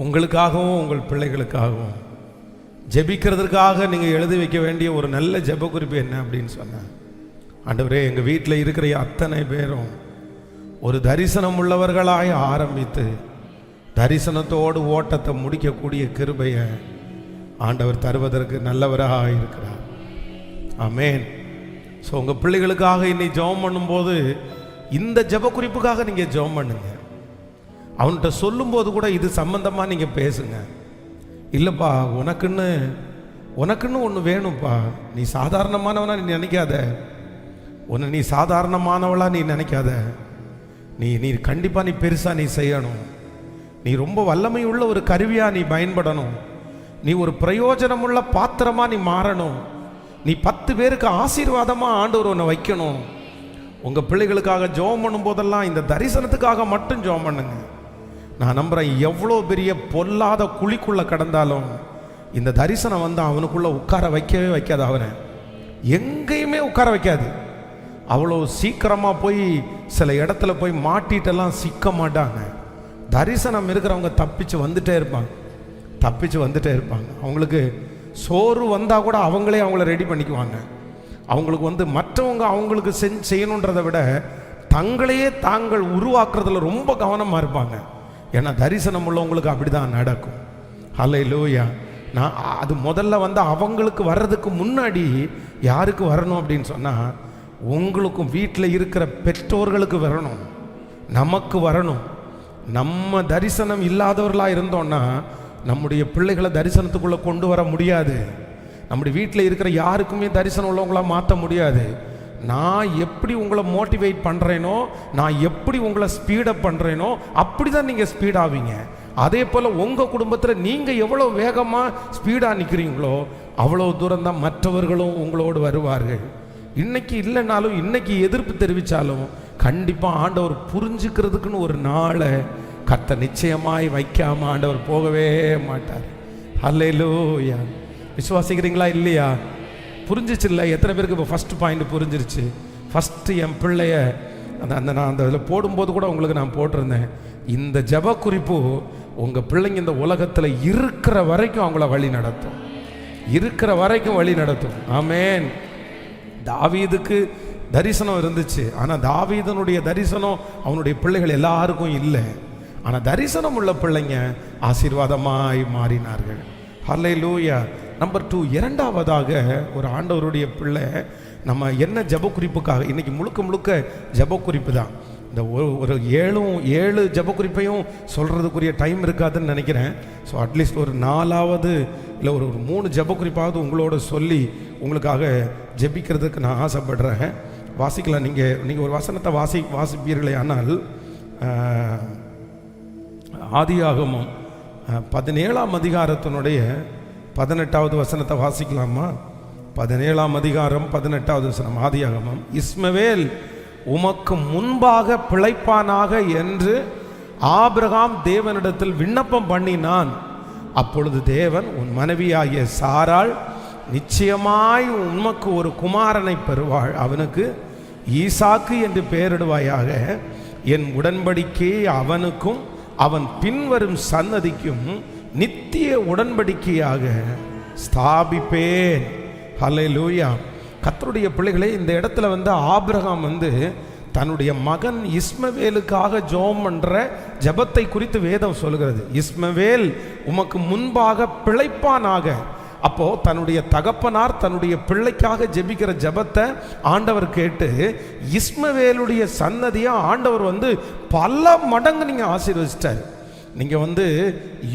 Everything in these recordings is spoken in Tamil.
உங்களுக்காகவும் உங்கள் பிள்ளைகளுக்காகவும் ஜெபிக்கிறதுக்காக நீங்கள் எழுதி வைக்க வேண்டிய ஒரு நல்ல ஜெப குறிப்பு என்ன அப்படின்னு சொன்னேன். ஆண்டவரே, எங்கள் வீட்டில் இருக்கிற அத்தனை பேரும் ஒரு தரிசனம் உள்ளவர்களாய் ஆரம்பித்து தரிசனத்தோடு ஓட்டத்தை முடிக்கக்கூடிய கிருபையை ஆண்டவர் தருவதற்கு நல்லவராக இருக்கிறார். ஆமேன். ஸோ உங்கள் பிள்ளைகளுக்காக இன்னைக்கு ஜெபம் பண்ணும்போது இந்த ஜெப குறிப்புக்காக நீங்கள் ஜெபம் பண்ணுங்க. அவன்கிட்ட சொல்லும்போது கூட இது சம்பந்தமாக நீங்கள் பேசுங்க. இல்லைப்பா, உனக்குன்னு ஒன்று வேணும்ப்பா, நீ சாதாரணமானவனா நீ நினைக்காத, நீ சாதாரணமானவளா நீ நினைக்காத, நீ கண்டிப்பாக நீ பெருசாக நீ செய்யணும், நீ ரொம்ப வல்லமை உள்ள ஒரு கருவியாக நீ பயன்படணும், நீ ஒரு பிரயோஜனமுள்ள பாத்திரமாக நீ மாறணும், நீ 10 பேருக்கு ஆசீர்வாதமாக ஆண்டவர் உன்னை வைக்கணும். உங்கள் பிள்ளைகளுக்காக ஜெபம் பண்ணும் போதெல்லாம் இந்த தரிசனத்துக்காக மட்டும் ஜெபம் பண்ணுங்க. நான் நம்புகிறேன், எவ்வளோ பெரிய பொல்லாத குழிக்குள்ளே கடந்தாலும் இந்த தரிசனம் வந்து அவனுக்குள்ளே உட்கார வைக்கவே வைக்காது. அவனை எங்கேயுமே உட்கார வைக்காது. அவ்வளோ சீக்கிரமாக போய் சில இடத்துல போய் மாட்டிட்டெல்லாம் சிக்க மாட்டாங்க. தரிசனம் இருக்கிறவங்க தப்பிச்சு வந்துட்டே இருப்பாங்க. அவங்களுக்கு சோறு வந்தால் கூட அவங்கள ரெடி பண்ணிக்குவாங்க. அவங்களுக்கு வந்து மற்றவங்க அவங்களுக்கு செய்யணுன்றதை விட தங்களையே தாங்கள் உருவாக்குறதுல ரொம்ப கவனமாக இருப்பாங்க. ஏன்னா தரிசனம் உள்ளவங்களுக்கு அப்படி தான் நடக்கும். ஹல்லேலூயா. நான் அது முதல்ல வந்து அவங்களுக்கு வர்றதுக்கு முன்னாடி யாருக்கு வரணும் அப்படின்னு சொன்னால், உங்களுக்கும் வீட்டில் இருக்கிற பெற்றோர்களுக்கு வரணும், நமக்கு வரணும். நம்ம தரிசனம் இல்லாதவர்களாக இருந்தோன்னா நம்முடைய பிள்ளைகளை தரிசனத்துக்குள்ளே கொண்டு வர முடியாது. நம்முடைய வீட்டில் இருக்கிற யாருக்குமே தரிசனம் உள்ளவங்களாக மாற்ற முடியாது. நான் எப்படி உங்களை மோட்டிவேட் பண்ணுறேனோ, நான் எப்படி உங்களை ஸ்பீடப் பண்ணுறேனோ அப்படி தான் நீங்கள் ஸ்பீடாவீங்க. அதே போல் உங்கள் குடும்பத்தில் நீங்கள் எவ்வளோ வேகமாக ஸ்பீடாக நிற்கிறீங்களோ அவ்வளோ தூரம் தான் மற்றவர்களும் உங்களோடு வருவார்கள். இன்னைக்கு இல்லைனாலும், இன்னைக்கு எதிர்ப்பு தெரிவித்தாலும் கண்டிப்பாக ஆண்டவர் புரிஞ்சுக்கிறதுக்குன்னு ஒரு நாளை கர்த்தர் நிச்சயமாய் வைக்காமல் ஆண்டவர் போகவே மாட்டார். ஹல்லேலூயா. விசுவாசிக்கிறீங்களா இல்லையா? புரிஞ்சிச்சு இல்லை? எத்தனை பேருக்கு இப்போ ஃபஸ்ட்டு பாயிண்ட் புரிஞ்சிருச்சு? ஃபஸ்ட்டு என் பிள்ளைய நான் அந்த இதில் போடும்போது கூட உங்களுக்கு நான் போட்டிருந்தேன், இந்த ஜெப குறிப்பு உங்கள் பிள்ளைங்க இந்த உலகத்தில் இருக்கிற வரைக்கும் அவங்கள வழி நடத்தும். ஆமேன். தாவீதுக்கு தரிசனம் இருந்துச்சு, ஆனால் தாவீதனுடைய தரிசனம் அவனுடைய பிள்ளைகள் எல்லாருக்கும் இல்லை. ஆனால் தரிசனம் உள்ள பிள்ளைங்க ஆசீர்வாதமாய் மாறினார்கள். ஹல்லேலூயா. நம்பர் 2, இரண்டாவதாக ஒரு ஆண்டவருடைய பிள்ளை நம்ம என்ன ஜெப குறிப்புக்காக இன்னைக்கு முழுக்க ஜெப குறிப்பு தான். இந்த ஒரு 7 ஜெப குறிப்பையும் சொல்கிறதுக்குரிய டைம் இருக்காதுன்னு நினைக்கிறேன். ஸோ அட்லீஸ்ட் ஒரு 4வது இல்லை ஒரு 3 ஜெப குறிப்பாவது உங்களோட சொல்லி உங்களுக்காக ஜெபிக்கிறதுக்கு நான் ஆசைப்படுறேன். வாசிக்கலாம். நீங்கள் ஒரு வசனத்தை வாசிப்பீர்களே ஆனால் ஆதியாகமம் 17ஆம் அதிகாரத்தினுடைய 18வது வசனத்தை வாசிக்கலாமா? 17ஆம் அதிகாரம் 18வது வசனம். ஆதியாகமம். இஸ்மவேல் உமக்கு முன்பாக பிழைப்பானாக என்று ஆபிரகாம் தேவனிடத்தில் விண்ணப்பம் பண்ணினான். அப்பொழுது தேவன், உன் மனைவியாகிய சாராள் நிச்சயமாய் உமக்கு ஒரு குமாரனை பெறுவாள், அவனுக்கு ஈசாக்கு என்று பெயரிடுவாயாக. என் உடன்படிக்கையை அவனுக்கும் அவன் பின்வரும் சன்னதிக்கும் நித்திய உடன்படிக்கையாக ஸ்தாபிப்பேன். ஹல்லேலூயா. கர்த்தருடைய பிள்ளைகளே, இந்த இடத்துல வந்து ஆபிரகாம் வந்து தன்னுடைய மகன் இஸ்மவேலுக்காக ஜெபம் பண்ற ஜெபத்தை குறித்து வேதம் சொல்கிறது. இஸ்மவேல் உமக்கு முன்பாக பிழைப்பானாக. அப்போ தன்னுடைய தகப்பனார் தன்னுடைய பிள்ளைக்காக ஜெபிக்கிற ஜெபத்தை ஆண்டவர் கேட்டு இஸ்மவேலுடைய சன்னதியை ஆண்டவர் வந்து பல மடங்கு நீங்கள் ஆசீர்வதிச்சிட்டார். நீங்கள் வந்து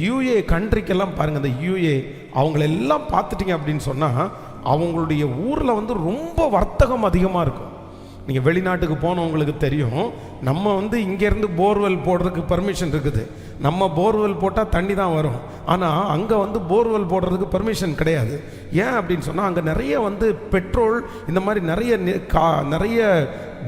யூஏ கண்ட்ரிக்கெல்லாம் பாருங்கள், அந்த யூஏ அவங்களெல்லாம் பார்த்துட்டீங்க அப்படின்னு சொன்னால் அவங்களுடைய ஊரில் வந்து ரொம்ப வர்த்தகம் அதிகமாக இருக்கும். நீங்கள் வெளிநாட்டுக்கு போனவங்களுக்கு தெரியும், நம்ம வந்து இங்கேருந்து போர்வெல் போடுறதுக்கு பர்மிஷன் இருக்குது. நம்ம போர்வெல் போட்டால் தண்ணி தான் வரும், ஆனால் அங்கே வந்து போர்வெல் போடுறதுக்கு பர்மிஷன் கிடையாது. ஏன் அப்படின்னு சொன்னால் அங்கே நிறைய வந்து பெட்ரோல் இந்த மாதிரி நிறைய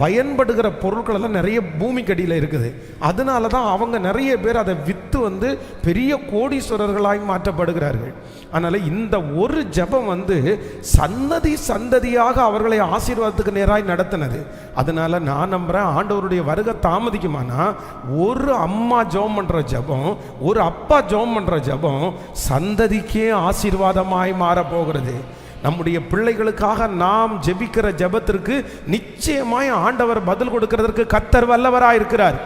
பயன்படுகிற பொருட்கள் எல்லாம் நிறைய பூமிக்கடியில் இருக்குது. அதனால தான் அவங்க நிறைய பேர் அதை விற்று வந்து பெரிய கோடீஸ்வரர்களாய் மாற்றப்படுகிறார்கள். அதனால் இந்த ஒரு ஜெபம் வந்து சந்ததி சந்ததியாக அவர்களை ஆசீர்வாதத்துக்கு நேராய் நடத்தினது. அதனால நான் நம்புகிறேன், ஆண்டவருடைய வருகை தாமதிக்குமானா ஒரு அம்மா ஜெபம் பண்ணுற ஜெபம், ஒரு அப்பா ஜெபம் பண்ணுற ஜெபம் சந்ததிக்கே ஆசீர்வாதமாய் மாறப்போகிறது. நம்முடைய பிள்ளைகளுக்காக நாம் ஜெபிக்கிற ஜெபத்திற்கு நிச்சயமாய் ஆண்டவர் பதில் கொடுக்கிறதற்கு கர்த்தர் வல்லவராக இருக்கிறார்.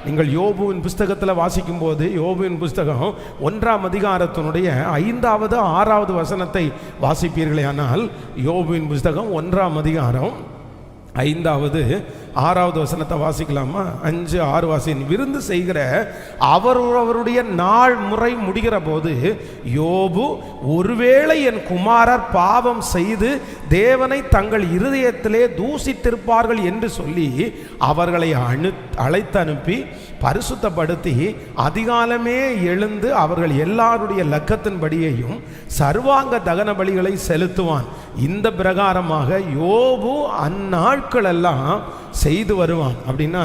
நீங்கள் யோபுவின் புஸ்தகத்தில் வாசிக்கும் போது, யோபுவின் புஸ்தகம் 1ஆம் அதிகாரத்தினுடைய 5வது 6வது வசனத்தை வாசிப்பீர்களே ஆனால், யோபுவின் புஸ்தகம் 1ஆம் அதிகாரம் 5வது 6வது வசனத்தை வாசிக்கலாமா? 5, 6 வாசின். விருந்து செய்கிற அவருடைய நாள் முறை முடிகிற போது யோபு, ஒருவேளை என் குமாரர் பாவம் செய்து தேவனை தங்கள் இருதயத்திலே தூசித்திருப்பார்கள் என்று சொல்லி அவர்களை அழைத்து அனுப்பி பரிசுத்தப்படுத்தி அதிகாலமே எழுந்து அவர்கள் எல்லாருடைய லக்கத்தின்படியையும் சர்வாங்க தகன பலிகளை செலுத்துவான். இந்த பிரகாரமாக யோபு அந்நாட்கள் எல்லாம் செய்து வருவான். அப்படின்னா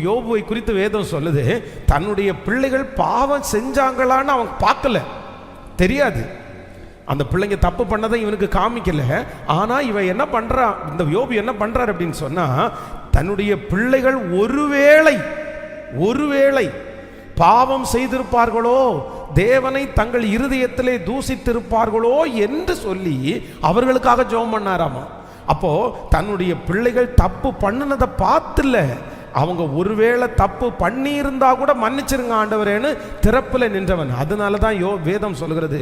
யோபுவை குறித்து வேதம் சொல்லுது, தன்னுடைய பிள்ளைகள் பாவம் செஞ்சாங்களான்னு அவன் பார்க்கல, தெரியாது. அந்த பிள்ளைங்க தப்பு பண்ணதை இவனுக்கு காமிக்கல. ஆனா இவன் என்ன பண்றான், இந்த யோபு என்ன பண்றார் அப்படின்னு சொன்னா, தன்னுடைய பிள்ளைகள் ஒருவேளை பாவம் செய்திருப்பார்களோ, தேவனை தங்கள் இருதயத்திலே தூசித்திருப்பார்களோ என்று சொல்லி அவர்களுக்காக ஜெபம் பண்ணாராமா. அப்போ தன்னுடைய பிள்ளைகள் தப்பு பண்ணினதை பார்த்துல, அவங்க ஒருவேளை தப்பு பண்ணி இருந்தா கூட மன்னிச்சிருங்க ஆண்டவரேன்னு திறப்புல நின்றவன். அதனால தான் வேதம் சொல்கிறது,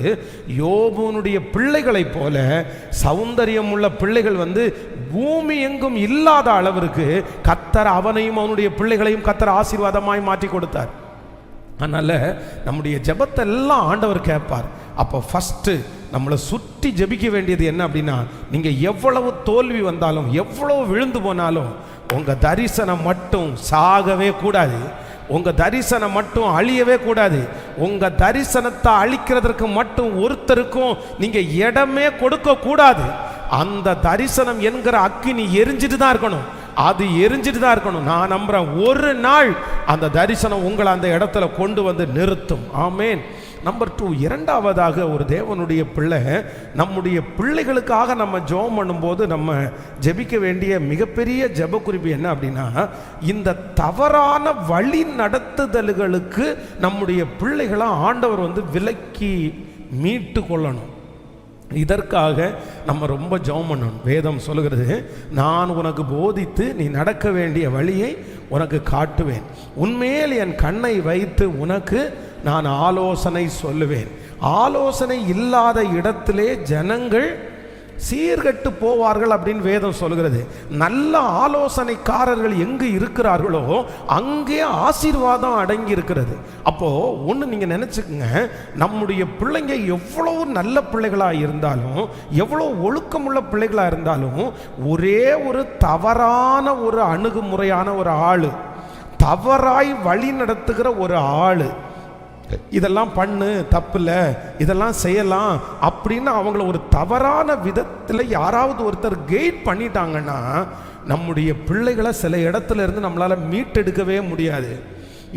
யோபுனுடைய பிள்ளைகளை போல சௌந்தரியம் உள்ள பிள்ளைகள் வந்து பூமி எங்கும் இல்லாத அளவிற்கு கர்த்தர் அவனையும் அவனுடைய பிள்ளைகளையும் கர்த்தர் ஆசீர்வாதமாய் மாற்றி கொடுத்தார். அதனால நம்முடைய ஜெபத்தை எல்லாம் ஆண்டவர் கேட்பார். அப்போ ஃபர்ஸ்ட் நம்மளை சுற்றி ஜெபிக்க வேண்டியது என்ன அப்படின்னா, நீங்க எவ்வளவு தோல்வி வந்தாலும், எவ்வளவு விழுந்து போனாலும், உங்க தரிசனம் மட்டும் சாகவே கூடாது. உங்க தரிசனம் மட்டும் அழியவே கூடாது. உங்க தரிசனத்தை அழிக்கிறதற்கு மட்டும் ஒருத்தருக்கும் நீங்க இடமே கொடுக்க கூடாது. அந்த தரிசனம் என்கிற அக்கினி எரிஞ்சிட்டு தான் இருக்கணும். அது எரிஞ்சிட்டு தான் இருக்கணும். நான் நம்புறேன், ஒரு நாள் அந்த தரிசனம் உங்களை அந்த இடத்துல கொண்டு வந்து நிறுத்தும். ஆமேன். நம்பர் 2, இரண்டாவதாக ஒரு தேவனுடைய பிள்ளை, நம்முடைய பிள்ளைகளுக்காக நம்ம ஜெபம் பண்ணும்போது நம்ம ஜெபிக்க வேண்டிய மிகப்பெரிய ஜெப குறிப்பு என்ன அப்படின்னா, இந்த தவறான வழி நடத்துதல்களுக்கு நம்முடைய பிள்ளைகளை ஆண்டவர் வந்து விலக்கி மீட்டு கொள்ளணும். இதற்காக நம்ம ரொம்ப ஜெபம் பண்ணணும். வேதம் சொல்லுகிறது, நான் உனக்கு போதித்து நீ நடக்க வேண்டிய வழியை உனக்கு காட்டுவேன், உன்மேல் என் கண்ணை வைத்து உனக்கு நான் ஆலோசனை சொல்லுவேன். ஆலோசனை இல்லாத இடத்திலே ஜனங்கள் சீர்கட்டு போவார்கள் அப்படின்னு வேதம் சொல்கிறது. நல்ல ஆலோசனைக்காரர்கள் எங்கு இருக்கிறார்களோ அங்கே ஆசீர்வாதம் அடங்கி இருக்கிறது. அப்போ ஒன்று நீங்க நினைச்சுக்குங்க, நம்முடைய பிள்ளைங்க எவ்வளவு நல்ல பிள்ளைகளாக இருந்தாலும், எவ்வளோ ஒழுக்கமுள்ள பிள்ளைகளாக இருந்தாலும், ஒரே ஒரு தவறான ஒரு அணுகுமுறையான ஒரு ஆளு, தவறாய் வழி நடத்துகிற ஒரு ஆளு, இதெல்லாம் பண்ணு தப்பில்ல, இதெல்லாம் செய்யலாம் அப்படின்னு அவங்கள ஒரு தவறான விதத்தில் யாராவது ஒருத்தர் கைட் பண்ணிட்டாங்கன்னா, நம்முடைய பிள்ளைகளை சில இடத்துல இருந்து நம்மளால மீட்டெடுக்கவே முடியாது.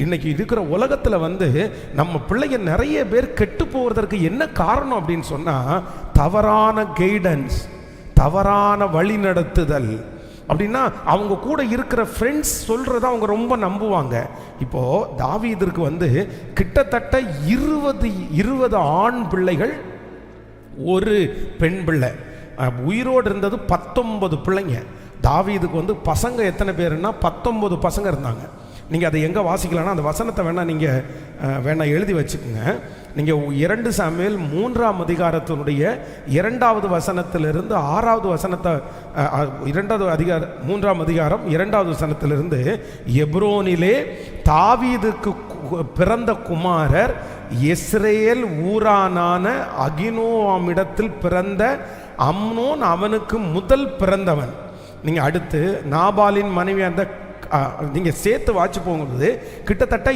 இன்னைக்கு இருக்கிற உலகத்தில் வந்து நம்ம பிள்ளைங்க நிறைய பேர் கெட்டு போவதற்கு என்ன காரணம் அப்படின்னு சொன்னா, தவறான கைடன்ஸ், தவறான வழி நடத்துதல். அப்படின்னா அவங்க கூட இருக்கிற ஃப்ரெண்ட்ஸ் சொல்கிறத அவங்க ரொம்ப நம்புவாங்க. இப்போது தாவீதுக்கு வந்து கிட்டத்தட்ட 20 ஆண் பிள்ளைகள், ஒரு பெண் பிள்ளை. உயிரோடு இருந்தது 19 பிள்ளைங்க. தாவீதுக்கு வந்து பசங்க எத்தனை பேருன்னா 19 பசங்க இருந்தாங்க. நீங்கள் அதை எங்கே வாசிக்கலாம்னா, அந்த வசனத்தை வேணால் எழுதி வச்சுக்கோங்க. நீங்கள் 2 சாமுவேல் 3ஆம் அதிகாரத்தினுடைய 2வது வசனத்திலிருந்து 6வது வசனத்தை, 3ஆம் அதிகாரம் 2வது வசனத்திலிருந்து, எப்ரோனிலே தாவீதுக்கு பிறந்த குமாரர் இஸ்ரேல் ஊரானான அகினோவாமிடத்தில் பிறந்த அம்னோன் அவனுக்கு முதல் பிறந்தவன். நீங்கள் அடுத்து நாபாலின் மனைவி அந்த நீங்கள் சேர்த்து வாட்சி போகும்போது கிட்டத்தட்ட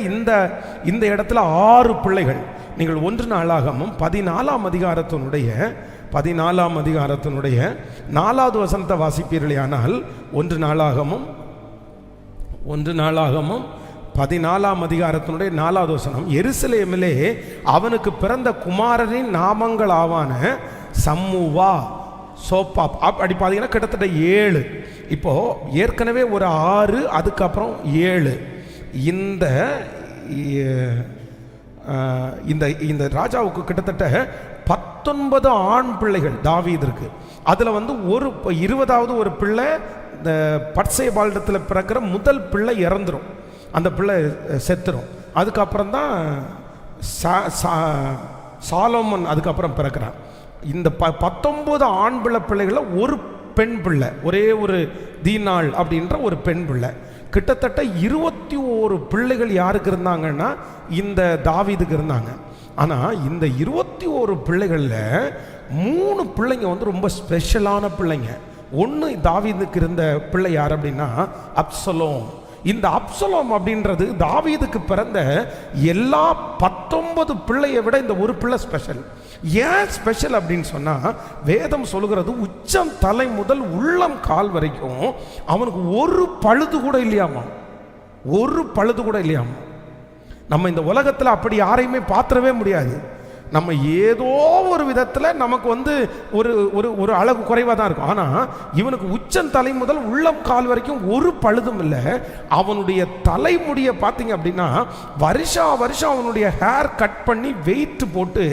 இந்த இடத்துல 6 பிள்ளைகள். நீங்கள் 1 நாளாகமும் 14ஆம் அதிகாரத்தினுடைய 14ஆம் அதிகாரத்தினுடைய 4வது வசனத்தை வாசிப்பீர்களேயானால், 1 நாளாகமம் 14ஆம் அதிகாரத்தினுடைய 4வது வசனம், எருசலேமிலே அவனுக்கு பிறந்த குமாரரின் நாமங்கள் ஆவான சம்முவா, சோப்பாப், அப்படி பார்த்தீங்கன்னா கிட்டத்தட்ட 7. இப்போ ஏற்கனவே ஒரு 6, அதுக்கப்புறம் 7. இந்த ராஜாவுக்கு கிட்டத்தட்ட 19 ஆண் பிள்ளைகள் தாவீதிற்கு. அதில் வந்து 20வது ஒரு பிள்ளை இந்த பட்சேபாலிடத்தில் பிறக்கிற முதல் பிள்ளை இறந்துடும், அந்த பிள்ளை செத்துரும். அதுக்கப்புறம் தான் சாலோமன் அதுக்கப்புறம் பிறக்கிறான். இந்த 19 ஆண் பிள்ளைகளில் ஒரு பெண் பிள்ளை, ஒரே ஒரு தீனாள் அப்படின்ற ஒரு பெண் பிள்ளை. கிட்டத்தட்ட 21 பிள்ளைகள் யாருக்கு இருந்தாங்கன்னா இந்த தாவீதுக்கு இருந்தாங்க. ஆனால் இந்த 21 பிள்ளைகளில் 3 பிள்ளைங்க வந்து ரொம்ப ஸ்பெஷலான பிள்ளைங்க. ஒன்று தாவீதுக்கு இருந்த பிள்ளை யார் அப்படின்னா அப்சலோம். இந்த அப்சலோம் அப்படின்றது தாவீதுக்கு பிறந்த எல்லா 19 பிள்ளையை விட இந்த ஒரு பிள்ளை ஸ்பெஷல். ஏன் ஸ்பெஷல் அப்படின்னு சொன்னால், வேதம் சொல்லுகிறது உச்சம் தலை முதல் உள்ளம் கால் வரைக்கும் அவனுக்கு ஒரு பழுது கூட இல்லையாமா, ஒரு பழுது கூட இல்லையாமா. நம்ம இந்த உலகத்தில் அப்படி யாரையுமே பார்த்துடவே முடியாது. நம்ம ஏதோ ஒரு விதத்தில் நமக்கு வந்து ஒரு ஒரு ஒரு அழகு குறைவாக தான் இருக்கும். ஆனால் இவனுக்கு உச்சம் தலை முதல் உள்ளம் கால் வரைக்கும் ஒரு பழுதும் இல்லை. அவனுடைய தலைமுடியை பார்த்தீங்க அப்படின்னா வருஷம் அவனுடைய ஹேர் கட் பண்ணி வெயிட் போட்டு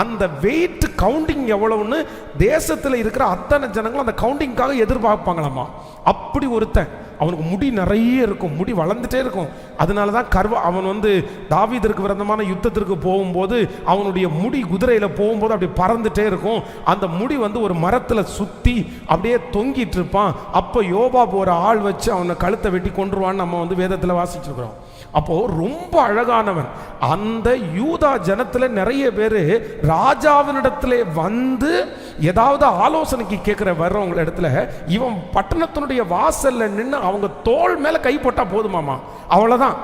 அந்த வெயிட் கவுண்டிங் எவ்வளவுன்னு தேசத்தில் இருக்கிற அத்தனை ஜனங்களும் அந்த கவுண்டிங்காக எதிர்பார்ப்பாங்களாமா. அப்படி ஒருத்தன், அவனுக்கு முடி நிறைய இருக்கும், முடி வளர்ந்துட்டே இருக்கும். அதனால தான் அவன் வந்து தாவீதிற்கு விரோதமான யுத்தத்திற்கு போகும்போது அவனுடைய முடி குதிரையில் போகும்போது அப்படியே பறந்துட்டே இருக்கும். அந்த முடி வந்து ஒரு மரத்தில் சுற்றி அப்படியே தொங்கிட்டு இருப்பான். அப்போ யோபாப் ஒரு ஆள் வச்சு அவனை கழுத்தை வெட்டி கொன்றுவான்னு நம்ம வந்து வேதத்தில் வாசிச்சிருக்கிறோம். அப்போ ரொம்ப அழகானவன். அந்த யூதா ஜனத்தில் நிறைய பேர் ராஜாவினிடத்துல வந்து ஏதாவது ஆலோசனைக்கு வர்றவங்க இடத்துல இவன் பட்டணத்தினுடைய வாசல்ல நின்று அவங்க தோள் மேல கை போட்டா போதுமாமா, அவ்வளவுதான்.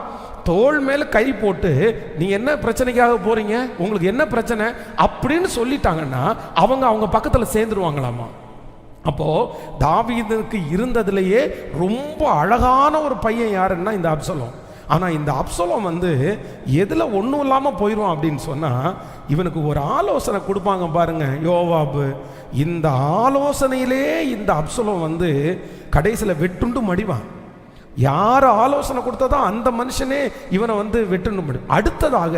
தோள் மேல கை போட்டு நீங்க என்ன பிரச்சனைக்காக போறீங்க, உங்களுக்கு என்ன பிரச்சனை அப்படின்னு சொல்லிட்டாங்கன்னா அவங்க பக்கத்துல சேர்ந்துருவாங்களாமா. அப்போ தாவீதுக்கு இருந்ததுலேயே ரொம்ப அழகான ஒரு பையன் யாருன்னா இந்த அப்சலோம். ஆனால் இந்த அப்சலோம் வந்து எதில் ஒன்றும் இல்லாமல் போயிடுவான் அப்படின்னு சொன்னால், இவனுக்கு ஒரு ஆலோசனை கொடுப்பாங்க பாருங்க யோவாபு. இந்த ஆலோசனையிலே இந்த அப்சலோம் வந்து கடைசியில் வெட்டுண்டு மடிவான். யார் ஆலோசனை கொடுத்ததோ அந்த மனுஷனே இவனை வந்து வெட்டுண்டு மடி. அடுத்ததாக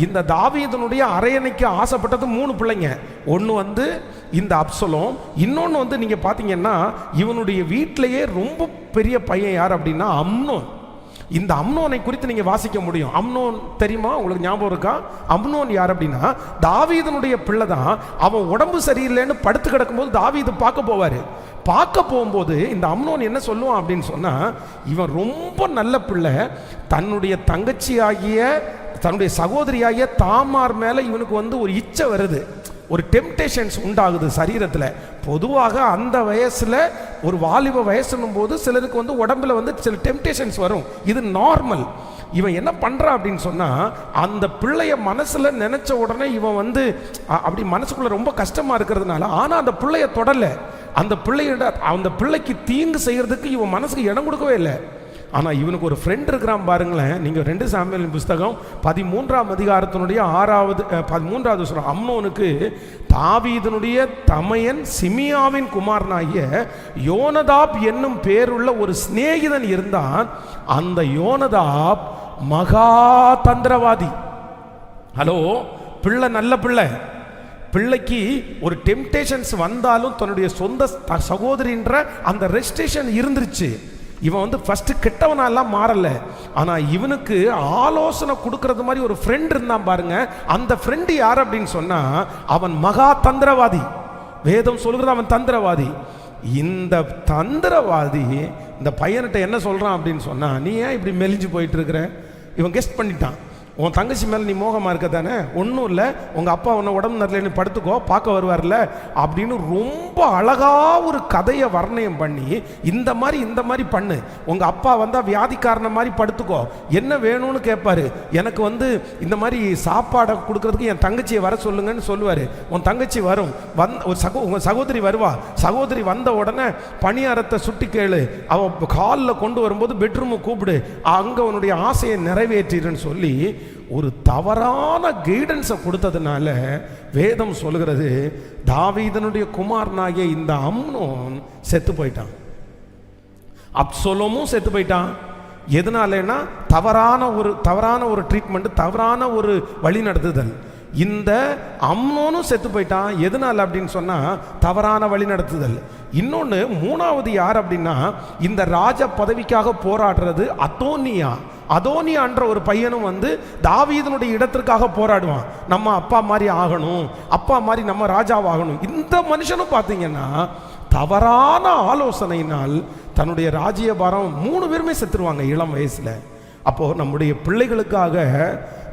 இந்த தாவீதனுடைய அரையணைக்கு ஆசைப்பட்டது 3 பிள்ளைங்க. ஒன்று வந்து இந்த அப்சலோம், இன்னொன்று வந்து நீங்கள் பார்த்தீங்கன்னா இவனுடைய வீட்டிலேயே ரொம்ப பெரிய பையன் யார் அப்படின்னா அம்னோன். இந்த அம்னோனை குறித்து நீங்க வாசிக்க முடியும். அம்னோன் தெரியுமா, உங்களுக்கு ஞாபகம் இருக்கா? அம்னோன் யார் அப்படின்னா தாவீதனுடைய பிள்ளை தான். அவன் உடம்பு சரியில்லைன்னு படுத்து கிடக்கும்போது தாவீது பார்க்க போவாரு. பார்க்க போகும்போது இந்த அம்னோன் என்ன சொல்லுவான் அப்படின்னு சொன்னா, இவன் ரொம்ப நல்ல பிள்ளை, தன்னுடைய தங்கச்சியாகிய தன்னுடைய சகோதரியாகிய தாமார் மேல இவனுக்கு வந்து ஒரு இச்சை வருது, ஒரு டெம்டேஷன்ஸ் உண்டாகுது சரீரத்தில். பொதுவாக அந்த வயசில் ஒரு வாலிப வயசுன்னும் போது சிலருக்கு வந்து உடம்புல வந்து சில டெம்டேஷன்ஸ் வரும், இது நார்மல். இவன் என்ன பண்ணுறான் அப்படின்னு சொன்னால், அந்த பிள்ளைய மனசில் நினச்ச உடனே இவன் வந்து அப்படி மனசுக்குள்ளே ரொம்ப கஷ்டமாக இருக்கிறதுனால, ஆனால் அந்த பிள்ளைய தொடலை. அந்த பிள்ளைக்கு தீங்கு செய்கிறதுக்கு இவன் மனசுக்கு இடம் கொடுக்கவே இல்லை. ஆனால் இவனுக்கு ஒரு ஃப்ரெண்ட் இருக்கிறான் பாருங்களேன். நீங்கள் 2 சாமுவேல் புஸ்தகம் 13ஆம் அதிகாரத்தினுடைய 13வது வசனம். அம்னோனுக்கு தாவீதனுடைய தமையன் சிமியாவின் குமாரனாகிய யோனதாப் என்னும் பேருள்ள ஒரு சிநேகிதன் இருந்தான். அந்த யோனதாப் மகா தந்திரவாதி. ஹலோ, பிள்ளை நல்ல பிள்ளைக்கு ஒரு டெம்டேஷன்ஸ் வந்தாலும் தன்னுடைய சொந்த சகோதரின்ற அந்த ரெஸ்ட்ரிக்ஷன் இருந்துருச்சு. இவன் வந்து ஃபர்ஸ்ட் கெட்டவனாலாம் மாறல. ஆனா இவனுக்கு ஆலோசனை கொடுக்கறது மாதிரி ஒரு ஃப்ரெண்ட் இருந்தான் பாருங்க. அந்த ஃப்ரெண்டு யார் அப்படின்னு சொன்னா, அவன் மகா தந்திரவாதி. வேதம் சொல்கிறது அவன் தந்திரவாதி. இந்த தந்திரவாதி இந்த பையன்கிட்ட என்ன சொல்றான் அப்படின்னு சொன்னா, நீ ஏன் இப்படி மெலிஞ்சு போயிட்டு இருக்கிற? இவன் கெஸ்ட் பண்ணிட்டான். உன் தங்கச்சி மேலே நீ மோகமாக இருக்க தானே, ஒன்றும் இல்லை, உங்கள் அப்பா உன்னை உடம்பு நரல படுத்துக்கோ, பார்க்க வருவார்ல அப்படின்னு ரொம்ப அழகாக ஒரு கதையை வர்ணயம் பண்ணி இந்த மாதிரி பண்ணு, உங்கள் அப்பா வந்தால் வியாதிக்காரன மாதிரி படுத்துக்கோ, என்ன வேணும்னு கேட்பாரு, எனக்கு இந்த மாதிரி சாப்பாடை கொடுக்கறதுக்கு என் தங்கச்சியை வர சொல்லுங்கன்னு சொல்லுவார். உன் தங்கச்சி வரும், உங்கள் சகோதரி வருவா, சகோதரி வந்த உடனே பணியாரத்தை சுட்டி கேளு, அவள் காலில் கொண்டு வரும்போது பெட்ரூமை கூப்பிடு, அங்கே உன்னுடைய ஆசையை நிறைவேற்றிடுன்னு சொல்லி ஒரு தவறான கைடன்ஸை கொடுத்ததுனால வேதம் சொல்கிறது தாவீதனுடைய குமாரனாகிய இந்த அம்னோன் செத்து போயிட்டான், அப்சலோமும் செத்து போயிட்டான். எதனாலன்னா தவறான ஒரு ட்ரீட்மெண்ட், தவறான ஒரு வழி நடத்துதல். இந்த அம்னோனும் செத்து போயிட்டான். எதனால அப்படின்னு சொன்னா தவறான வழி நடத்துதல். இன்னொன்று மூணாவது யார் அப்படின்னா இந்த ராஜ பதவிக்காக போராடுறது அதோனியான்ற ஒரு பையனும் தாவீதனுடைய இடத்திற்காக போராடுவான். நம்ம அப்பா மாதிரி ஆகணும், அப்பா மாதிரி நம்ம ராஜாவாகணும். இந்த மனுஷனும் பார்த்தீங்கன்னா தவறான ஆலோசனையினால் தன்னுடைய ராஜ்யபாரம் 3 பேருமே செத்துருவாங்க இளம் வயசுல. அப்போ நம்முடைய பிள்ளைகளுக்காக,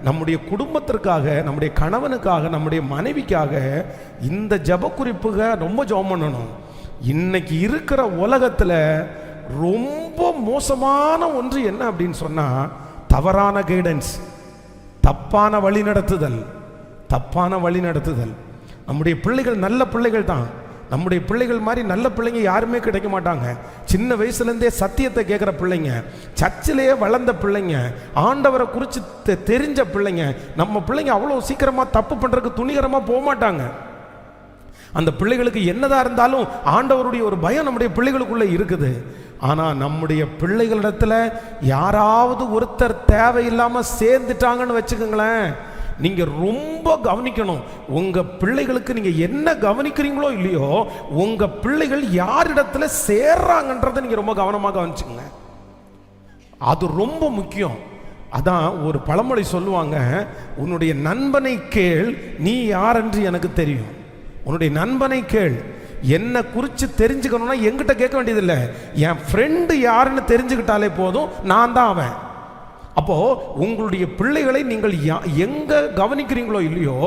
நம்முடைய குடும்பத்திற்காக, நம்முடைய கணவனுக்காக, நம்முடைய மனைவிக்காக இந்த ஜெப குறிப்புக ரொம்ப ஜெபம் பண்ணணும். இன்னைக்கு இருக்கிற உலகத்தில் ரொம்ப மோசமான ஒன்று என்ன அப்படின்னு சொன்னா தவறான கைடன்ஸ், தப்பான வழி நடத்துதல். நம்முடைய பிள்ளைகள் நல்ல பிள்ளைகள் தான், நம்முடைய பிள்ளைகள் மாதிரி நல்ல பிள்ளைங்க யாருமே கிடைக்க மாட்டாங்க. சின்ன வயசுலேருந்தே சத்தியத்தை கேட்குற பிள்ளைங்க, சர்ச்சிலேயே வளர்ந்த பிள்ளைங்க, ஆண்டவரை குறித்து தெரிஞ்ச பிள்ளைங்க. நம்ம பிள்ளைங்க அவ்வளோ சீக்கிரமாக தப்பு பண்ணுறதுக்கு துணிகரமாக போக மாட்டாங்க. அந்த பிள்ளைகளுக்கு என்னதான் இருந்தாலும் ஆண்டவருடைய ஒரு பயம் நம்முடைய பிள்ளைகளுக்குள்ளே இருக்குது. ஆனால் நம்முடைய பிள்ளைகளிடத்தில் யாராவது ஒருத்தர் தேவையில்லாமல் சேர்ந்துட்டாங்கன்னு வச்சுக்கோங்களேன், நீங்கள் ரொம்ப கவனிக்கணும். உங்கள் பிள்ளைகளுக்கு நீங்கள் என்ன கவனிக்கிறீங்களோ இல்லையோ, உங்கள் பிள்ளைகள் யாரிடத்துல சேர்றாங்கன்றதை நீங்கள் ரொம்ப கவனமாக கவனிச்சுங்க. அது ரொம்ப முக்கியம். அதான் ஒரு பழமொழி சொல்லுவாங்க, உன்னுடைய நண்பனை கேள், நீ யார் என்று எனக்கு தெரியும். உன்னுடைய நண்பனை கேள். என்னை குறித்து தெரிஞ்சுக்கணும்னா என்கிட்ட கேட்க வேண்டியதில்லை, என் ஃப்ரெண்டு யாருன்னு தெரிஞ்சுக்கிட்டாலே போதும், நான் தான் அவன். அப்போ உங்களுடைய பிள்ளைகளை நீங்கள் எங்க கவனிக்கிறீங்களோ இல்லையோ,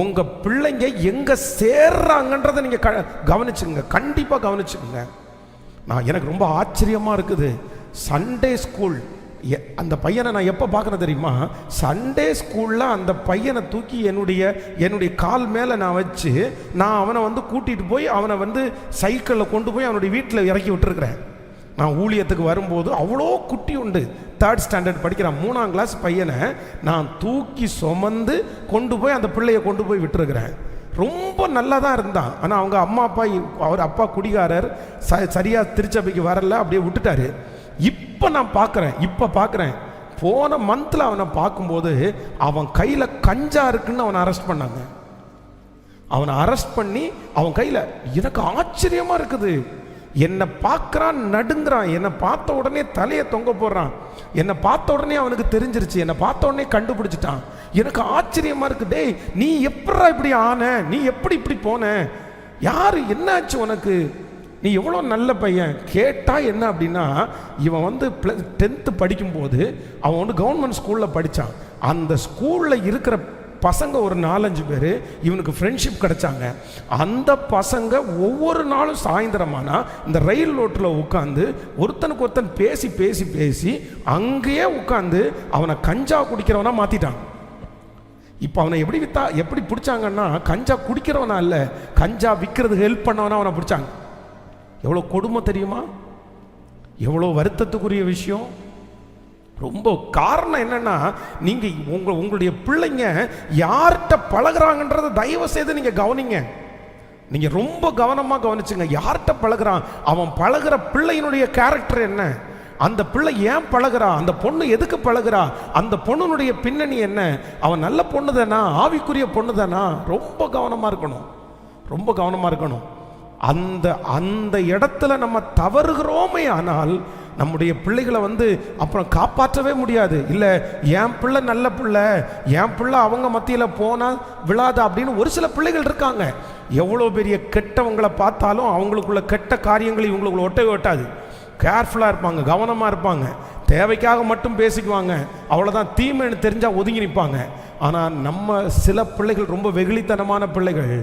உங்க பிள்ளைங்க எங்க சேர்றாங்கன்றதை நீங்க கவனிச்சுங்க, கண்டிப்பா கவனிச்சுங்க. எனக்கு ரொம்ப ஆச்சரியமா இருக்குது, சண்டே ஸ்கூல் அந்த பையனை நான் எப்போ பார்க்குறேன் தெரியுமா, சண்டே ஸ்கூலில் அந்த பையனை தூக்கி என்னுடைய கால் மேலே நான் வச்சு நான் அவனை கூட்டிகிட்டு போய் அவனை சைக்கிளில் கொண்டு போய் அவனுடைய வீட்டில் இறக்கி விட்டுருக்குறேன். நான் ஊழியத்துக்கு வரும்போது அவ்வளோ குட்டி உண்டு, 3rd ஸ்டாண்டர்ட் படிக்கிறான், 3ஆம் கிளாஸ் பையனை நான் தூக்கி சுமந்து கொண்டு போய் அந்த பிள்ளையை கொண்டு போய் விட்டுருக்குறேன். ரொம்ப நல்லா தான் இருந்தான். ஆனால் அவங்க அவர் அப்பா குடிகாரர், சரியாக திருச்சபைக்கு வரல, அப்படியே விட்டுட்டாரு. இப்போ நான் பார்க்குறேன், போன மந்தில் அவனை பார்க்கும்போது அவன் கையில் கஞ்சா இருக்குன்னு அவனை அரெஸ்ட் பண்ணாங்க. அவனை அரெஸ்ட் பண்ணி அவன் கையில், எனக்கு ஆச்சரியமாக இருக்குது, என்னை பார்க்குறான், நடுங்கிறான், என்னை பார்த்த உடனே தலையை தொங்க போடுறான், என்னை பார்த்த உடனே அவனுக்கு தெரிஞ்சிருச்சு, என்னை பார்த்த உடனே கண்டுபிடிச்சிட்டான். எனக்கு ஆச்சரியமாக இருக்குது, டேய் நீ எப்படா இப்படி ஆன, நீ எப்படி இப்படி போன, யார் என்னாச்சு உனக்கு, நீ எவ்வளோ நல்ல பையன். கேட்டால் என்ன அப்படின்னா, இவன் 10th படிக்கும்போது அவன் கவர்மெண்ட் ஸ்கூலில் படித்தான். அந்த ஸ்கூலில் இருக்கிற பசங்க ஒரு 4-5 பேர் இவனுக்கு ஃப்ரெண்ட்ஷிப் கிடைச்சாங்க. அந்த பசங்க ஒவ்வொரு நாளும் சாயந்தரமானா இந்த ரயில் ரோட்டில் உட்காந்து ஒருத்தனுக்கு ஒருத்தன் பேசி பேசி பேசி அங்கேயே உட்காந்து அவனை கஞ்சா குடிக்கிறவனா மாற்றிட்டான். இப்போ அவனை எப்படி பிடிச்சாங்கன்னா, கஞ்சா குடிக்கிறவனா இல்லை, கஞ்சா விற்கிறதுக்கு ஹெல்ப் பண்ணவனா அவனை பிடிச்சாங்க. எவ்வளோ கொடுமை தெரியுமா, எவ்வளோ வருத்தத்துக்குரிய விஷயம். ரொம்ப காரணம் என்னன்னா, நீங்க உங்களுடைய பிள்ளைங்க யார்கிட்ட பழகுறாங்கன்றதை தயவு செய்து நீங்க கவனிங்க. நீங்க ரொம்ப கவனமா கவனிச்சுங்க, யார்கிட்ட பழகுறான், அவன் பழகுற பிள்ளையினுடைய கேரக்டர் என்ன, அந்த பிள்ளை ஏன் பழகுறா, அந்த பொண்ணு எதுக்கு பழகுறா, அந்த பொண்ணுடைய பின்னணி என்ன, அவன் நல்ல பொண்ணு தானா, ஆவிக்குரிய பொண்ணு தானா, ரொம்ப கவனமா இருக்கணும். அந்த இடத்துல நம்ம தவறுகிறோமே ஆனால் நம்முடைய பிள்ளைகளை அப்புறம் காப்பாற்றவே முடியாது. இல்லை என் பிள்ளை நல்ல பிள்ளை, என் பிள்ளை அவங்க மத்தியில் போனால் விழாது அப்படின்னு ஒரு சில பிள்ளைகள் இருக்காங்க. எவ்வளோ பெரிய கெட்டவங்களை பார்த்தாலும் அவங்களுக்குள்ள கெட்ட காரியங்களை இவங்களுக்குள்ள ஒட்டவே ஒட்டாது. கேர்ஃபுல்லாக இருப்பாங்க, கவனமாக இருப்பாங்க, தேவைக்காக மட்டும் பேசிக்குவாங்க, அவ்வளோதான். தீமைன்னு தெரிஞ்சால் ஒதுங்கி நிற்பாங்க. ஆனால் நம்ம சில பிள்ளைகள் ரொம்ப வெகுளித்தனமான பிள்ளைகள்,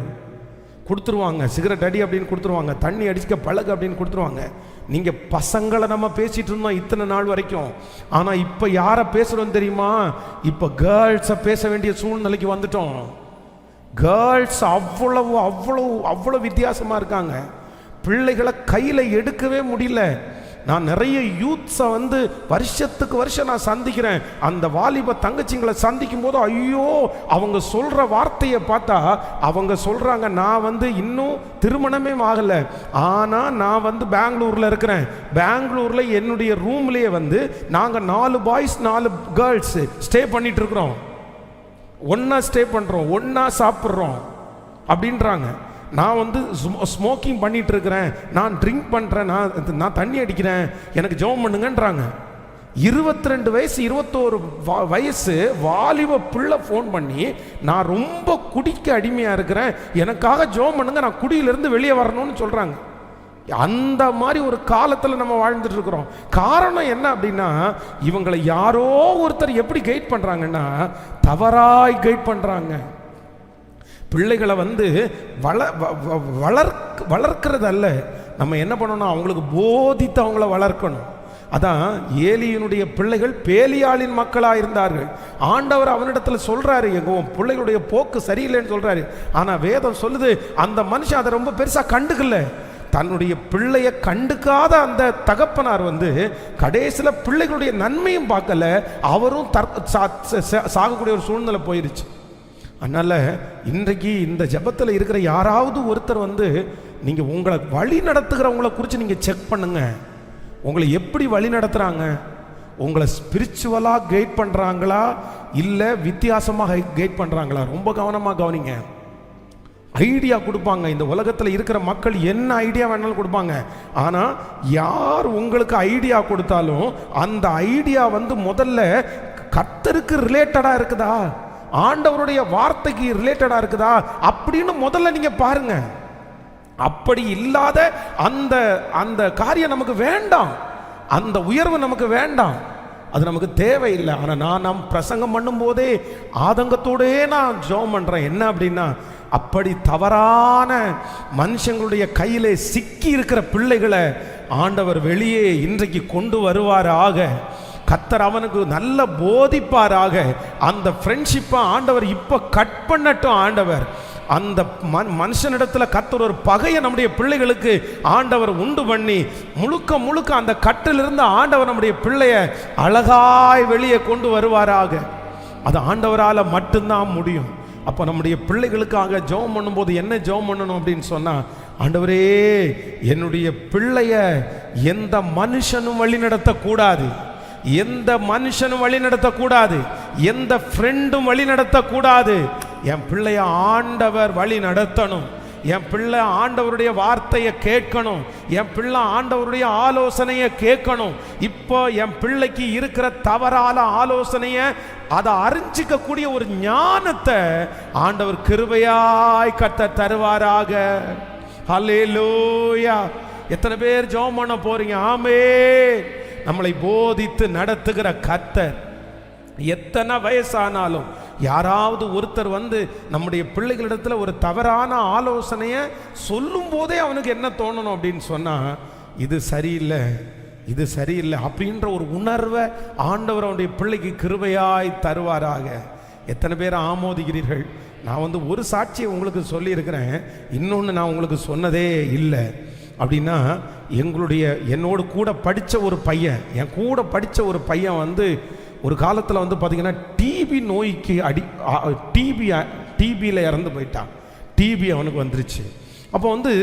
கொடுத்துருவாங்க. சிகரெட் அடி அப்படின்னு கொடுத்துருவாங்க, தண்ணி அடிச்சுக்க பழகு அப்படின்னு கொடுத்துருவாங்க. நீங்கள் பசங்களை நம்ம பேசிகிட்டு இருந்தோம் இத்தனை நாள் வரைக்கும். ஆனால் இப்போ யாரை பேசுகிறோம் தெரியுமா? இப்போ கேர்ள்ஸை பேச வேண்டிய சூழ்நிலைக்கு வந்துட்டோம். கேர்ள்ஸ் அவ்வளவு அவ்வளவு அவ்வளோ வித்தியாசமாக இருக்காங்க. பிள்ளைகளை கையில் எடுக்கவே முடியல. நான் நிறைய யூத்ஸை வந்து வருஷத்துக்கு வருஷம் நான் சந்திக்கிறேன். அந்த வாலிப தங்கச்சிங்களை சந்திக்கும் போது ஐயோ, அவங்க சொல்கிற வார்த்தையை பார்த்தா அவங்க சொல்கிறாங்க, நான் வந்து இன்னும் திருமணமே ஆகலை, ஆனால் நான் வந்து பெங்களூரில் இருக்கிறேன். பெங்களூரில் என்னுடைய ரூம்லேயே வந்து நாங்கள் 4 பாய்ஸ் 4 கேர்ள்ஸ் ஸ்டே பண்ணிட்டு இருக்கிறோம், ஒன்றா ஸ்டே பண்ணுறோம், ஒன்றா சாப்பிட்றோம் அப்படின்றாங்க. நான் வந்து ஸ்மோக்கிங் பண்ணிட்டு இருக்கிறேன், நான் ட்ரிங்க் பண்ணுறேன், நான் தண்ணி அடிக்கிறேன், எனக்கு ஜெபம் பண்ணுங்கன்றாங்க. 22 வயசு 21 வயசு வாலிப பிள்ளை ஃபோன் பண்ணி, நான் ரொம்ப குடிக்க அடிமையாக இருக்கிறேன், எனக்காக ஜெபம் பண்ணுங்க, நான் குடியிலிருந்து வெளியே வரணும்னு சொல்கிறாங்க. அந்த மாதிரி ஒரு காலத்தில் நம்ம வாழ்ந்துட்டு இருக்கிறோம். காரணம் என்ன அப்படின்னா, இவங்களை யாரோ ஒருத்தர் எப்படி கைட் பண்ணுறாங்கன்னா, தவறாய் கைட் பண்ணுறாங்க. பிள்ளைகளை வந்து வளர்க்கிறது அல்ல, நம்ம என்ன பண்ணணும், அவங்களுக்கு போதித்து அவங்கள வளர்க்கணும். அதான் ஏலியினுடைய பிள்ளைகள் பேலியாளின் மக்களாக இருந்தார்கள். ஆண்டவர் அவனிடத்தில் சொல்கிறாரு, எங்கள் பிள்ளைகளுடைய போக்கு சரியில்லைன்னு சொல்கிறாரு. ஆனால் வேதம் சொல்லுது, அந்த மனுஷன் அதை ரொம்ப பெருசாக கண்டுக்கல. தன்னுடைய பிள்ளையை கண்டுக்காத அந்த தகப்பனார் வந்து கடைசியில் பிள்ளைகளுடைய நன்மையும் பார்க்கல, அவரும் சாகக்கூடிய ஒரு சூழ்நிலை போயிருச்சு. அதனால் இன்றைக்கு இந்த ஜெபத்தில் இருக்கிற யாராவது ஒருத்தர் வந்து நீங்கள் உங்களை வழி நடத்துகிறவங்களை குறித்து நீங்கள் செக் பண்ணுங்க. உங்களை எப்படி வழி நடத்துகிறாங்க? உங்களை ஸ்பிரிச்சுவலாக கைட் பண்ணுறாங்களா இல்லை வித்தியாசமாக கைட் பண்ணுறாங்களா? ரொம்ப கவனமாக கவனிங்க. ஐடியா கொடுப்பாங்க. இந்த உலகத்தில் இருக்கிற மக்கள் என்ன ஐடியா வேணாலும் கொடுப்பாங்க. ஆனால் யார் உங்களுக்கு ஐடியா கொடுத்தாலும் அந்த ஐடியா வந்து முதல்ல கர்த்தருக்கு ரிலேட்டடாக இருக்குதா, ஆண்டவருடைய வார்த்தைக்கு ரிலேட்டடாக இருக்குதா அப்படின்னு முதல்ல நீங்கள் பாருங்க. அப்படி இல்லாத அந்த அந்த காரியம் நமக்கு வேண்டாம், அந்த உயர்வு நமக்கு வேண்டாம், அது நமக்கு தேவையில்லை. ஆனால் நான் பிரசங்கம் பண்ணும்போதே ஆதங்கத்தோடே நான் ஜெபம் பண்ணுறேன். என்ன அப்படின்னா, அப்படி தவறான மனுஷங்களுடைய கையிலே சிக்கி இருக்கிற பிள்ளைகளை ஆண்டவர் வெளியே இன்றைக்கு கொண்டு வருவாராக. கர்த்தர் அவனுக்கு நல்ல போதிப்பாராக. அந்த ஃப்ரெண்ட்ஷிப்பை ஆண்டவர் இப்போ கட் பண்ணட்டும். ஆண்டவர் அந்த மனுஷனிடத்தில் கர்த்தர் ஒரு பகையை நம்முடைய பிள்ளைகளுக்கு ஆண்டவர் உண்டு பண்ணி முழுக்க முழுக்க அந்த கட்டிலிருந்து ஆண்டவர் நம்முடைய பிள்ளைய அழகாய் வெளியே கொண்டு வருவாராக. அது ஆண்டவரால் மட்டும்தான் முடியும். அப்போ நம்முடைய பிள்ளைகளுக்காக ஜெபம் பண்ணும்போது என்ன ஜெபம் பண்ணணும் அப்படின்னு சொன்னால், ஆண்டவரே என்னுடைய பிள்ளைய எந்த மனுஷனும் வழி நடத்தக்கூடாது, எந்த மனுஷனும் வழி நடத்தக்கூடாது, எந்த ஃப்ரெண்டும் வழி நடத்தக்கூடாது. என் பிள்ளைய ஆண்டவர் வழி நடத்தணும். என் பிள்ளை ஆண்டவருடைய வார்த்தையை கேட்கணும். என் பிள்ளை ஆண்டவருடைய ஆலோசனையை கேட்கணும். இப்போ என் பிள்ளைக்கு இருக்கிற தவறான ஆலோசனையை அதை அறிஞ்சிக்கக்கூடிய ஒரு ஞானத்தை ஆண்டவர் கிருபையாய் கர்த்தர் தருவாராக. ஹல்லேலூயா. எத்தனை பேர் ஜெபம் பண்ண போறீங்க? ஆமென். நம்மளை போதித்து நடத்துகிற கர்த்தர் எத்தனை வயசானாலும் யாராவது ஒருத்தர் வந்து நம்முடைய பிள்ளைகளிடத்தில் ஒரு தவறான ஆலோசனையை சொல்லும் போதே அவனுக்கு என்ன தோணணும் அப்படின்னு சொன்னால், இது சரியில்லை, இது சரியில்லை அப்படின்ற ஒரு உணர்வை ஆண்டவர் அவனுடைய பிள்ளைக்கு கிருபையாய் தருவாராக. எத்தனை பேர் ஆமோதிக்கிறீர்கள்? நான் வந்து ஒரு சாட்சியை உங்களுக்கு சொல்லியிருக்கிறேன், இன்னொன்று நான் உங்களுக்கு சொன்னதே இல்லை. அப்படின்னா என்னோடு கூட படித்த ஒரு பையன், என் கூட படித்த ஒரு பையன் வந்து ஒரு காலத்தில் வந்து பார்த்திங்கன்னா டிபி நோய்க்கு டிபியில் இறந்து போயிட்டான். டிபி அவனுக்கு வந்துருச்சு. அப்போ வந்து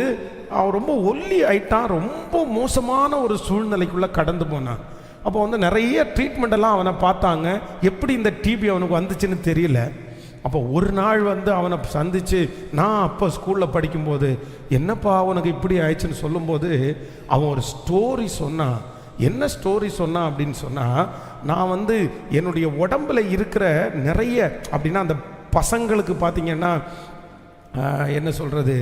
அவன் ரொம்ப ஒல்லி ஆயிட்டான், ரொம்ப மோசமான ஒரு சூழ்நிலைக்குள்ளே கடந்து போனான். அப்போ வந்து நிறைய ட்ரீட்மெண்ட்டெல்லாம் அவனை பார்த்தாங்க, எப்படி இந்த டிபி அவனுக்கு வந்துச்சுன்னு தெரியல. அப்போ ஒரு நாள் வந்து அவனை சந்தித்து, நான் அப்போ ஸ்கூலில் படிக்கும்போது என்னப்பா அவனுக்கு இப்படி ஆயிடுச்சுன்னு சொல்லும்போது அவன் ஒரு ஸ்டோரி சொன்னான். என்ன ஸ்டோரி சொன்னான் அப்படின்னு சொன்னால், நான் வந்து என்னுடைய உடம்பில் இருக்கிற நிறைய அப்படின்னா அந்த பசங்களுக்கு பார்த்திங்கன்னா என்ன சொல்கிறது,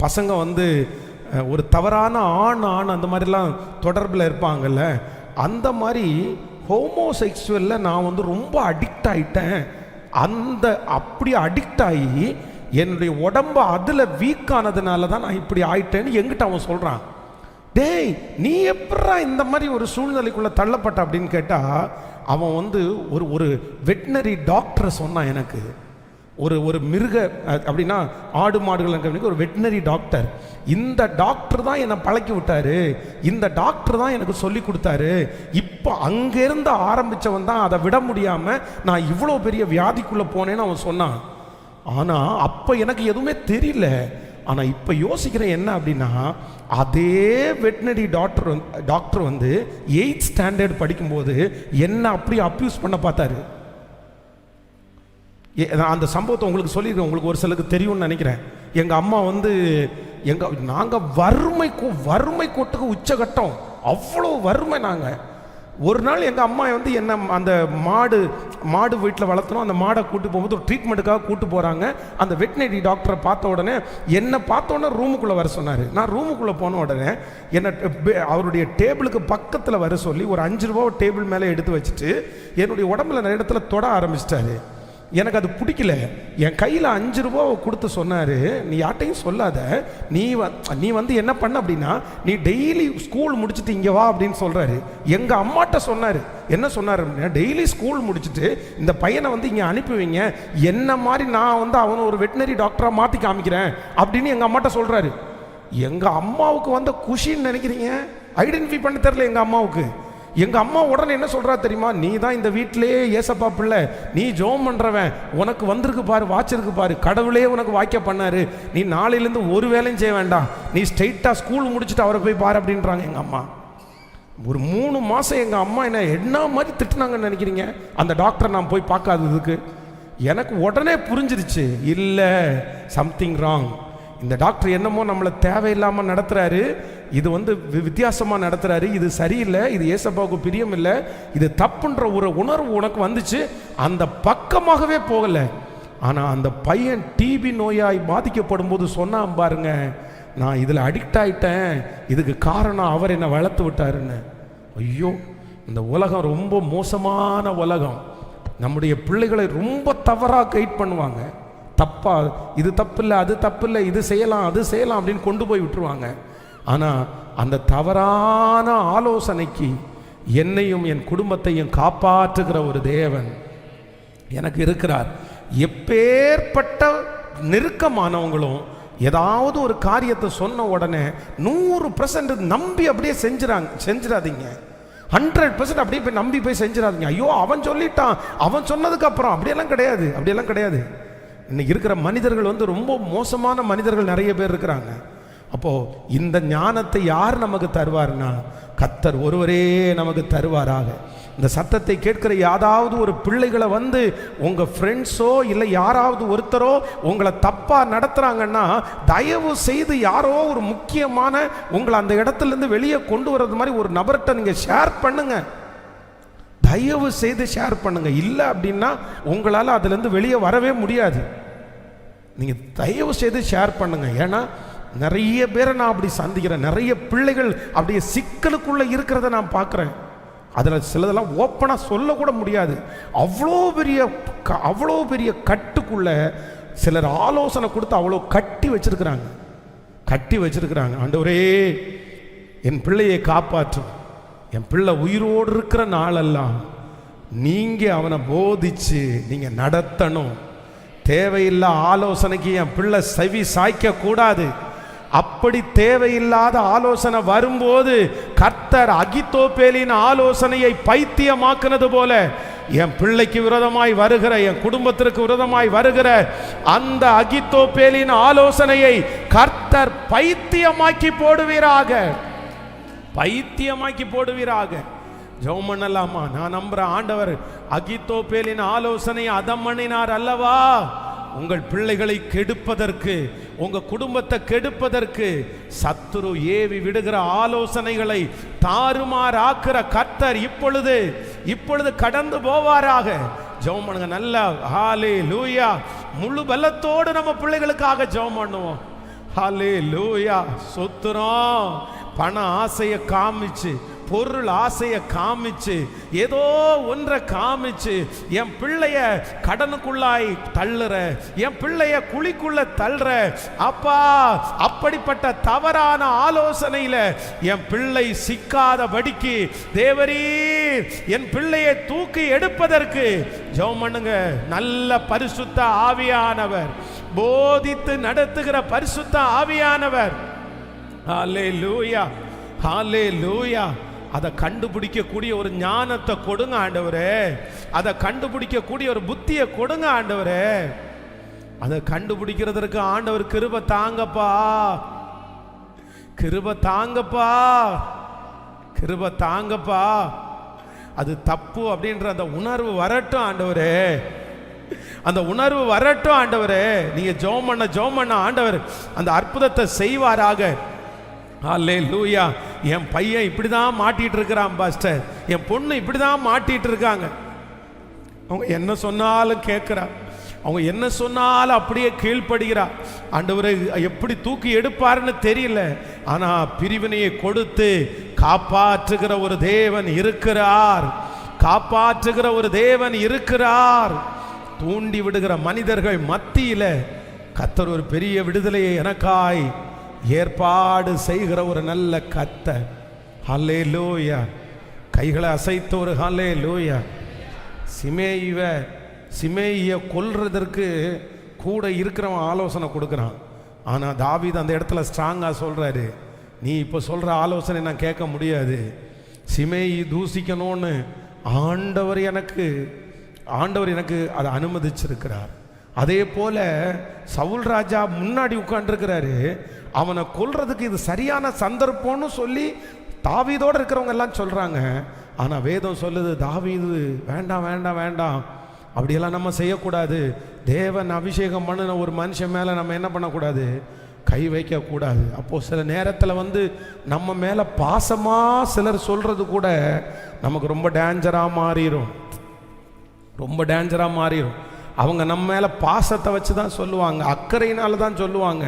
பசங்க வந்து ஒரு தவறான ஆண் அந்த மாதிரிலாம் தொடர்பில் இருப்பாங்கல்ல, அந்த மாதிரி ஹோமோசெக்சுவலில் நான் வந்து ரொம்ப அடிக்ட் ஆகிட்டேன். அப்படி அடிக்ட் ஆகி என்னுடைய உடம்பு அதில் வீக் ஆனதுனால தான் நான் இப்படி ஆயிட்டேன்னு எங்கிட்ட அவன் சொல்கிறான். டேய், நீ எப்படா இந்த மாதிரி ஒரு சூழ்நிலைக்குள்ளே தள்ளப்பட்ட அப்படின்னு கேட்டால், அவன் வந்து ஒரு வெட்டினரி டாக்டரை சொன்னான் எனக்கு. ஒரு மிருக அப்படின்னா ஆடு மாடுகள் ஒரு வெட்டினரி டாக்டர். இந்த டாக்டர் தான் என்னை பழக்கி விட்டாரு, இந்த டாக்டர் தான் எனக்கு சொல்லி கொடுத்தாரு. இப்போ அங்கேருந்து ஆரம்பித்தவன் தான் அதை விட முடியாமல் நான் இவ்வளோ பெரிய வியாதிக்குள்ளே போனேன்னு அவன் சொன்னான். ஆனால் அப்போ எனக்கு எதுவுமே தெரியல. ஆனால் இப்போ யோசிக்கிறேன் என்ன அப்படின்னா, அதே வெட்டினரி டாக்டர் வந்து 8th ஸ்டாண்டர்ட் படிக்கும்போது என்ன அப்படி அப்யூஸ் பண்ண பார்த்தாரு. அந்த சம்பவத்தை உங்களுக்கு சொல்லியிருக்கேன், உங்களுக்கு ஒரு சிலருக்கு தெரியும்னு நினைக்கிறேன். எங்கள் அம்மா வந்து நாங்கள் வறுமை கோட்டுக்கு உச்சகட்டம், அவ்வளோ வறுமை. நாங்கள் ஒரு நாள் எங்கள் அம்மா வந்து என்ன அந்த மாடு வீட்டில் வளர்த்தணும், அந்த மாடை கூட்டு போகும்போது ஒரு ட்ரீட்மெண்ட்டுக்காக கூட்டு போகிறாங்க. அந்த வெட்டினரி டாக்டரை பார்த்த உடனே என்னை பார்த்த உடனே ரூமுக்குள்ளே வர சொன்னார். நான் ரூமுக்குள்ளே போன உடனே என்னை அவருடைய டேபிளுக்கு பக்கத்தில் வர சொல்லி ஒரு 5 ரூபா டேபிள் மேலே எடுத்து வச்சுட்டு என்னுடைய உடம்புல நிறைய இடத்துல தொட ஆரம்பிச்சிட்டாரு. எனக்கு அது பிடிக்கல. என் கையில் 5 ரூபாவை கொடுத்து சொன்னார், நீ யார்ட்டையும் சொல்லாத, நீ வந்து என்ன பண்ண அப்படின்னா, நீ டெய்லி ஸ்கூல் முடிச்சுட்டு இங்கே வா அப்படின்னு சொல்கிறாரு. எங்கள் அம்மாட்ட சொன்னார். என்ன சொன்னார் அப்படின்னா, டெய்லி ஸ்கூல் முடிச்சுட்டு இந்த பையனை வந்து இங்கே அனுப்புவீங்க, என்ன மாதிரி நான் வந்து அவனை ஒரு வெட்டினரி டாக்டராக மாற்றி காமிக்கிறேன் அப்படின்னு எங்கள் அம்மாட்ட சொல்கிறாரு. எங்கள் அம்மாவுக்கு வந்த குஷின்னு நினைக்கிறீங்க? ஐடென்டிஃபை பண்ண தெரில எங்கள் அம்மாவுக்கு. எங்கள் அம்மா உடனே என்ன சொல்கிறா தெரியுமா, நீ தான் இந்த வீட்டிலேயே ஏசப்பா பிள்ளை, நீ ஜோம் பண்ணுறவன், உனக்கு வந்திருக்கு பாரு, வாச்சிருக்கு பாரு, கடவுளே உனக்கு வாக்கிய பண்ணாரு, நீ நாளையிலேருந்து ஒரு வேலையும் செய்ய வேண்டாம், நீ ஸ்ட்ரெயிட்டாக ஸ்கூல் முடிச்சுட்டு அவரை போய் பாரு அப்படின்றாங்க எங்கள் அம்மா. ஒரு 3 மாதம் எங்கள் அம்மா என்ன மாதிரி திட்டுனாங்கன்னு நினைக்கிறீங்க அந்த டாக்டரை நான் போய் பார்க்காததுக்கு? எனக்கு உடனே புரிஞ்சிருச்சு, இல்லை சம்திங் ராங். இந்த டாக்டர் என்னமோ நம்மளை தேவையில்லாமல் நடத்துகிறாரு, இது வந்து வித்தியாசமாக நடத்துகிறாரு, இது சரியில்லை, இது ஏசப்பாவுக்கு பிரியம் இல்லை, இது தப்புன்ற ஒரு உணர்வு உனக்கு வந்துச்சு. அந்த பக்கமாகவே போகலை. ஆனால் அந்த பையன் டிபி நோயாய் பாதிக்கப்படும் போது சொன்னான் பாருங்க, நான் இதில் அடிக்ட் ஆகிட்டேன், இதுக்கு காரணம் அவர் என்னை வளர்த்து விட்டாருன்னு. ஐயோ, இந்த உலகம் ரொம்ப மோசமான உலகம். நம்முடைய பிள்ளைகளை ரொம்ப தவறாக கைட் பண்ணுவாங்க. தப்பா, இது தப்பு இல்லை, அது தப்பு இல்லை, இது செய்யலாம், அது செய்யலாம் அப்படின்னு கொண்டு போய் விட்டுருவாங்க. ஆனால் அந்த தவறான ஆலோசனைக்கு என்னையும் என் குடும்பத்தையும் காப்பாற்றுகிற ஒரு தேவன் எனக்கு இருக்கிறார். எப்பேற்பட்ட நெருக்கமானவங்களும் ஏதாவது ஒரு காரியத்தை சொன்ன உடனே 100% நம்பி அப்படியே செஞ்சிடாதீங்க. 100% அப்படியே போய் நம்பி போய் செஞ்சிடாதீங்க. ஐயோ அவன் சொல்லிட்டான், அவன் சொன்னதுக்கு அப்புறம் அப்படியெல்லாம் கிடையாது. இன்னைக்கு இருக்கிற மனிதர்கள் வந்து ரொம்ப மோசமான மனிதர்கள் நிறைய பேர் இருக்கிறாங்க. அப்போது இந்த ஞானத்தை யார் நமக்கு தருவார்னா, கர்த்தர் ஒருவரே நமக்கு தருவாராக. இந்த சத்தத்தை கேட்கிற யாராவது ஒரு பிள்ளைகளை வந்து உங்கள் ஃப்ரெண்ட்ஸோ இல்லை யாராவது ஒருத்தரோ உங்களை தப்பாக நடத்துகிறாங்கன்னா, தயவு செய்து யாரோ ஒரு முக்கியமான உங்களை அந்த இடத்துலேருந்து வெளியே கொண்டு வர்றது மாதிரி ஒரு நபர்கிட்ட நீங்கள் ஷேர் பண்ணுங்கள். தயவு செய்து ஷேர் பண்ணுங்க. இல்லை அப்படின்னா உங்களால் அதுலேருந்து வெளியே வரவே முடியாது. நீங்கள் தயவு செய்து ஷேர் பண்ணுங்க. ஏன்னா நிறைய பேரை நான் அப்படி சந்திக்கிறேன். நிறைய பிள்ளைகள் அப்படியே சிக்கலுக்குள்ளே இருக்கிறத நான் பார்க்குறேன். அதில் சிலதெல்லாம் ஓப்பனாக சொல்லக்கூட முடியாது. அவ்வளோ பெரிய கட்டுக்குள்ளே சிலர் ஆலோசனை கொடுத்து அவ்வளோ கட்டி வச்சிருக்கிறாங்க. ஆண்டவரே, என் பிள்ளையை காப்பாற்றும், என் பிள்ளை உயிரோடு இருக்கிற நாளெல்லாம் நீங்கள் அவனை போதிச்சு நீங்கள் நடத்தணும். தேவையில்லா ஆலோசனைக்கு என் பிள்ளை செவி சாய்க்க கூடாது. அப்படி தேவையில்லாத ஆலோசனை வரும்போது கர்த்தர் அகித்தோப்பேலின் ஆலோசனையை பைத்தியமாக்குனது போல என் பிள்ளைக்கு விரோதமாய் வருகிற, என் குடும்பத்திற்கு விரோதமாய் வருகிற அந்த அகித்தோப்பேலின் ஆலோசனையை கர்த்தர் பைத்தியமாக்கி போடுவீராக. ஜெபம் பண்ணலாமா? நான் நம்புறேன், ஆண்டவர் அகித்தோப்பேலின் ஆலோசனை அதம் பண்ணினார் அல்லவா? உங்கள் பிள்ளைகளை கெடுப்பதற்கு, உங்க குடும்பத்தை கெடுப்பதற்கு சத்துரு ஏவி விடுகிற ஆலோசனைகளை தாறுமாறாக்குற கர்த்தர் இப்பொழுது கடந்து போவாராக. ஜெபம் பண்ணுங்க நல்லா. ஹல்லேலூயா. முழு பலத்தோடு நம்ம பிள்ளைகளுக்காக ஜெபம் பண்ணுவோம். ஹல்லேலூயா. சொத்துறோம் பண ஆசையை காமிச்சு, பொருள் ஆசையை காமிச்சு, ஏதோ ஒன்றை காமிச்சு என் பிள்ளைய கடனுக்குள்ளாய் தள்ளுற, என் பிள்ளைய குழிக்குள்ள தள்ளுற. அப்பா, அப்படிப்பட்ட தவறான ஆலோசனையில என் பிள்ளை சிக்காதபடிக்கு தேவரீர் என் பிள்ளையை தூக்கி எடுப்பதற்கு ஜெபம் பண்ணுங்க. நல்ல பரிசுத்த ஆவியானவர், போதித்து நடத்துகிற பரிசுத்த ஆவியானவர், ஹல்லேலூயா, ஹல்லேலூயா, அதை கண்டுபிடிக்கக்கூடிய ஒரு ஞானத்தை கொடுங்க ஆண்டவரே. அதை கண்டுபிடிக்கக்கூடிய ஒரு புத்தியை கொடுங்க ஆண்டவரே. அதை கண்டுபிடிக்கிறதற்கு ஆண்டவர் கிருபை தாங்கப்பா, கிருபை தாங்கப்பா, கிருபை தாங்கப்பா. அது தப்பு அப்படின்ற அந்த உணர்வு வரட்டும் ஆண்டவரே, அந்த உணர்வு வரட்டும் ஆண்டவரே. நீங்க ஜெபம் பண்ண ஆண்டவர் அந்த அற்புதத்தை செய்வாராக. ஹல்லேலூயா. என் பையன் இப்படிதான் மாட்டிட்டு இருக்கிறான் பாஸ்டர், என் பொண்ணு இப்படிதான் மாட்டிட்டு இருக்காங்க. அவங்க என்ன சொன்னாலும் கேட்கிறா, அவங்க என்ன சொன்னாலும் அப்படியே கீழ்ப்படுகிறா. ஆண்டவரை எப்படி தூக்கி எடுப்பாருன்னு தெரியல. ஆனா பிரிவினையை கொடுத்து காப்பாற்றுகிற ஒரு தேவன் இருக்கிறார், காப்பாற்றுகிற ஒரு தேவன் இருக்கிறார். தூண்டி விடுகிற மனிதர்கள் மத்தியில கர்த்தர் ஒரு பெரிய விடுதலையை எனக்காய் ஏற்பாடு செய்கிற ஒரு நல்ல கர்த்தர். ஹல்லேலூயா. கைகளை அசைத்த ஒரு ஹல்லேலூயா. சிமேயிய கொல்றதற்கு கூட இருக்கிறவன் ஆலோசனை கொடுக்குறான். ஆனால் தாவீது அந்த இடத்துல ஸ்ட்ராங்காக சொல்கிறாரு, நீ இப்போ சொல்கிற ஆலோசனை நான் கேட்க முடியாது. சிமேயி தூசிக்கணும்னு ஆண்டவர் எனக்கு அதை அனுமதிச்சிருக்கிறார். அதே போல சவுல் ராஜா முன்னாடி உட்கார்ந்துருக்கிறாரு, அவனை கொல்றதுக்கு இது சரியான சந்தர்ப்பம்னு சொல்லி தாவீதோடு இருக்கிறவங்க எல்லாம் சொல்றாங்க. ஆனால் வேதம் சொல்லுது, தாவீது வேண்டாம் வேண்டாம் வேண்டாம், அப்படியெல்லாம் நம்ம செய்யக்கூடாது. தேவன் அபிஷேகம் பண்ணின ஒரு மனுஷன் மேலே நம்ம என்ன பண்ணக்கூடாது, கை வைக்கக்கூடாது. அப்போது சில நேரத்தில் நம்ம மேலே பாசமாக சிலர் சொல்கிறது கூட நமக்கு ரொம்ப டேஞ்சராக மாறிடும், ரொம்ப டேஞ்சராக மாறிடும். அவங்க நம்ம மேலே பாசத்தை வச்சு தான் சொல்லுவாங்க, அக்கறையினால தான் சொல்லுவாங்க.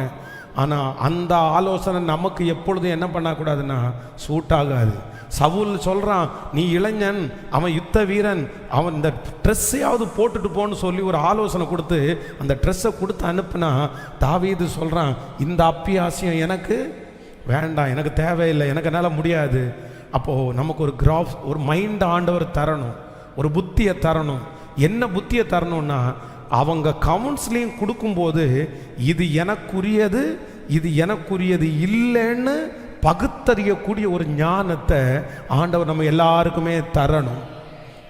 ஆனால் அந்த ஆலோசனை நமக்கு எப்பொழுதும் என்ன பண்ணக்கூடாதுன்னா சூட் ஆகாது. சவுல் சொல்கிறான், நீ இளைஞன், அவன் யுத்த வீரன், அவன் இந்த ட்ரெஸ்ஸையாவது போட்டுட்டு போன்னு சொல்லி ஒரு ஆலோசனை கொடுத்து அந்த ட்ரெஸ்ஸை கொடுத்து அனுப்புனா, தாவீது சொல்கிறான், இந்த அப்பியாசியம் எனக்கு வேண்டாம், எனக்கு தேவையில்லை, எனக்கு என்னால் முடியாது. அப்போது நமக்கு ஒரு மைண்ட் ஆண்டவர் தரணும், ஒரு புத்தியை தரணும். என்ன புத்தியை தரணும்னா, அவங்க கவுன்சிலிங் கொடுக்கும்போது இது எனக்குரியது, இது எனக்குரியது இல்லைன்னு பகுத்தறியக்கூடிய ஒரு ஞானத்தை ஆண்டவர் நம்ம எல்லாருக்குமே தரணும்,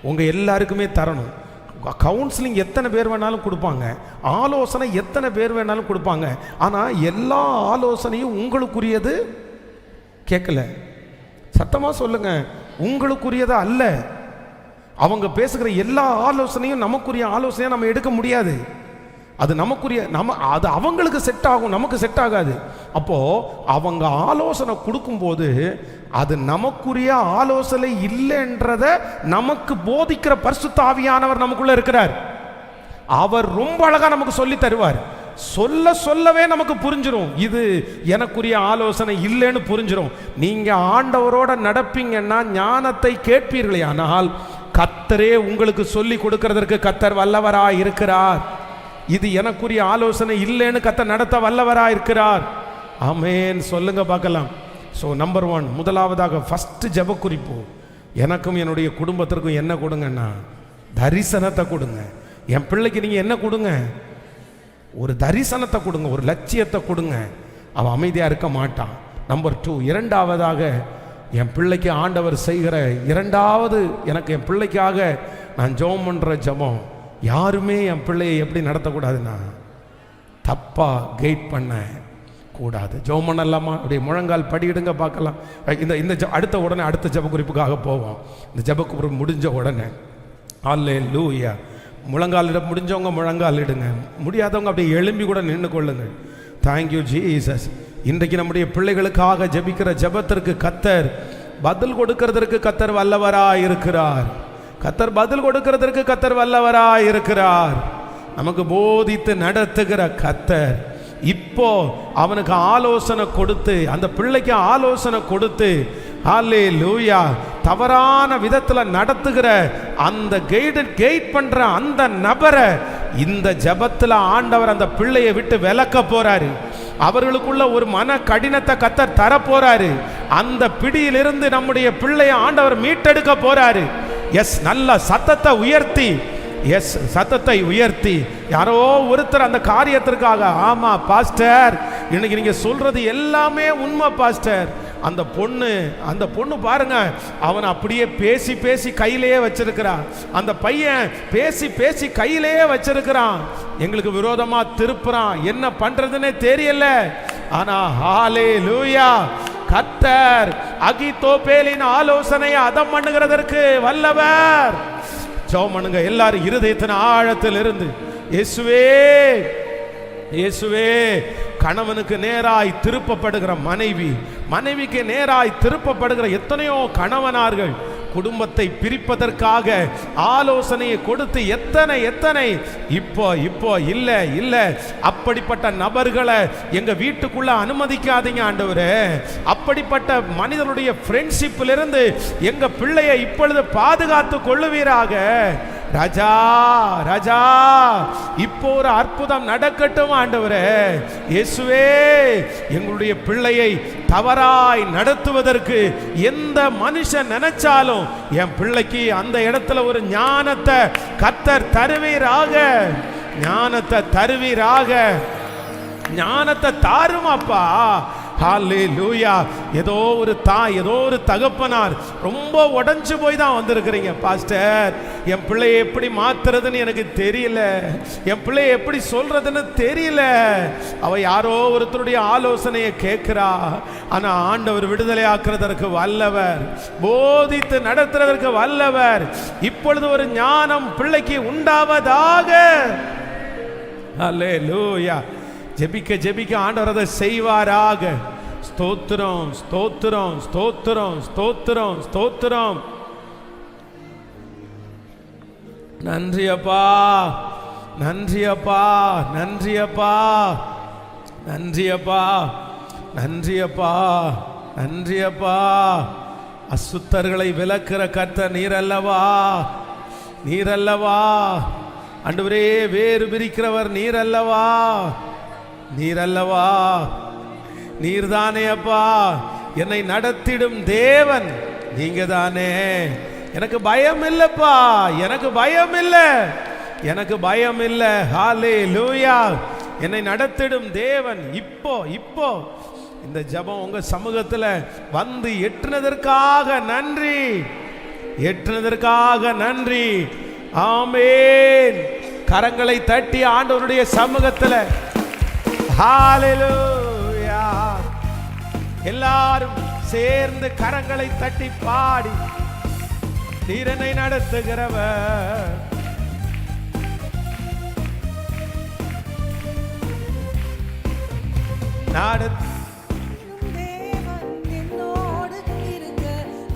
உங்கள் எல்லாருக்குமே தரணும். கவுன்சிலிங் எத்தனை பேர் வேணாலும் கொடுப்பாங்க, ஆலோசனை எத்தனை பேர் வேணாலும் கொடுப்பாங்க. ஆனால் எல்லா ஆலோசனையும் உங்களுக்குரியது கேட்கல. சத்தமாக சொல்லுங்க, உங்களுக்குரியதா அல்ல. அவங்க பேசுகிற எல்லா ஆலோசனையும் நமக்குரிய ஆலோசனையாக நம்ம எடுக்க முடியாது. அது நமக்குரிய அது அவங்களுக்கு செட் ஆகும், நமக்கு செட் ஆகாது. அப்போ அவங்க ஆலோசனை கொடுக்கும்போது அது நமக்குரிய ஆலோசனை இல்லைன்றத நமக்கு போதிக்கிற பரிசுத்த ஆவியானவர் நமக்குள்ள இருக்கிறார். அவர் ரொம்ப அழகா நமக்கு சொல்லி தருவார். சொல்லவே நமக்கு புரிஞ்சிடும், இது எனக்குரிய ஆலோசனை இல்லைன்னு புரிஞ்சிடும். நீங்க ஆண்டவரோட நடப்பீங்கன்னா, ஞானத்தை கேட்பீர்களே, ஆனால் கர்த்தரே உங்களுக்கு சொல்லி கொடுக்கிறதற்கு கர்த்தர் வல்லவராய் இருக்கிறார். இது எனக்குரிய ஆலோசனை இல்லைன்னு கர்த்தர் நடத்த வல்லவராய் இருக்கிறார். ஆமென், சொல்லுங்க பார்க்கலாம். ஸோ நம்பர் 1, முதலாவதாக ஃபர்ஸ்ட் ஜெப குறிப்பு, எனக்கும் என்னுடைய குடும்பத்திற்கும் என்ன கொடுங்கன்னா தரிசனத்தை கொடுங்க. என் பிள்ளைக்கு நீங்கள் என்ன கொடுங்க, ஒரு தரிசனத்தை கொடுங்க, ஒரு லட்சியத்தை கொடுங்க. அவன் அமைதியாக இருக்க மாட்டான். நம்பர் 2, இரண்டாவதாக என் பிள்ளைக்கு ஆண்டவர் செய்கிற இரண்டாவது, எனக்கு என் பிள்ளைக்காக நான் ஜெபம் பண்ணுற ஜெபம், யாருமே என் பிள்ளையை எப்படி நடத்தக்கூடாதுன்னா தப்பாக கைட் பண்ண கூடாது. ஜெபம் பண்ணலாமா? அப்படியே முழங்கால் படியிடுங்க பார்க்கலாம். இந்த அடுத்த உடனே அடுத்த ஜெப குறிப்புக்காக போவோம். இந்த ஜெப குறிப்பு முடிஞ்ச உடனே அல்லேலூயா, முழங்கால் முடிஞ்சவங்க முழங்கால் இடுங்க, முடியாதவங்க அப்படியே எழும்பி கூட நின்று கொள்ளுங்கள். Thank you Jesus. இன்றைக்கு நம்முடைய பிள்ளைகளுக்காக ஜெபிக்கிற ஜெபத்திற்கு கர்த்தர் பதில் கொடுக்கிறதற்கு கர்த்தர் வல்லவராய் இருக்கிறார். கர்த்தர் பதில் கொடுக்கிறதற்கு கர்த்தர் வல்லவராய் இருக்கிறார். நமக்கு போதித்து நடத்துகிற கர்த்தர், இப்போ அவனுக்கு ஆலோசனை கொடுத்து, அந்த பிள்ளைக்கு ஆலோசனை கொடுத்து, ஹல்லேலூயா, தவறான விதத்தில் நடத்துகிற அந்த கைட் பண்ற அந்த நபரை இந்த ஜெபத்தில் ஆண்டவர் அந்த பிள்ளையை விட்டு விலக்க போறாரு. அவர்களுக்குள்ள ஒரு மன கடினத்தை கர்த்தர் தர போறாரு. அந்த பிடியிலிருந்து நம்முடைய பிள்ளையை ஆண்டவர் மீட்டெடுக்க போறாரு. எஸ், நல்ல சத்தத்தை உயர்த்தி, எஸ், சத்தத்தை உயர்த்தி யாரோ ஒருத்தர் அந்த காரியத்திற்காக, ஆமா பாஸ்டர், இன்னைக்கு நீங்க சொல்றது எல்லாமே உண்மை பாஸ்டர். அந்த பொண்ணு பாருங்க, அவன் அப்படியே பேசி பேசி கையிலேயே வச்சிருக்கிறான். அந்த பையன் பேசி பேசி கையிலேயே வச்சிருக்கிறான். எங்களுக்கு விரோதமா திருப்புறான், என்ன பண்றதுன்னே தெரியல. ஆனா ஹல்லேலூயா, கர்த்தர் அகித்தோப்பேலின் ஆலோசனையை அதம் பண்ணுகிறதற்கு வல்லவர். ஜெபம் பண்ணுங்க எல்லாரும் இருதயத்தின் ஆழத்தில் இருந்து. இயேசுவே, இயேசுவே, கணவனுக்கு நேராய் திருப்பப்படுகிற மனைவி, மனைவிக்கு நேராய் திருப்பப்படுகிற எத்தனையோ கணவனார்கள் குடும்பத்தை பிரிப்பதற்காக ஆலோசனையை கொடுத்து எத்தனை இப்போ இல்ல அப்படிப்பட்ட நபர்களை எங்க வீட்டுக்குள்ள அனுமதிக்காதீங்க ஆண்டவரே. அப்படிப்பட்ட மனிதனுடைய ஃப்ரெண்ட்ஷிப்பில் இருந்து எங்க பிள்ளையை இப்பொழுது பாதுகாத்து கொள்ளுவீராக. ராஜா, ராஜா, இப்போ ஒரு அற்புதம் நடக்கட்டும் ஆண்டவரே. இயேசுவே, எங்களுடைய பிள்ளையை தவறாய் நடத்துவதற்கு எந்த மனுஷன் நினைச்சாலும் என் பிள்ளைக்கு அந்த இடத்துல ஒரு ஞானத்தை கர்த்தர் தருவீராக. ஞானத்தை தருவீராக. ஞானத்தை தாருமாப்பா. ஹல்லேலூயா. ஏதோ ஒரு தாய், ஏதோ ஒரு தகப்பனார் ரொம்ப உடைஞ்சு போய் தான் வந்திருக்கிறீங்க பாஸ்டர். என் பிள்ளையை எப்படி மாத்துறதுன்னு எனக்கு தெரியல, என் பிள்ளையை எப்படி சொல்றதுன்னு தெரியல. அவ யாரோ ஒருத்தருடைய ஆலோசனையை கேட்கிறா. ஆனா ஆண்டவர் விடுதலை ஆக்குறதற்கு வல்லவர், போதித்து நடத்துறதற்கு வல்லவர். இப்பொழுது ஒரு ஞானம் பிள்ளைக்கு உண்டாவதாக. ஹல்லேலூயா. ஜெபிக்க ஜெபிக்க ஆண்டவர் அதை செய்வாராக. ஸ்தோத்திரம், ஸ்தோத்திரம், ஸ்தோத்திரம், ஸ்தோத்திரம், ஸ்தோத்திரம். நன்றி அப்பா, நன்றி அப்பா, நன்றி அப்பா, நன்றி அப்பா, நன்றி அப்பா, நன்றி அப்பா. அசுத்தர்களை விலக்குற கர்த்தர் நீர் அல்லவா, நீர் அல்லவா ஆண்டவரே. வேறு பிரிக்கிறவர் நீர் அல்லவா, நீர் அல்லவா, நீர்தானே அப்பா. என்னை நடத்திடும் தேவன் நீங்க தானே. எனக்கு பயம் இல்லப்பா, எனக்கு பயம் இல்லை, எனக்கு பயம் இல்லை. ஹல்லேலூயா. என்னை நடத்திடும் தேவன். இப்போ இந்த ஜெபம் உங்க சமூகத்தில் வந்து எட்டுனதற்காக நன்றி, எட்டுனதற்காக நன்றி. ஆமென். கரங்களை தட்டி ஆண்டவருடைய சமூகத்தில் ஹல்லேலூயா. எல்லாரும் சேர்ந்து கரங்களை தட்டி பாடி, நீர் என்னை நடத்துகிறவர்,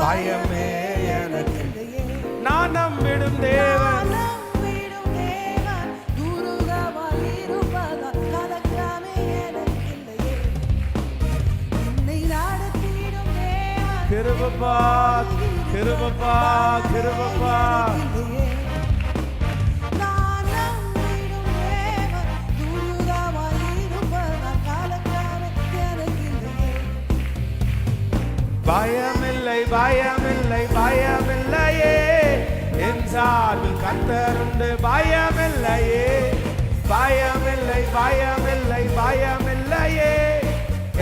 பயமே எனக்கு, நான் நம்பிடும் தேவன், கிருபப்பா, கிருபப்பா, கிருபப்பா. பயமில்லை, பயமில்லை, பயமில்லையே, என் சார்பில் கர்த்தர் உண்டு. பயமில்லையே, பயமில்லை, பயமில்லை, பயமில்லையே,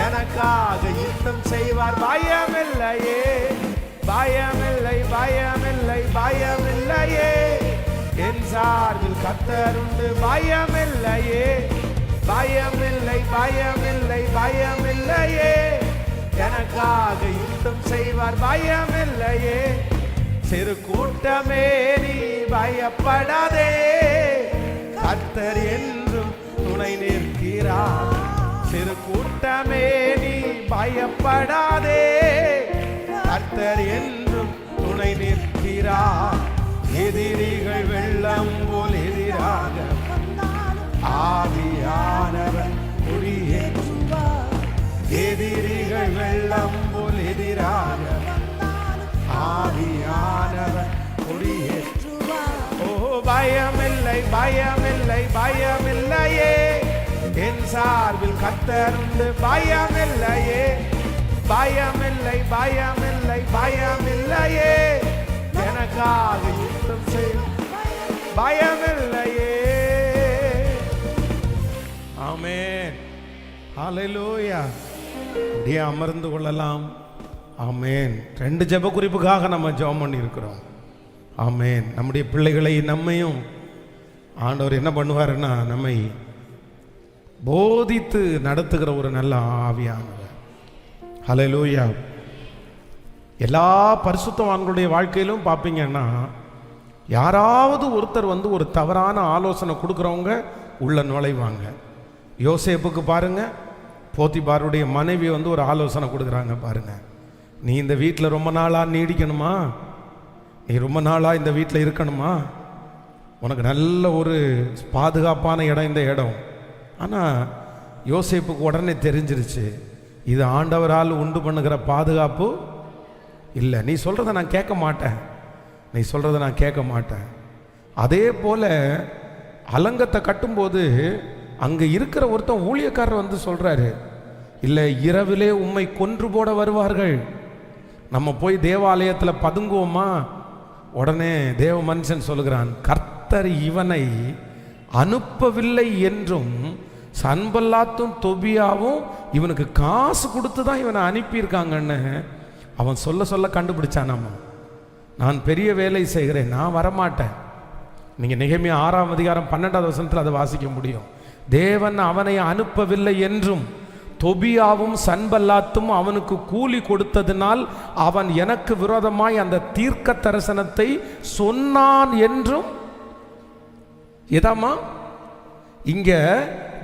எனக்காக யுத்தம் செய்வார். பயமில்லையே, பயமில்லை, பயமில்லை, பயமில்லையே, என் சார்பில் கர்த்தர் உண்டு. பயமில்லையே, பயமில்லை, பயமில்லை, பயமில்லையே, எனக்காக யுத்தம் செய்வார். பயமில்லையே. சிறு கூட்டமே நீ பயப்படாதே, கர்த்தர் என்றும் துணை நிற்கிறார். சிறு கூட்டமே நீ பயப்படாதே, கர்த்தர் என்றும் துணை நிற்கிறார். எதிரிகள் வெள்ளம் போல் எதிராக ஆவியானவர் பயமில்லை பயமில்லை பயமில்லையே, என் சார்பில் கர்த்தர் உண்டு பயமில்லையே, பயமில்லை பயமில்லை பயமில்லையே, எனக்காக யுத்தம் செய்யும் பயமில்லையே. ஆமென், ஹல்லேலூயா. அப்படியே அமர்ந்து கொள்ளலாம். ஆமென். 2 ஜெப குறிப்புக்காக நம்ம ஜெபம் பண்ணி இருக்கிறோம். ஆமென். நம்முடைய பிள்ளைகளை நம்மையும் ஆண்டவர் என்ன பண்ணுவாருன்னா, நம்மை போதித்து நடத்துகிற ஒரு நல்ல ஆவியானவர். ஹல்லேலூயா. எல்லா பரிசுத்தவான்களுடைய வாழ்க்கையிலும் பார்ப்பீங்கன்னா, யாராவது ஒருத்தர் வந்து ஒரு தவறான ஆலோசனை கொடுக்குறவங்க உள்ள நுழைவாங்க. யோசேப்புக்கு பாருங்க, போத்திபாருடைய மனைவி வந்து ஒரு ஆலோசனை கொடுக்குறாங்க பாருங்க. நீ இந்த வீட்டில் ரொம்ப நாளாக நீடிக்கணுமா, நீ ரொம்ப நாளாக இந்த வீட்டில் இருக்கணுமா, உனக்கு நல்ல ஒரு பாதுகாப்பான இடம் இந்த இடம். ஆனால் யோசேப்புக்கு உடனே தெரிஞ்சிருச்சு, இது ஆண்டவரால் உண்டு பண்ணுகிற பாதுகாப்பு இல்லை. நீ சொல்கிறத நான் கேட்க மாட்டேன், நீ சொல்கிறத நான் கேட்க மாட்டேன். அதே போல் அலங்கத்தை கட்டும்போது அங்கே இருக்கிற ஒருத்தன் ஊழியக்காரர் வந்து சொல்கிறாரு, இல்லை இரவிலே உம்மை கொன்று போட வருவார்கள், நம்ம போய் தேவாலயத்தில் பதுங்குவோமா? உடனே தேவ மனுஷன் சொல்லுகிறான், கர்த்தர் இவனை அனுப்பவில்லை என்றும் சன்பல்லாத்தும் தொபியாவும் இவனுக்கு காசு கொடுத்து தான் இவனை அனுப்பியிருக்காங்கன்னு அவன் சொல்ல சொல்ல கண்டுபிடிச்சான். நான் பெரிய வேலை செய்கிறேன், நான் வரமாட்டேன். நீங்கள் நெகேமியா 6ஆம் அதிகாரம் 12வது வசனத்தில் அதை வாசிக்க முடியும். தேவன் அவனை அனுப்பவில்லை என்றும் தொபியாவும் சன்பல்லாத்தும் அவனுக்கு கூலி கொடுத்ததினால் அவன் எனக்கு விரோதமாய் அந்த தீர்க்க தரிசனத்தை சொன்னான் என்றும். எதாமா இங்க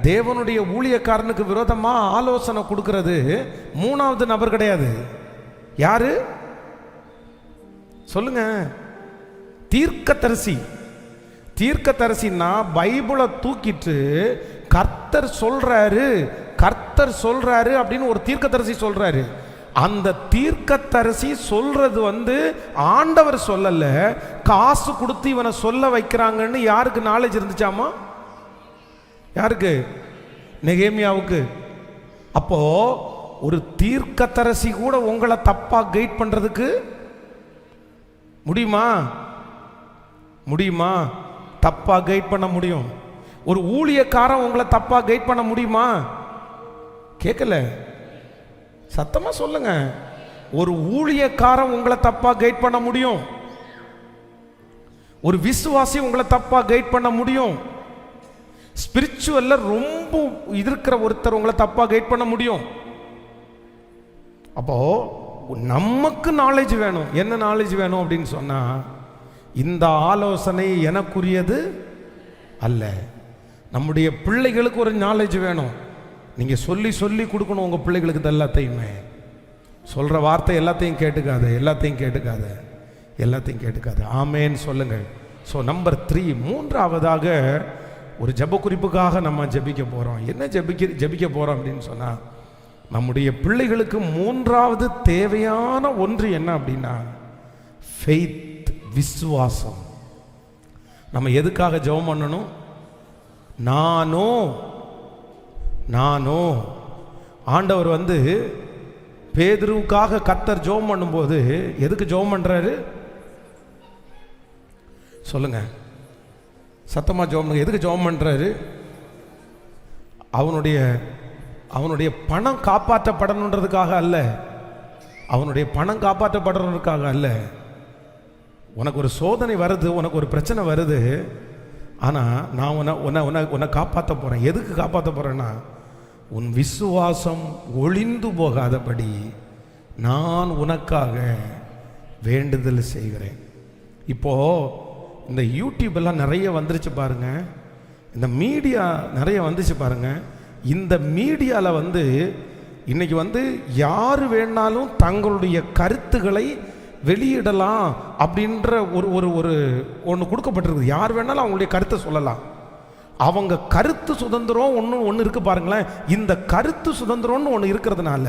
தேவனுடைய ஊழியக்காரனுக்கு விரோதமா ஆலோசனை கொடுக்கிறது 3வது நபர் கிடையாது. யாரு சொல்லுங்க? தீர்க்கதரிசி. தீர்க்கதரிசின்னா பைபிளை தூக்கிட்டு கர்த்தர் சொல்றாரு, கர்த்தர் சொல்றாரு அப்படின்னு ஒரு தீர்க்கதரிசி சொல்றாரு. அந்த தீர்க்கதரிசி சொல்றது வந்து ஆண்டவர் சொல்லல, காசு கொடுத்து இவனை சொல்ல வைக்கிறாங்கன்னு யாருக்கு நாலேஜ் இருந்துச்சாமா? யாருக்கு? நெகேமியாவுக்கு. அப்போ ஒரு தீர்க்கதரிசி கூட உங்களை தப்பா கைட் பண்றதுக்கு முடியுமா? முடியுமா? தப்பா கைட் பண்ண முடியும். ஒரு ஊழியக்காரன் உங்களை தப்பா கைட் பண்ண முடியுமா? கேட்கல, சத்தமா சொல்லுங்க. ஒரு ஊழியக்காரன் உங்களை தப்பா கைட் பண்ண முடியும். ஒரு விசுவாசி உங்களை தப்பா கைட் பண்ண முடியும். ஸ்பிரிச்சுவல்ல ரொம்ப இருக்கிற ஒருத்தர் உங்களை தப்பா கைட் பண்ண முடியும். அப்போ நமக்கு நாலேஜ் வேணும். என்ன நாலேஜ் வேணும் அப்படின்னு சொன்னா, இந்த ஆலோசனை எனக்குரியது அல்ல. நம்முடைய பிள்ளைகளுக்கு ஒரு நாலேஜ் வேணும். நீங்க சொல்லி சொல்லி கொடுக்கணும் உங்க பிள்ளைகளுக்கு எல்லாத்தையுமே. சொல்ற வார்த்தை எல்லாத்தையும் கேட்டுக்காத, எல்லாத்தையும் கேட்டுக்காத, எல்லாத்தையும் கேட்டுக்காத. ஆமேன்னு சொல்லுங்கள். ஸோ நம்பர் 3, 3ஆவதாக ஒரு ஜெப குறிப்புக்காக நம்ம ஜெபிக்க போறோம். என்ன ஜெபிக்க போறோம் அப்படின்னு சொன்னா, நம்முடைய பிள்ளைகளுக்கு 3வது தேவையான ஒன்று என்ன அப்படின்னா ஃபெய்த், விசுவாசம். நம்ம எதுக்காக ஜெபம் பண்ணணும்? நானோ ஆண்டவர் வந்து பேதுருவுக்காக கர்த்தர் ஜெபம் பண்ணும்போது எதுக்கு ஜெபம் பண்றாரு சொல்லுங்க? சத்தமா ஜெபம் பண்ணுங்க. எதுக்கு ஜெபம் பண்றாரு? அவனுடைய பணம் காப்பாற்றப்படணுன்றதுக்காக அல்ல, அவனுடைய பணம் காப்பாற்றப்படணுன்றதுக்காக அல்ல. உனக்கு ஒரு சோதனை வருது, உனக்கு ஒரு பிரச்சனை வருது, ஆனால் நான் உன்னை காப்பாற்ற போகிறேன். எதுக்கு காப்பாற்ற போகிறேன்னா, உன் விசுவாசம் ஒளிந்து போகாதபடி நான் உனக்காக வேண்டுதல் செய்கிறேன். இப்போது இந்த யூடியூப் நிறைய வந்துருச்சு பாருங்க, இந்த மீடியா நிறைய வந்துச்சு பாருங்க. இந்த மீடியாவில் இன்னைக்கு யார் வேணாலும் தங்களுடைய கருத்துக்களை வெளியிடலாம் அப்படின்ற ஒன்று கொடுக்கப்பட்டிருக்கு. யார் வேணாலும் அவங்களுடைய கருத்தை சொல்லலாம். அவங்க கருத்து சுதந்திரம் ஒன்று இருக்கு பாருங்களேன். இந்த கருத்து சுதந்திரம்னு ஒன்று இருக்கிறதுனால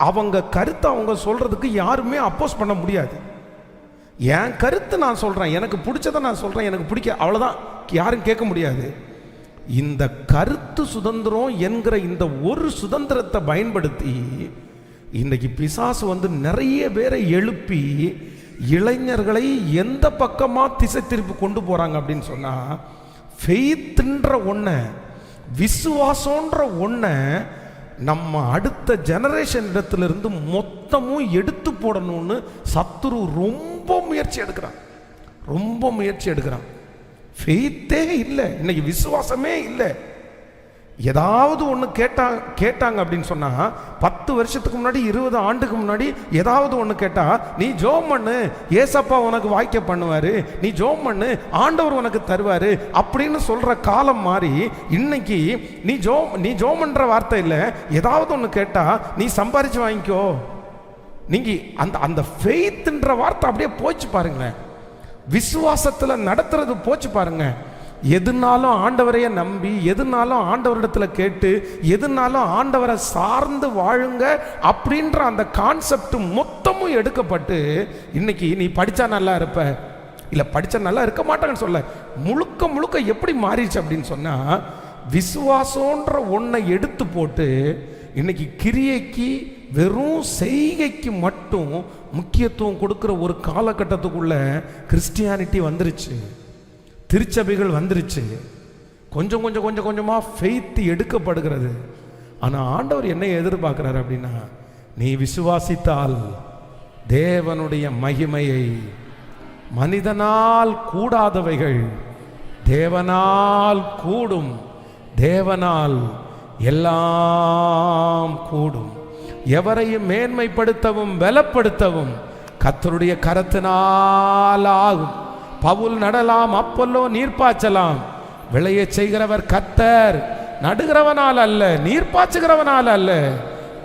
அவங்க கருத்தை அவங்க சொல்றதுக்கு யாருமே அப்போஸ் பண்ண முடியாது. என் கருத்து நான் சொல்றேன், எனக்கு பிடிச்சதை நான் சொல்றேன், எனக்கு பிடிக்க, அவ்வளோதான். யாரும் கேட்க முடியாது. இந்த கருத்து சுதந்திரம் என்கிற இந்த ஒரு சுதந்திரத்தை பயன்படுத்தி இன்றைக்கு பிசாசு வந்து நிறைய பேரை எழுப்பி இளைஞர்களை எந்த பக்கமாக திசை திருப்பி கொண்டு போகிறாங்க அப்படின்னு சொன்னால், ஃபெய்த்ன்ற ஒன்றை, விசுவாசன்ற ஒன்றை நம்ம அடுத்த ஜெனரேஷன் இடத்துலேருந்து மொத்தமும் எடுத்து போடணும்னு சத்துரு ரொம்ப முயற்சி எடுக்கிறான். ஃபெய்த்தே இல்லை, இன்னைக்கு விசுவாசமே இல்லை. ஏதாவது ஒன்று கேட்டாங்க அப்படின்னு சொன்னால், 10 வருஷத்துக்கு முன்னாடி 20 ஆண்டுக்கு முன்னாடி ஏதாவது ஒன்று கேட்டால், நீ ஜோம் பண்ணு, ஏசப்பா உனக்கு வாய்க்க பண்ணுவார், நீ ஜோம் பண்ணு, ஆண்டவர் உனக்கு தருவார் அப்படின்னு சொல்கிற காலம் மாறி இன்னைக்கு நீ ஜோம் பண்ணுற வார்த்தை இல்லை, ஏதாவது ஒன்று கேட்டால் நீ சம்பாரித்து வாங்கிக்கோ. நீங்கள் அந்த ஃபெய்த்ன்ற வார்த்தை அப்படியே போச்சு பாருங்களேன். விசுவாசத்தில் நடத்துறது போச்சு பாருங்க. எதுனாலும் ஆண்டவரையே நம்பி, எதுனாலும் ஆண்டவரிடத்தில் கேட்டு, எதுனாலும் ஆண்டவரை சார்ந்து வாழுங்க அப்படின்ற அந்த கான்செப்ட் மொத்தமும் எடுக்கப்பட்டு இன்னைக்கு நீ படித்தா நல்லா இருப்ப, இல்லை படித்தா நல்லா இருக்க மாட்டாங்கன்னு சொல்ல, முழுக்க எப்படி மாறிடுச்சு அப்படின்னு சொன்னால், விசுவாசன்ற ஒன்றை எடுத்து போட்டு இன்னைக்கு கிரியைக்கு, வெறும் செய்கைக்கு மட்டும் முக்கியத்துவம் கொடுக்குற ஒரு காலகட்டத்துக்குள்ள கிறிஸ்டியானிட்டி வந்துருச்சு, திருச்சபைகள் வந்துருச்சு. கொஞ்சமாக ஃபெய்த் எடுக்கப்படுகிறது. ஆனால் ஆண்டவர் என்ன எதிர்பார்க்கிறார் அப்படின்னா, நீ விசுவாசித்தால் தேவனுடைய மகிமையை, மனிதனால் கூடாதவைகள் தேவனால் கூடும், தேவனால் எல்லாம் கூடும். எவரையும் மேன்மைப்படுத்தவும் பலப்படுத்தவும் கர்த்தருடைய கரத்தினால் ஆகும். பவுல் நடலாம், அப்பல்லோ நீர்ப்பாய்ச்சலாம், விளைய செய்கிறவர் கர்த்தர், நடுகிறவனால் அல்ல, நீர்ப்பாய்ச்சுகிறவனால் அல்ல,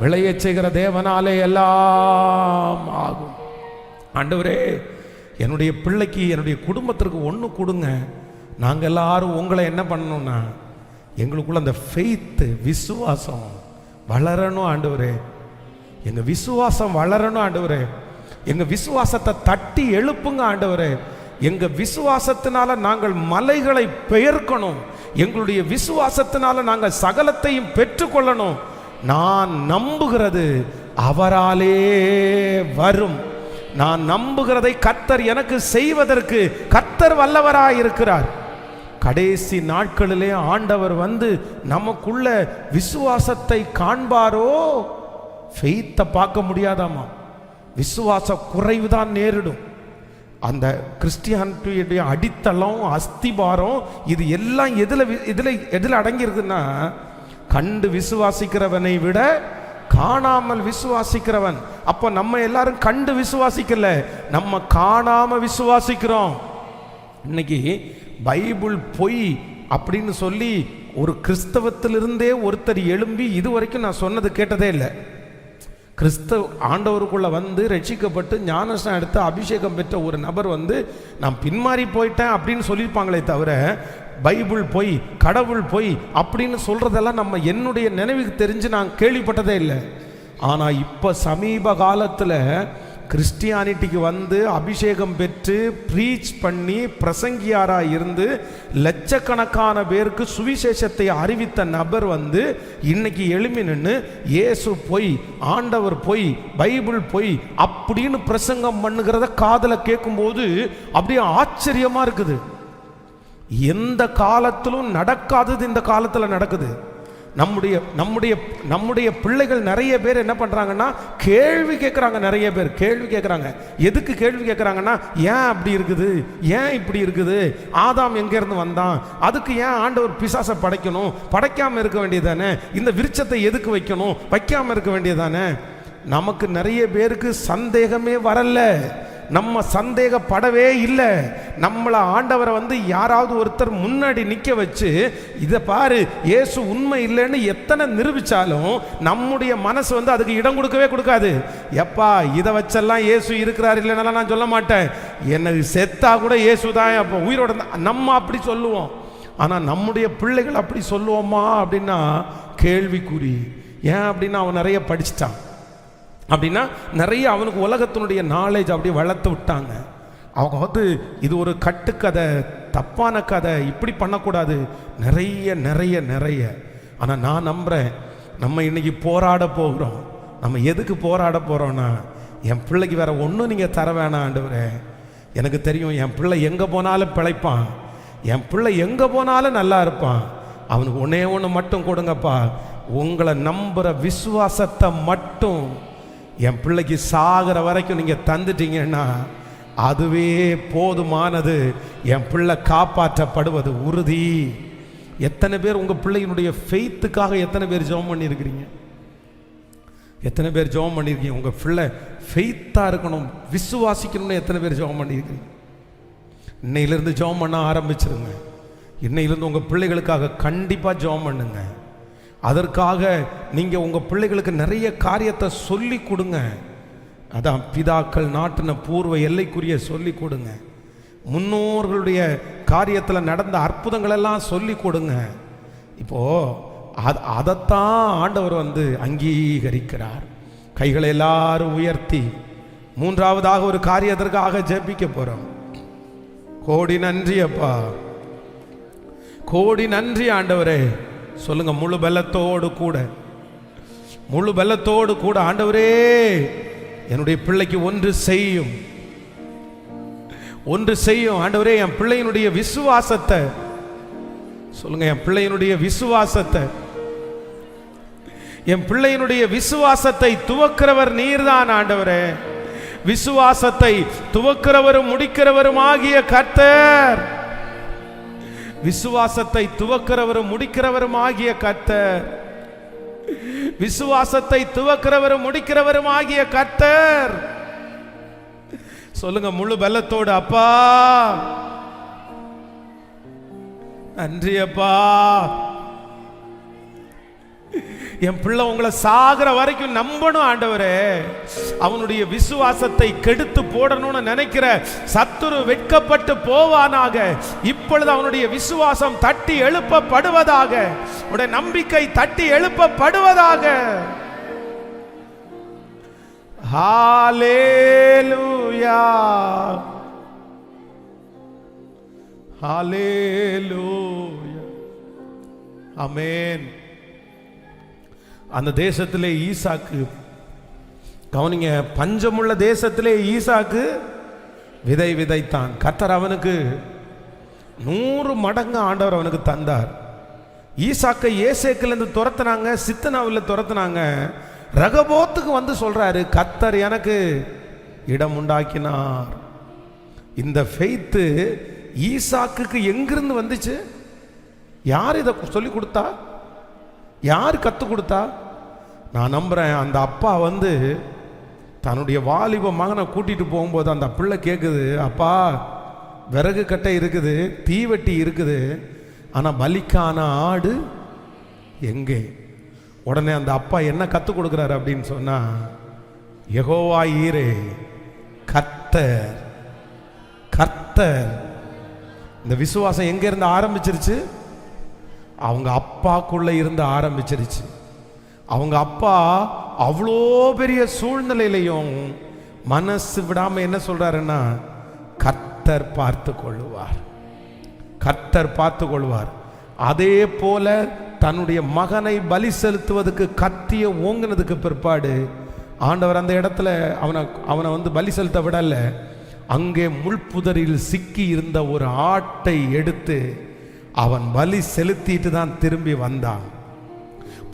விளைய செய்கிற தேவனாலே எல்லாம் ஆகும். ஆண்டவரே, என்னுடைய பிள்ளைக்கு, என்னுடைய குடும்பத்திற்கு ஒன்று கொடுங்க. நாங்கள் எல்லாரும் உங்களை என்ன பண்ணணும்னா, எங்களுக்குள்ள அந்த ஃபெய்த், விசுவாசம் வளரணும் ஆண்டவரே. எங்கள் விசுவாசம் வளரணும் ஆண்டவரே. எங்கள் விசுவாசத்தை தட்டி எழுப்புங்க ஆண்டவரே. எங்கள் விசுவாசத்தினால நாங்கள் மலைகளை பெயர்க்கணும். எங்களுடைய விசுவாசத்தினால நாங்கள் சகலத்தையும் பெற்றுக்கொள்ளணும். நான் நம்புகிறது அவராலே வரும். நான் நம்புகிறதை கர்த்தர் எனக்கு செய்வதற்கு கர்த்தர் வல்லவராய் இருக்கிறார். கடைசி நாட்களிலே ஆண்டவர் வந்து நமக்குள்ள விசுவாசத்தை காண்பாரோ, ஃபெய்த்தை பார்க்க முடியாதாமா, விசுவாச குறைவுதான் நேரிடும். அந்த கிறிஸ்டியானிட்டியுடைய அடித்தளம், அஸ்திபாரம், இது எல்லாம் எதில் அடங்கி இருக்குன்னா, கண்டு விசுவாசிக்கிறவனை விட காணாமல் விசுவாசிக்கிறவன். அப்போ நம்ம எல்லாரும் கண்டு விசுவாசிக்கல, நம்ம காணாம விசுவாசிக்கிறோம். இன்னைக்கு பைபிள் பொய் அப்படின்னு சொல்லி ஒரு கிறிஸ்தவத்திலிருந்தே ஒருத்தர் எழும்பி இதுவரைக்கும் நான் சொன்னது கேட்டதே இல்லை. கிறிஸ்தவ ஆண்டவருக்குள்ளே வந்து ரட்சிக்கப்பட்டு ஞானஸ்நானம் எடுத்து அபிஷேகம் பெற்ற ஒரு நபர் வந்து நான் பின்மாறி போயிட்டேன் அப்படின்னு சொல்லியிருப்பாங்களே தவிர, பைபிள் பொய், கடவுள் பொய் அப்படின்னு சொல்கிறதெல்லாம் நம்ம என்னுடைய நினைவுக்கு தெரிஞ்சு நான் கேள்விப்பட்டதே இல்லை. ஆனால் இப்போ சமீப காலத்தில் கிறிஸ்டியானிட்டிக்கு வந்து அபிஷேகம் பெற்று ப்ரீச் பண்ணி பிரசங்கியாராக இருந்து லட்சக்கணக்கான பேருக்கு சுவிசேஷத்தை அறிவித்த நபர் வந்து இன்னைக்கு எழுப்பி நின்று இயேசு பொய், ஆண்டவர் பொய், பைபிள் பொய் அப்படின்னு பிரசங்கம் பண்ணுகிறத காதில் கேட்கும்போது அப்படியே ஆச்சரியமாக இருக்குது. எந்த காலத்திலும் நடக்காதது இந்த காலத்தில் நடக்குது. நம்முடைய பிள்ளைகள் நிறைய பேர் என்ன பண்ணுறாங்கன்னா, கேள்வி கேட்குறாங்க. நிறைய பேர் கேள்வி கேட்குறாங்க. எதுக்கு கேள்வி கேட்குறாங்கன்னா, ஏன் அப்படி இருக்குது, ஏன் இப்படி இருக்குது, ஆதாம் எங்கேருந்து வந்தான், அதுக்கு ஏன் ஆண்டவர் பிசாசை படைக்கணும், படைக்காமல் இருக்க வேண்டியதானே, இந்த விருட்சத்தை எதுக்கு வைக்கணும், வைக்காமல் இருக்க வேண்டியதானே. நமக்கு நிறைய பேருக்கு சந்தேகமே வரல, நம்ம சந்தேகப்படவே இல்லை. நம்மளை ஆண்டவரை வந்து யாராவது ஒருத்தர் முன்னாடி நிற்க வச்சு இதை பாரு இயேசு உண்மை இல்லைன்னு எத்தனை நிரூபித்தாலும் நம்முடைய மனசு வந்து அதுக்கு இடம் கொடுக்கவே கொடுக்காது. எப்பா இதை வச்செல்லாம் இயேசு இருக்கிறார் இல்லைனால நான் சொல்ல மாட்டேன், எனக்கு செத்தா கூட இயேசு தான் அப்போ உயிரோட நம்ம அப்படி சொல்லுவோம். ஆனால் நம்முடைய பிள்ளைகள் அப்படி சொல்லுவோமா அப்படின்னா கேள்விக்குறி. ஏன் அப்படின்னா அவன் நிறைய படிச்சுட்டான், அப்படின்னா நிறைய அவனுக்கு உலகத்தினுடைய நாலேஜ் அப்படியே வளர்த்து விட்டாங்க. அவங்க வந்து இது ஒரு கட்டுக்கதை தப்பான கதை, இப்படி பண்ணக்கூடாது, நிறைய நிறைய நிறைய. ஆனால் நான் நம்புகிறேன், நம்ம இன்னைக்கு போராட போகிறோம். நம்ம எதுக்கு போராட போகிறோன்னா, என் பிள்ளைக்கு வேற ஒன்றும் நீங்கள் தர வேணாம் ஆண்டவரே. எனக்கு தெரியும் என் பிள்ளை எங்கே போனாலும் பிழைப்பான், என் பிள்ளை எங்கே போனாலும் நல்லா இருப்பான். அவனுக்கு ஒன்றே ஒன்று மட்டும் கொடுங்கப்பா, உங்களை நம்புகிற விசுவாசத்தை மட்டும் என் பிள்ளைக்கு சாகிற வரைக்கும் நீங்கள் தந்துட்டீங்கன்னா அதுவே போதுமானது. என் பிள்ளை காப்பாற்றப்படுவது உறுதி. எத்தனை பேர் உங்கள் பிள்ளையினுடைய ஃபெய்த்துக்காக எத்தனை பேர் ஜெபம் பண்ணியிருக்கிறீங்க? எத்தனை பேர் ஜெபம் பண்ணியிருக்கீங்க? உங்கள் பிள்ளை ஃபெய்த்தாக இருக்கணும், விசுவாசிக்கணும்னு எத்தனை பேர் ஜெபம் பண்ணியிருக்கீங்க? இன்னையிலேருந்து ஜெபம் பண்ண ஆரம்பிச்சிருங்க. இன்னையிலேருந்து உங்கள் பிள்ளைகளுக்காக கண்டிப்பாக ஜெபம் பண்ணுங்க. அதற்காக நீங்கள் உங்கள் பிள்ளைகளுக்கு நிறைய காரியத்தை சொல்லி கொடுங்க. அதான் பிதாக்கள் நாட்டின பூர்வ எல்லைக்குரிய சொல்லி கொடுங்க. முன்னோர்களுடைய காரியத்தில் நடந்த அற்புதங்களெல்லாம் சொல்லி கொடுங்க. இப்போது அதைத்தான் ஆண்டவர் அங்கீகரிக்கிறார். கைகளை எல்லாரும் உயர்த்தி மூன்றாவதாக ஒரு காரியத்திற்காக ஜெபிக்க போகிறோம். கோடி நன்றி அப்பா, கோடி நன்றி ஆண்டவரே. சொல்லுங்க, முழு பலத்தோடு கூட, முழு பலத்தோடு கூட, ஆண்டவரே என்னுடைய பிள்ளைக்கு ஒன்று செய்யும், ஒன்று செய்யும் ஆண்டவரே. என் பிள்ளையினுடைய விசுவாசத்தை சொல்லுங்க, என் பிள்ளையினுடைய விசுவாசத்தை, என் பிள்ளையினுடைய விசுவாசத்தை துவக்கிறவர் நீர்தான் ஆண்டவரே. விசுவாசத்தை துவக்கிறவரும் முடிக்கிறவரும் ஆகிய கர்த்தர், விசுவாசத்தை துவக்கிறவரும் முடிக்கிறவரும் ஆகிய கர்த்தர், விசுவாசத்தை துவக்கிறவரும் முடிக்கிறவரும் ஆகிய கர்த்தர். சொல்லுங்க முழு பலத்தோடு, அப்பா நன்றி அப்பா. என் பிள்ளை உங்களை சாகிற வரைக்கும் நம்பணும் ஆண்டவரே. அவனுடைய விசுவாசத்தை கெடுத்து போடணும்னு நினைக்கிற சத்துரு வெட்கப்பட்டு போவானாக. இப்பொழுது அவனுடைய விசுவாசம் தட்டி எழுப்பப்படுவதாக, உடைய நம்பிக்கை தட்டி எழுப்பப்படுவதாக. ஹல்லேலூயா, ஹல்லேலூயா, ஆமென். அந்த தேசத்திலே ஈசாக்கு, கவனிங்க, பஞ்சமுள்ள தேசத்திலே ஈசாக்கு விதை விதைத்தான். கர்த்தர் அவனுக்கு 100 மடங்கு ஆண்டவர் அவனுக்கு தந்தார். ஈசாக்கை ஏசேக்கிலிருந்து துரத்துனாங்க, சித்தனாவில் துரத்துனாங்க. ரகபோத்துக்கு சொல்றாரு, கர்த்தர் எனக்கு இடம் உண்டாக்கினார். இந்த ஃபெய்த்து ஈசாக்குக்கு எங்கிருந்து வந்துச்சு? யார் இதை சொல்லி கொடுத்தா? யார் கற்றுக் கொடுத்தா? நான் நம்புகிறேன், அந்த அப்பா தன்னுடைய வாலிப மகனை கூட்டிகிட்டு போகும்போது அந்த பிள்ளை கேட்குது, அப்பா விறகு கட்டை இருக்குது, தீவெட்டி இருக்குது, ஆனால் பலிக்கான ஆடு எங்கே? உடனே அந்த அப்பா என்ன கற்றுக் கொடுக்குறாரு அப்படின்னு சொன்னால், யெகோவா ஈரே, கர்த்தர், கர்த்தர். இந்த விசுவாசம் எங்கேருந்து ஆரம்பிச்சிருச்சு? அவங்க அப்பாக்குள்ள இருந்து ஆரம்பிச்சிருச்சு. அவங்க அப்பா அவ்வளோ பெரிய சூழ்நிலையிலையும் மனசு விடாம என்ன சொல்றாருன்னா, கர்த்தர் பார்த்து கொள்ளுவார், கர்த்தர் பார்த்து கொள்வார். அதே போல தன்னுடைய மகனை பலி செலுத்துவதற்கு கத்திய ஓங்கினதுக்கு பிற்பாடு ஆண்டவர் அந்த இடத்துல அவனை பலி செலுத்த விடல. அங்கே முள்புதரில் சிக்கி இருந்த ஒரு ஆட்டை எடுத்து அவன் பலி செலுத்திட்டு தான் திரும்பி வந்தான்.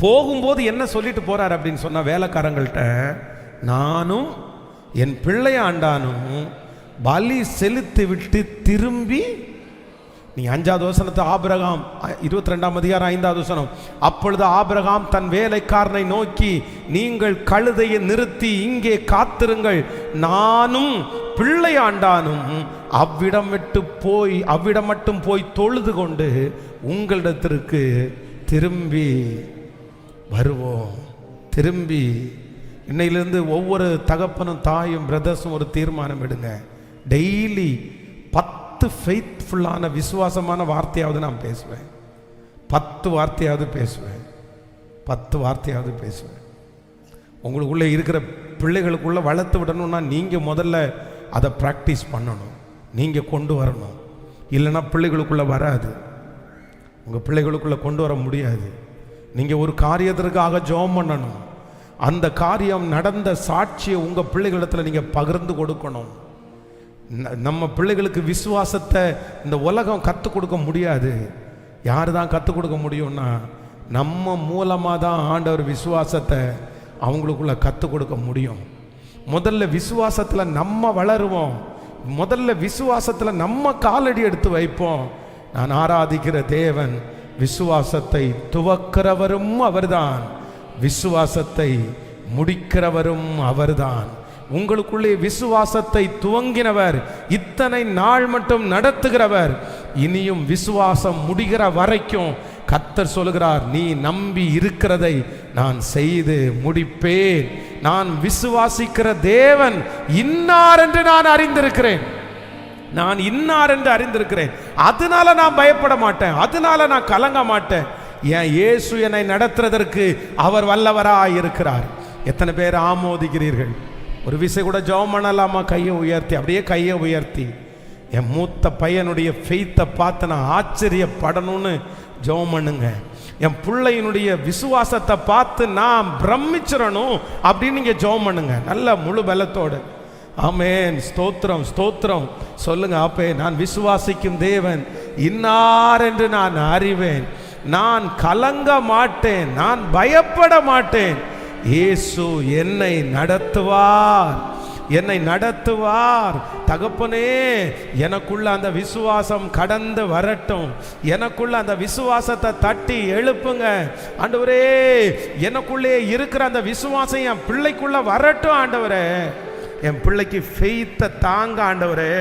போகும்போது என்ன சொல்லிட்டு போறார் அப்படின்னு சொன்னா, வேலைக்காரங்கள்ட்ட, நானும் என் பிள்ளையாண்டானும் பலி செலுத்தி விட்டு திரும்பி, நீ 5வது வசனத்தை ஆபிரகாம் 22ஆம் அதிகாரம் 5வது வசனம், அப்பொழுது ஆபிரகாம் தன் வேலைக்காரனை நோக்கி, நீங்கள் கழுதையை நிறுத்தி இங்கே காத்திருங்கள், நானும் பிள்ளையாண்டானும் அவ்விடம் மட்டும் போய் தொழுது கொண்டு உங்களிடத்திற்கு திரும்பி வருவோம். திரும்பி இன்னையிலிருந்து ஒவ்வொரு தகப்பனும் தாயும் பிரதர்ஸும் ஒரு தீர்மானம் எடுங்க. டெய்லி 10 ஃபெய்த்ஃபுல்லான விசுவாசமான வார்த்தையாவது நான் பேசுவேன். 10 வார்த்தையாவது பேசுவேன். 10 வார்த்தையாவது பேசுவேன். உங்களுக்குள்ளே இருக்கிற பிள்ளைகளுக்குள்ளே வளர்த்து விடணும்னா நீங்கள் முதல்ல அதை ப்ராக்டிஸ் பண்ணணும், நீங்கள் கொண்டு வரணும். இல்லைன்னா பிள்ளைகளுக்குள்ளே வராது, உங்கள் பிள்ளைகளுக்குள்ளே கொண்டு வர முடியாது. நீங்கள் ஒரு காரியத்திற்காக ஜெபம் பண்ணணும், அந்த காரியம் நடந்த சாட்சியை உங்கள் பிள்ளைகளிடத்தில் நீங்கள் பகிர்ந்து கொடுக்கணும். நம்ம பிள்ளைகளுக்கு விசுவாசத்தை இந்த உலகம் கற்றுக் கொடுக்க முடியாது. யார் தான் கற்றுக் கொடுக்க முடியும்னா, நம்ம மூலமாக தான் ஆண்டவர் விசுவாசத்தை அவங்களுக்குள்ள கற்றுக் கொடுக்க முடியும். முதல்ல விசுவாசத்தில் நம்ம வளருவோம், முதல்ல விசுவாசத்தில் நம்ம காலடி எடுத்து வைப்போம். நான் ஆராதிக்கிற தேவன் விசுவாசத்தை துவக்கிறவரும் அவர்தான், விசுவாசத்தை முடிக்கிறவரும் அவர்தான். உங்களுக்குள்ளே விசுவாசத்தை துவங்கினவர், இத்தனை நாள் மட்டும் நடத்துகிறவர், இனியும் விசுவாசம் முடிகிற வரைக்கும் கர்த்தர் சொல்கிறார், நீ நம்பி இருக்கிறதை நான் செய்து முடிப்பேன். நான் விசுவாசிக்கிற தேவன் இன்னார் என்று நான் அறிந்திருக்கிறேன், நான் இன்னார் என்று அறிந்திருக்கிறேன். அதனால நான் பயப்பட மாட்டேன், அதனால நான் கலங்க மாட்டேன். என் இயேசு என்னை நடத்துறதற்கு அவர் வல்லவராய் இருக்கிறார். எத்தனை பேர் ஆமோதிக்கிறீர்கள்? ஒரு விசை கூட ஜெபம் பண்ணலாமா? கையை உயர்த்தி, அப்படியே கையை உயர்த்தி. என் மூத்த பையனுடைய ஃபெய்த்தை பார்த்து நான் ஆச்சரியப்படணும்னு ஜெபம் பண்ணுங்க. என் பிள்ளையினுடைய விசுவாசத்தை பார்த்து நான் பிரமிச்சிடணும் அப்படின்னு நீங்கள் ஜெபம் பண்ணுங்க, நல்ல முழு பலத்தோடு. ஆமென், ஸ்தோத்திரம் ஸ்தோத்திரம் சொல்லுங்க. அப்பே, நான் விசுவாசிக்கும் தேவன் இன்னார் என்று நான் அறிவேன், நான் கலங்க மாட்டேன், நான் பயப்பட மாட்டேன். இயேசு என்னை நடத்துவார், என்னை நடத்துவார். தகப்பனே, எனக்குள்ள அந்த விசுவாசம் கடந்து வரட்டும், எனக்குள்ள அந்த விசுவாசத்தை தட்டி எழுப்புங்க ஆண்டவரே. எனக்குள்ளே இருக்கிற அந்த விசுவாசம் என் பிள்ளைக்குள்ள வரட்டும் ஆண்டவரே. என் பிள்ளைக்கு ஃபெய்த்தை தாங்க ஆண்டவரே.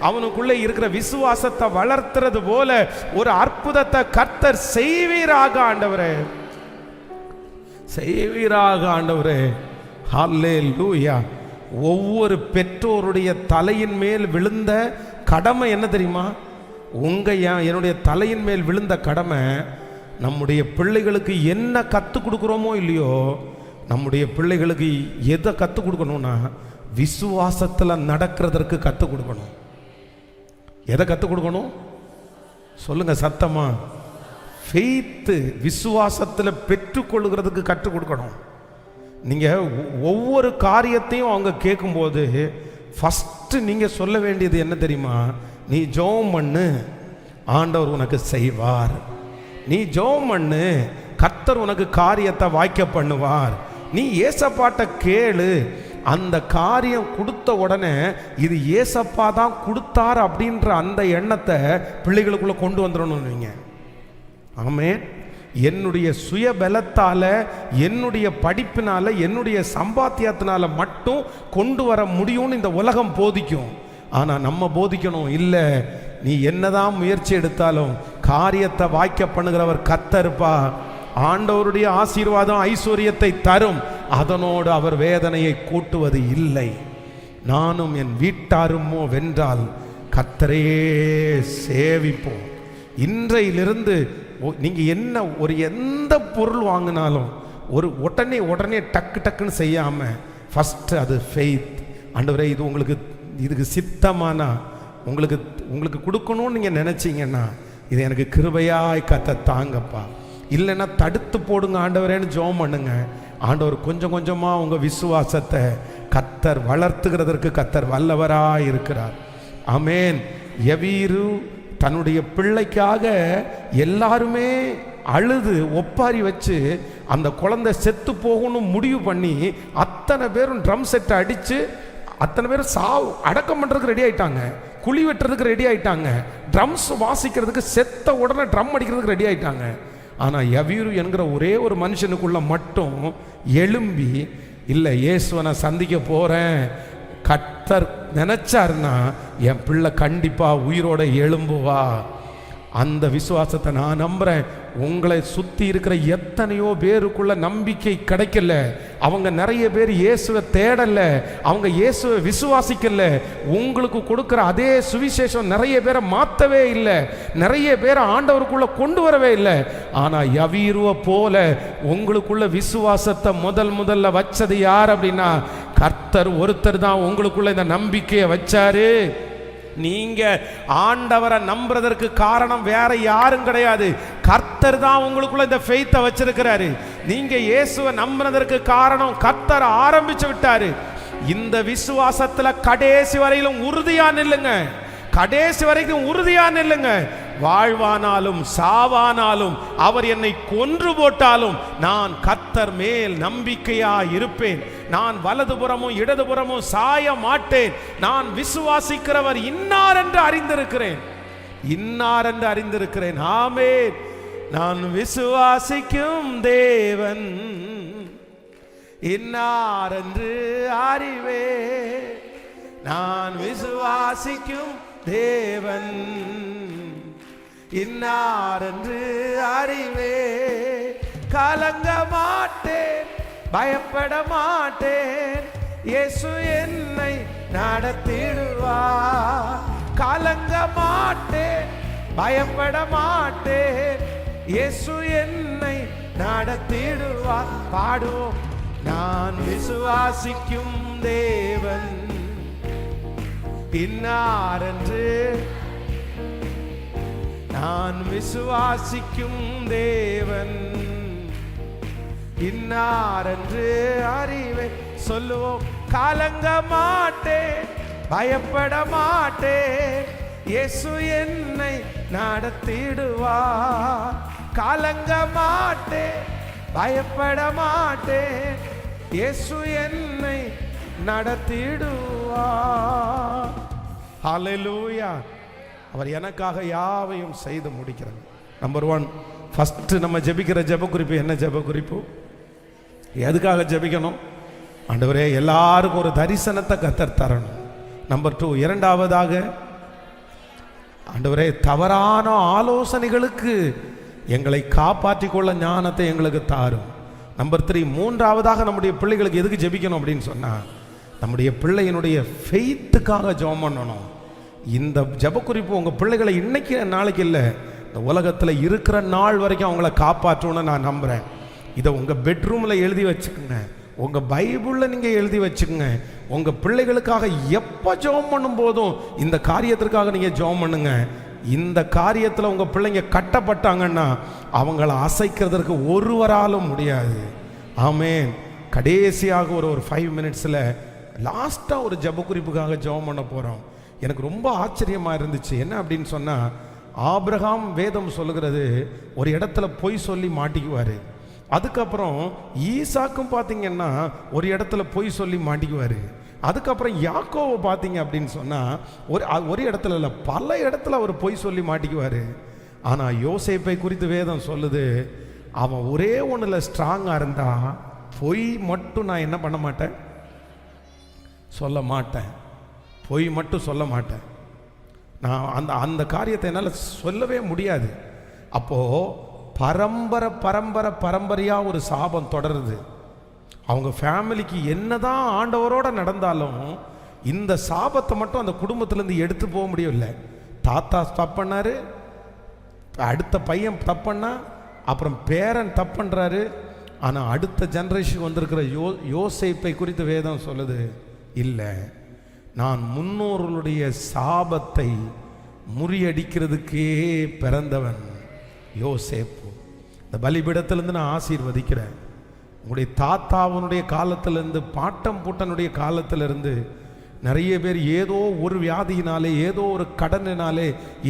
அவனுக்குள்ளே இருக்கிற விசுவாசத்தை வளர்த்துறது போல ஒரு அற்புதத்தை கர்த்தர் செய்வீராக ஆண்டவரே, செய்வீராக ஆண்டவரே. ஹல்லேலூயா. ஒவ்வொரு பெற்றோருடைய தலையின் மேல் விழுந்த கடமை என்ன தெரியுமா? என்னுடைய தலையின் மேல் விழுந்த கடமை, நம்முடைய பிள்ளைகளுக்கு என்ன கற்றுக் கொடுக்குறோமோ இல்லையோ, நம்முடைய பிள்ளைகளுக்கு எதை கற்றுக் கொடுக்கணும்னா விசுவாசத்தில் நடக்கிறதற்கு கற்றுக் கொடுக்கணும். எதை கற்றுக் கொடுக்கணும் சொல்லுங்க சத்தமா? ஃபெய்த்து, விசுவாசத்தில் பெற்றுக்கொள்கிறதுக்கு கற்றுக் கொடுக்கணும். நீங்கள் ஒவ்வொரு காரியத்தையும் அவங்க கேட்கும்போது ஃபஸ்ட்டு நீங்கள் சொல்ல வேண்டியது என்ன தெரியுமா? நீ ஜெபம் பண்ணு, ஆண்டவர் உனக்கு செய்வார். நீ ஜெபம் பண்ணு, கர்த்தர் உனக்கு காரியத்தை வாய்க்க பண்ணுவார். நீ ஏசப்பாட்ட கேளு, அந்த காரியம் கொடுத்த உடனே இது ஏசப்பா தான் கொடுத்தார் அப்படின்ற அந்த எண்ணத்தை பிள்ளைகளுக்குள்ளே கொண்டு வந்துடணும் நீங்கள். ஆமென். என்னுடைய சுய பலத்தால், என்னுடைய படிப்பினால், என்னுடைய சம்பாத்தியத்தினால மட்டும் கொண்டு வர முடியும்னு இந்த உலகம் போதிக்கும். ஆனால் நம்ம போதிக்கணும், இல்லை, நீ என்னதான் முயற்சி எடுத்தாலும் காரியத்தை வாய்க்க பண்ணுகிறவர் கர்த்தர்ப்பா. ஆண்டவருடைய ஆசீர்வாதம் ஐஸ்வர்யத்தை தரும், அதனோடு அவர் வேதனையை கூட்டுவது இல்லை. நானும் என் வீட்டாருமோ வென்றால் கர்த்தரையே சேவிப்போம். இன்றையிலிருந்து நீங்கள் என்ன ஒரு எந்த பொருள் வாங்கினாலும் ஒரு உடனே டக்கு டக்குன்னு செய்யாமல் ஃபஸ்ட்டு அது ஃபெய்த். ஆண்டவரே, இது உங்களுக்கு இதுக்கு சித்தமானா உங்களுக்கு கொடுக்கணும்னு நீங்கள் நினச்சிங்கன்னா இது எனக்கு கிருபையாய் கத்த தாங்கப்பா, இல்லைன்னா தடுத்து போடுங்க ஆண்டவரேன்னு ஜெபம் பண்ணுங்க. ஆண்டவர் கொஞ்சம் கொஞ்சமாக உங்கள் விசுவாசத்தை கர்த்தர் வளர்த்துகிறதற்கு கர்த்தர் வல்லவராக இருக்கிறார். ஆமென். யவீரு தன்னுடைய பிள்ளைக்காக எல்லாருமே அழுது ஒப்பாரி வச்சு அந்த குழந்தை செத்து போகணும் முடிவு பண்ணி அத்தனை பேரும் ட்ரம் செட்டை அடித்து அத்தனை பேரும் அடக்கம் பண்ணுறதுக்கு ரெடி ஆகிட்டாங்க, குழி வெட்டுறதுக்கு ரெடி ஆகிட்டாங்க, ட்ரம்ஸ் வாசிக்கிறதுக்கு செத்த உடனே ட்ரம் அடிக்கிறதுக்கு ரெடி ஆகிட்டாங்க. ஆனால் யவீரு என்கிற ஒரே ஒரு மனுஷனுக்குள்ள மட்டும் எழும்பி, இல்லை, இயேசுவை நான் சந்திக்க போகிறேன், கர்த்தர் நினைச்சாருன்னா என் பிள்ளை கண்டிப்பா உயிரோட எழும்புவா. அந்த விசுவாசத்தை நான் நம்புறேன். உங்களை சுற்றி இருக்கிற எத்தனையோ பேருக்குள்ள நம்பிக்கை கிடைக்கல, அவங்க நிறைய பேர் இயேசுவை தேடல, அவங்க இயேசுவை விசுவாசிக்கல. உங்களுக்கு கொடுக்குற அதே சுவிசேஷம் நிறைய பேரை மாற்றவே இல்லை, நிறைய பேரை ஆண்டவருக்குள்ள கொண்டு வரவே இல்லை. ஆனால் யவீருவை போல உங்களுக்குள்ள விசுவாசத்தை முதல்ல வச்சது யார் அப்படின்னா கர்த்தர் ஒருத்தர் தான் உங்களுக்குள்ள இந்த நம்பிக்கையை வச்சாரு. நீங்க ஆண்டவரை நம்புறதற்கு காரணம் வேற யாரும் கிடையாது, கர்த்தர் தான் உங்களுக்குள்ள இந்த ஃபெய்த்தை வச்சிருக்கிறாரு. நீங்க இயேசுவை நம்புறதற்கு காரணம் கர்த்தர் ஆரம்பிச்சு விட்டாரு. இந்த விசுவாசத்துல கடைசி வரையிலும் உறுதியா நில்லுங்க, கடைசி வரைக்கும் உறுதியா நில்லுங்க. வாழ்வானாலும் சாவானாலும் அவர் என்னை கொன்று போட்டாலும் நான் கர்த்தர் மேல் நம்பிக்கையா இருப்பேன். நான் வலதுபுறமும் இடதுபுறமும் சாய மாட்டேன். நான் விசுவாசிக்கிறவர் இன்னார் என்று அறிந்திருக்கிறேன், இன்னார் என்று அறிந்திருக்கிறேன். ஆமென். நான் விசுவாசிக்கும் தேவன் இன்னார் என்று அறிவே. நான் விசுவாசிக்கும் தேவன் இன்னார் என்று அறிவே. கலங்க மாட்டேன், பயப்பட மாட்டேன், இயேசு என்னை நடத்திடுவார். கலங்க மாட்டேன், பயப்பட மாட்டேன், இயேசு என்னை நடத்திடுவார். பாடுவோம். நான் விசுவாசிக்கும் தேவன் இன்னார் என்று, நான் விசுவாசிக்கும் தேவன் இன்னார் என்று அறிவே. சொல்லுவோம். கலங்க மாட்டேன், பயப்பட மாட்டேன், இயேசு என்னை நடத்திடுவார். கலங்க மாட்டேன், பயப்பட மாட்டேன், இயேசு என்னை நடத்திடுவார். ஹல்லேலூயா. அவர் எனக்காக யாவையும் செய்து முடிக்கிறார். நம்பர் 1, ஃபர்ஸ்ட் நம்ம ஜெபிக்கிற ஜெப குறிப்பு என்ன? ஜெப குறிப்பு எதுக்காக ஜெபிக்கணும்? ஆண்டவரே எல்லாருக்கும் ஒரு தரிசனத்தை கர்த்தர் தரணும். நம்பர் 2, இரண்டாவதாக ஆண்டவரே தவறான ஆலோசனைகளுக்கு எங்களை காப்பாற்றிக் கொள்ள ஞானத்தை எங்களுக்கு தாரும். நம்பர் 3, மூன்றாவதாக நம்முடைய பிள்ளைகளுக்கு எதுக்கு ஜெபிக்கணும் அப்படின்னு சொன்னா, நம்முடைய பிள்ளையினுடைய ஃபெய்த்துக்காக ஜெபம் பண்ணணும். இந்த ஜெப குறிப்பு உங்கள் பிள்ளைகளை இன்னைக்கு நாளைக்கு இல்லை, இந்த உலகத்தில் இருக்கிற நாள் வரைக்கும் அவங்கள காப்பாற்றணும்னு நான் நம்புகிறேன். இதை உங்கள் பெட்ரூமில் எழுதி வச்சுக்கோங்க, உங்கள் பைபிளில் நீங்கள் எழுதி வச்சுக்கோங்க. உங்கள் பிள்ளைகளுக்காக எப்போ ஜெபம் பண்ணும் போதும் இந்த காரியத்திற்காக நீங்கள் ஜெபம் பண்ணுங்க. இந்த காரியத்தில் உங்கள் பிள்ளைங்க கட்டப்பட்டாங்கன்னா அவங்கள அசைக்கிறதுக்கு ஒருவராலும் முடியாது. ஆமென். கடைசியாக ஒரு 5 மினிட்ஸில் லாஸ்ட்டாக ஒரு ஜெப குறிப்புக்காக ஜெபம் பண்ண போகிறோம். எனக்கு ரொம்ப ஆச்சரியமாக இருந்துச்சு. என்ன அப்படின்னு சொன்னால், ஆபிரகாம் வேதம் சொல்லுகிறது ஒரு இடத்துல பொய் சொல்லி மாட்டிக்குவார். அதுக்கப்புறம் ஈசாக்கும் பார்த்தீங்கன்னா ஒரு இடத்துல பொய் சொல்லி மாட்டிக்குவார். அதுக்கப்புறம் யாக்கோவை பார்த்தீங்க அப்படின்னு சொன்னால் ஒரு இடத்துல இல்லை, பல இடத்துல அவர் பொய் சொல்லி மாட்டிக்குவார். ஆனால் யோசேப்பை குறித்து வேதம் சொல்லுது, அவன் ஒரே ஒன்றில் ஸ்ட்ராங்காக இருந்தா பொய் மட்டும் நான் என்ன பண்ண மாட்டேன், சொல்ல மாட்டேன். பொய் மட்டும் சொல்ல மாட்டேன். நான் அந்த காரியத்தை என்னால் சொல்லவே முடியாது. அப்போது பரம்பரையாக ஒரு சாபம் தொடருது. அவங்க ஃபேமிலிக்கு என்னதான் ஆண்டவரோட நடந்தாலும் இந்த சாபத்தை மட்டும் அந்த குடும்பத்திலேருந்து எடுத்து போக முடியவில்லை. தாத்தா தப்புனாரு, அடுத்த பையன் தப்புன்னா, அப்புறம் பேரன் தப்புன்றாரு. ஆனால் அடுத்த ஜெனரேஷன் வந்திருக்கிற யோசேப்பை குறித்து வேதம் சொல்லுது, இல்லை நான் முன்னோர்களுடைய சாபத்தை முறியடிக்கிறதுக்கே பிறந்தவன் யோசேப்பு. இந்த பலிபீடத்திலிருந்து நான் ஆசீர்வதிக்கிறேன். உங்களுடைய தாத்தாவனுடைய காலத்திலிருந்து, பாட்டம் பூட்டனுடைய காலத்திலிருந்து நிறைய பேர் ஏதோ ஒரு வியாதியினாலே, ஏதோ ஒரு கடனினாலே,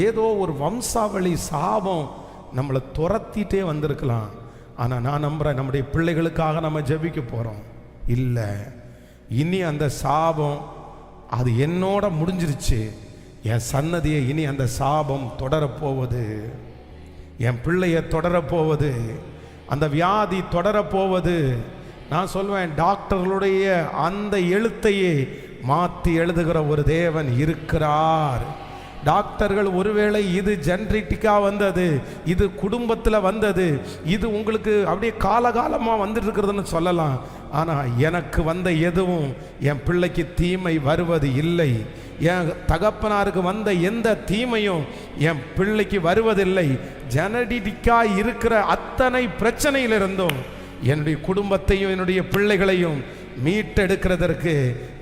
ஏதோ ஒரு வம்சாவளி சாபம் நம்மளை துரத்திட்டே வந்திருக்கலாம். ஆனால் நான் நம்புகிறேன், நம்முடைய பிள்ளைகளுக்காக நம்ம ஜெபிக்க போகிறோம். இல்லை, இனி அந்த சாபம் அது என்னோட முடிஞ்சிருச்சு. என் சன்னதியை இனி அந்த சாபம் தொடரப்போவது, என் பிள்ளைய தொடரப்போவது, அந்த வியாதி தொடரப்போவது. நான் சொல்வேன், டாக்டர்களுடைய அந்த எழுத்தையே மாற்றி எழுதுகிற ஒரு தேவன் இருக்கிறார். டாக்டர்கள் ஒருவேளை இது ஜெனரிட்டிக்காக வந்தது, இது குடும்பத்தில் வந்தது, இது உங்களுக்கு அப்படியே காலகாலமாக வந்துட்டு இருக்கிறதுன்னு சொல்லலாம். ஆனால் எனக்கு வந்த எதுவும் என் பிள்ளைக்கு தீமை வருவது இல்லை. என் தகப்பனாருக்கு வந்த எந்த தீமையும் என் பிள்ளைக்கு வருவதில்லை. ஜெனடிக்காக இருக்கிற அத்தனை பிரச்சனையிலிருந்தும் என்னுடைய குடும்பத்தையும் என்னுடைய பிள்ளைகளையும் மீட்டெடுக்கிறதற்கு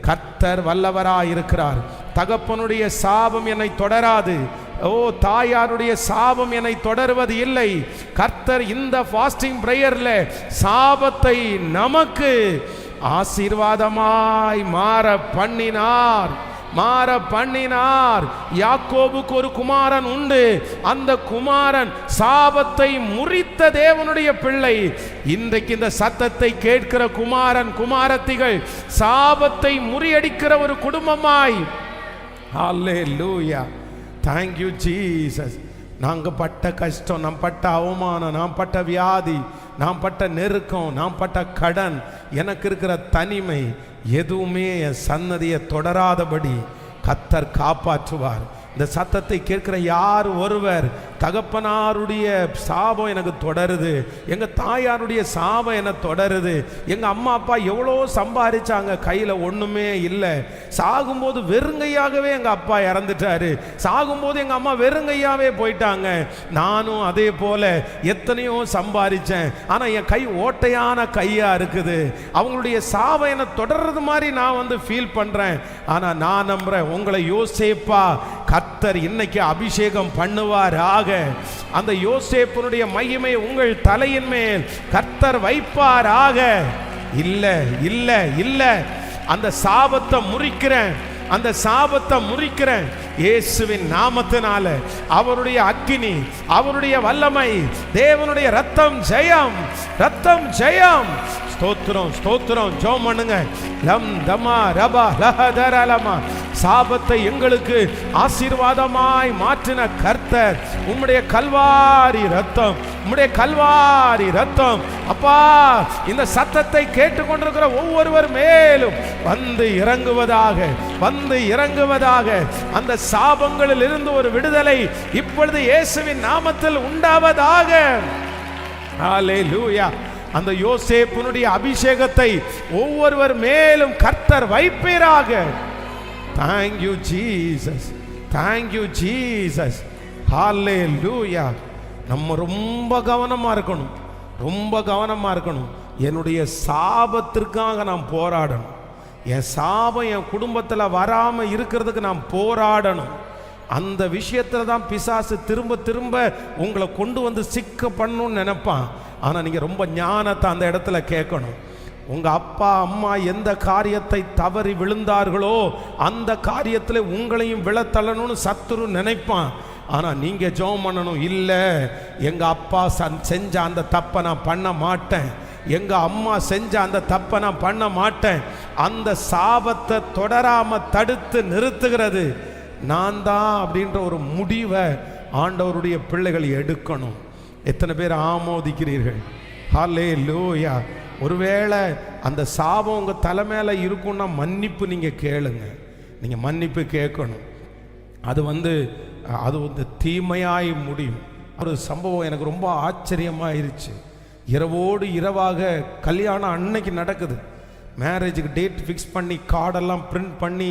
கர்த்தர் வல்லவராயிருக்கிறார். தகப்பனுடைய சாபம் என்னை தொடராது. ஓ, தாயாருடைய சாபம் என்னை தொடர்வது இல்லை. கர்த்தர் இந்த ஃபாஸ்டிங் பிரேயர்ல சாபத்தை நமக்கு ஆசீர்வாதமாய் மாற பண்ணினார். யாக்கோபுக்கு ஒரு குமாரன் உண்டு. அந்த குமாரன் சாபத்தை முறித்த தேவனுடைய பிள்ளை. இன்றைக்கு இந்த சத்தத்தை கேட்கிற குமாரன் குமாரத்திகள் சாபத்தை முறியடிக்கிற ஒரு குடும்பமாய். ஹல்லேலூயா, thank you Jesus. நாங்கள் பட்ட கஷ்டம், நாம் பட்ட அவமானம், நாம் பட்ட வியாதி, நாம் பட்ட நெருக்கம், நாம் பட்ட கடன், எனக்கு இருக்கிற தனிமை எதுவுமே என் சன்னதியை தொடராதபடி கர்த்தர் காப்பாற்றுவார். இந்த சத்தத்தை கேட்கிற யார் ஒருவர், தகப்பனாருடைய சாபம் எனக்கு தொடருது, எங்கள் தாயாருடைய சாபம் என்ன தொடருது, எங்கள் அம்மா அப்பா எவ்வளோ சம்பாதிச்சாங்க, கையில் ஒன்றுமே இல்லை, சாகும்போது வெறுங்கையாகவே எங்கள் அப்பா இறந்துட்டாரு, சாகும்போது எங்கள் அம்மா வெறுங்கையாகவே போயிட்டாங்க, நானும் அதே போல் எத்தனையோ சம்பாதிச்சேன், ஆனால் என் கை ஓட்டையான கையாக இருக்குது, அவங்களுடைய சாபம் என்ன தொடர்றது மாதிரி நான் ஃபீல் பண்ணுறேன். ஆனால் நான் நம்புகிறேன், உங்களை யோசேப்பா கர்த்தர் இன்னைக்கு அபிஷேகம் பண்ணுவாராக. அந்த யோசேப்பினுடைய மகிமை உங்கள் தலையின் மேல் கர்த்தர் வைப்பாராக. இல்ல இல்ல இல்ல, அந்த சாபத்தை முறிக்கிறேன் இயேசுவின் நாமத்தினால. அவருடைய அக்கினி, அவருடைய வல்லமை, தேவனுடைய ரத்தம் ஜெயம். ஸ்தோத்திரம். ஜெபம் பண்ணுங்க. லம் தமா ரபா லஹதரலமா. சாபத்தை எங்களுக்கு ஆசீர்வாதமாய் மாற்றின கர்த்தர், உம்முடைய கல்வாரி ரத்தம் அப்பா, இந்த சத்தத்தை கேட்டுக்கொண்டிருக்கிற ஒவ்வொருவர் மேலும் வந்து இறங்குவதாக. அந்த சாபங்களில் இருந்து ஒரு விடுதலை இப்பொழுது இயேசுவின் நாமத்தில் உண்டாவதாக. ஹல்லேலூயா. அந்த யோசேப்பினுடைய அபிஷேகத்தை ஒவ்வொருவர் மேலும் கர்த்தர் வைப்பீராக. Thank you Jesus. Hallelujah. நம்ம ரொம்ப கவனமா இருக்கணும். என்னுடைய சாபத்திற்காக நான் போராடணும். என் சாபம் என் குடும்பத்தில் வராம இருக்கிறதுக்கு நான் போராடணும். அந்த விஷயத்துல தான் பிசாசு திரும்ப உங்களை கொண்டு வந்து சிக்க பண்ணணும்னு நினைப்பான். ஆனால் நீங்கள் ரொம்ப ஞானத்தை அந்த இடத்துல கேட்கணும். உங்கள் அப்பா அம்மா எந்த காரியத்தை தவறி விழுந்தார்களோ அந்த காரியத்தில் உங்களையும் விழத்தள்ளணும்னு சத்துரு நினைப்பான். ஆனால் நீங்கள் ஜெபம் பண்ணணும், இல்லை எங்கள் அப்பா செஞ்ச அந்த தப்பை நான் பண்ண மாட்டேன், எங்கள் அம்மா செஞ்ச அந்த தப்பை நான் பண்ண மாட்டேன். அந்த சாபத்தை தொடராமல் தடுத்து நிறுத்துகிறது நான் தான் அப்படின்ற ஒரு முடிவை ஆண்டவருடைய பிள்ளைகள் எடுக்கணும். எத்தனை பேர் ஆமோதிக்கிறீர்கள்? ஹல்லேலூயா. ஒருவேளை அந்த சாபம் உங்கள் தலைமையில இருக்குன்னா மன்னிப்பு நீங்கள் கேளுங்க. நீங்கள் மன்னிப்பு கேட்கணும். அது தீமையாய் முடியும். ஒரு சம்பவம் எனக்கு ரொம்ப ஆச்சரியமாயிருச்சு. இரவோடு இரவாக கல்யாணம் அன்னைக்கு நடக்குது. மேரேஜுக்கு டேட் ஃபிக்ஸ் பண்ணி கார்டெல்லாம் பிரிண்ட் பண்ணி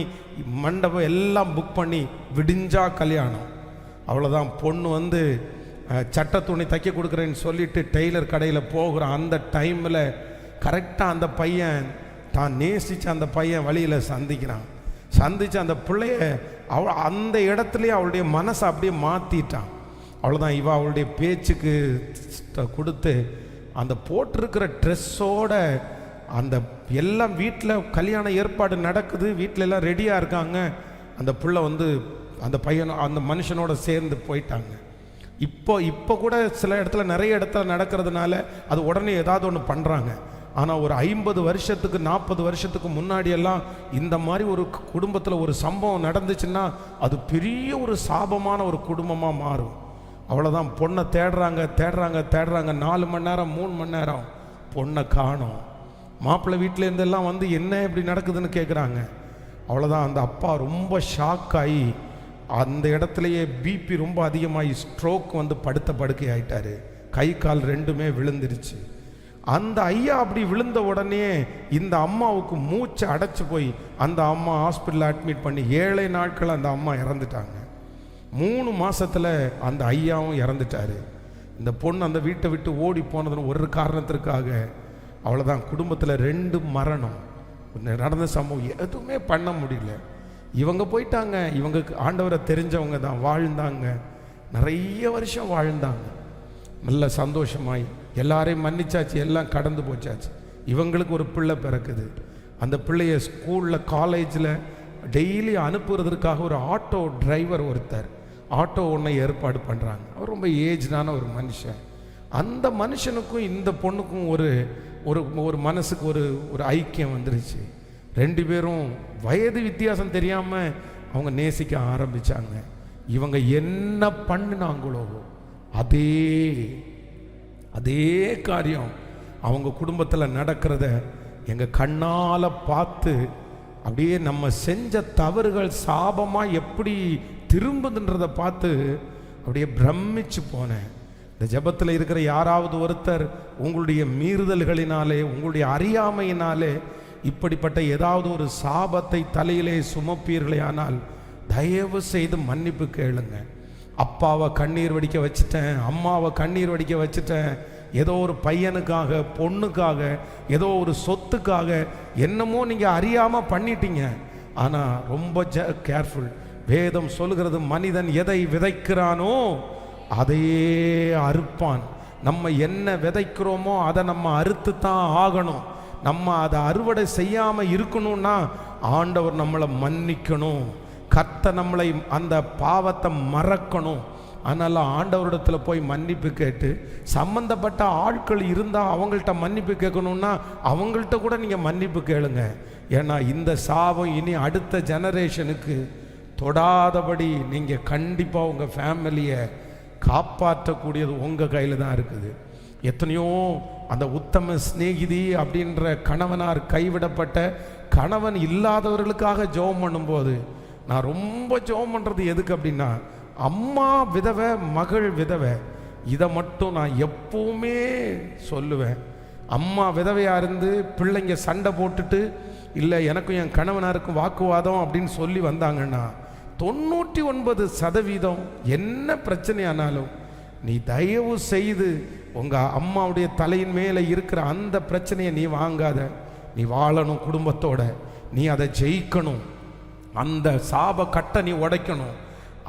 மண்டபம் எல்லாம் புக் பண்ணி விடிஞ்சா கல்யாணம். அவ்வளோதான். பொண்ணு சட்ட துணி தைக்க கொடுக்குறேன்னு சொல்லிட்டு டெய்லர் கடையில் போகிற அந்த டைமில் கரெக்டாக அந்த பையன் தான் நேசித்து அந்த பையன் வழியில் சந்திச்சு அந்த பிள்ளைய அந்த இடத்துலையே அவளுடைய மனசை அப்படியே மாற்றிட்டான். அவ்வளோதான். அவளுடைய பேச்சுக்கு கொடுத்து அந்த போட்டிருக்கிற ட்ரெஸ்ஸோட அந்த எல்லாம் வீட்டில் கல்யாண ஏற்பாடு நடக்குது, வீட்டில் எல்லாம் ரெடியாக இருக்காங்க. அந்த பிள்ளை அந்த பையன் அந்த மனுஷனோட சேர்ந்து போயிட்டாங்க. இப்போ கூட சில இடத்துல நிறைய இடத்துல நடக்கிறதுனால அது உடனே ஏதாவது ஒன்று பண்ணுறாங்க. ஆனால் ஒரு 50 வருஷத்துக்கு 40 வருஷத்துக்கு முன்னாடியெல்லாம் இந்த மாதிரி ஒரு குடும்பத்தில் ஒரு சம்பவம் நடந்துச்சுன்னா அது பெரிய ஒரு சாபமான ஒரு குடும்பமாக மாறும். அவ்வளோதான். பொண்ணை தேடுறாங்க 4 மணி நேரம் 3 மணி நேரம் பொண்ணை காணோம். மாப்பிள்ளை வீட்டிலேருந்தெல்லாம் என்ன இப்படி நடக்குதுன்னு கேட்குறாங்க. அவ்வளோதான். அந்த அப்பா ரொம்ப ஷாக் ஆகி அந்த இடத்துலையே பிபி ரொம்ப அதிகமாகி ஸ்ட்ரோக் படுத்த படுக்கை ஆயிட்டாரு. கை கால் ரெண்டுமே விழுந்துருச்சு. அந்த ஐயா அப்படி விழுந்த உடனே இந்த அம்மாவுக்கு மூச்சு அடைச்சி போய் அந்த அம்மா ஹாஸ்பிட்டலில் அட்மிட் பண்ணி 7 நாட்கள் அந்த அம்மா இறந்துட்டாங்க. 3 மாதத்தில் அந்த ஐயாவும் இறந்துட்டாரு. இந்த பொண்ணு அந்த வீட்டை விட்டு ஓடி போனதுன்னு ஒரு காரணத்திற்காக அவ்வளோதான். குடும்பத்தில் 2 மரணம் நடந்த சம்பவம். எதுவுமே பண்ண முடியல. இவங்க போயிட்டாங்க, இவங்களுக்கு ஆண்டவரை தெரிஞ்சவங்க தான், வாழ்ந்தாங்க, நிறைய வருஷம் வாழ்ந்தாங்க, நல்ல சந்தோஷமாய் எல்லாரையும் மன்னிச்சாச்சு, எல்லாம் கடந்து போச்சாச்சு. இவங்களுக்கு ஒரு பிள்ளை பிறக்குது. அந்த பிள்ளைய ஸ்கூலில் காலேஜில் டெய்லி அனுப்புறதுக்காக ஒரு ஆட்டோ டிரைவர் ஒருத்தர் ஆட்டோ ஒன்றை ஏற்பாடு பண்ணுறாங்க. அவர் ரொம்ப ஏஜ்டான ஒரு மனுஷன். அந்த மனுஷனுக்கும் இந்த பொண்ணுக்கும் ஒரு ஒரு ஒரு மனசுக்கு ஒரு ஒரு ஐக்கியம் வந்துருச்சு. ரெண்டு பேரும் வயது வித்தியாசம் தெரியாமல் அவங்க நேசிக்க ஆரம்பித்தாங்க. இவங்க என்ன பண்ணினாங்களோ அதே காரியம் அவங்க குடும்பத்தில் நடக்கிறத எங்கள் கண்ணால் பார்த்து அப்படியே நம்ம செஞ்ச தவறுகள் சாபமாக எப்படி திரும்புதுன்றதை பார்த்து அப்படியே பிரமிச்சு போனேன். இந்த ஜெபத்தில் இருக்கிற யாராவது ஒருத்தர் உங்களுடைய மீறுதல்களினாலே, உங்களுடைய அறியாமையினாலே இப்படிப்பட்ட ஏதாவது ஒரு சாபத்தை தலையிலே சுமப்பீர்களே ஆனால் தயவு செய்து மன்னிப்பு கேளுங்க. அப்பாவை கண்ணீர் வடிக்க வச்சுட்டேன், அம்மாவை கண்ணீர் வடிக்க வச்சுட்டேன், ஏதோ ஒரு பையனுக்காக, பொண்ணுக்காக, ஏதோ ஒரு சொத்துக்காக என்னமோ நீங்கள் அறியாமல் பண்ணிட்டீங்க. ஆனால் ரொம்ப கேர்ஃபுல். வேதம் சொல்கிறது, மனிதன் எதை விதைக்கிறானோ அதையே அறுப்பான். நம்ம என்ன விதைக்கிறோமோ அதை நம்ம அறுத்து தான் ஆகணும். நம்ம அதை அறுவடை செய்யாமல் இருக்கணும்னா ஆண்டவர் நம்மளை மன்னிக்கணும், கர்த்தர் நம்மளை அந்த பாவத்தை மறக்கணும். அதனால் ஆண்டவரிடத்தில் போய் மன்னிப்பு கேட்டு, சம்பந்தப்பட்ட ஆட்கள் இருந்தால் அவங்கள்ட்ட மன்னிப்பு கேட்கணுன்னா அவங்கள்ட்ட கூட நீங்கள் மன்னிப்பு கேளுங்க. ஏன்னா இந்த சாபம் இனி அடுத்த ஜெனரேஷனுக்கு தொடாதபடி நீங்கள் கண்டிப்பாக உங்கள் ஃபேமிலியை காப்பாற்றக்கூடியது உங்கள் கையில் தான் இருக்குது. எத்தனையோ அந்த உத்தம சிநேகிதி அப்படின்ற கணவனார் கைவிடப்பட்ட கணவன் இல்லாதவர்களுக்காக ஜெபம் பண்ணும்போது நான் ரொம்ப ஜெபம் பண்ணுறது எதுக்கு அப்படின்னா, அம்மா விதவை, மகள் விதவை, இதை மட்டும் நான் எப்பவுமே சொல்லுவேன். அம்மா விதவையாக இருந்து பிள்ளைங்க சண்டை போட்டுட்டு இல்லை எனக்கும் என் கணவனாருக்கும் வாக்குவாதம் அப்படின்னு சொல்லி வந்தாங்கன்னா 99% என்ன பிரச்சனையானாலும் நீ தயவு செய்து உங்கள் அம்மாவுடைய தலையின் மேலே இருக்கிற அந்த பிரச்சனையை நீ வாங்காத. நீ வாழணும் குடும்பத்தோட, நீ அதை ஜெயிக்கணும், அந்த சாப கட்டை நீ உடைக்கணும்,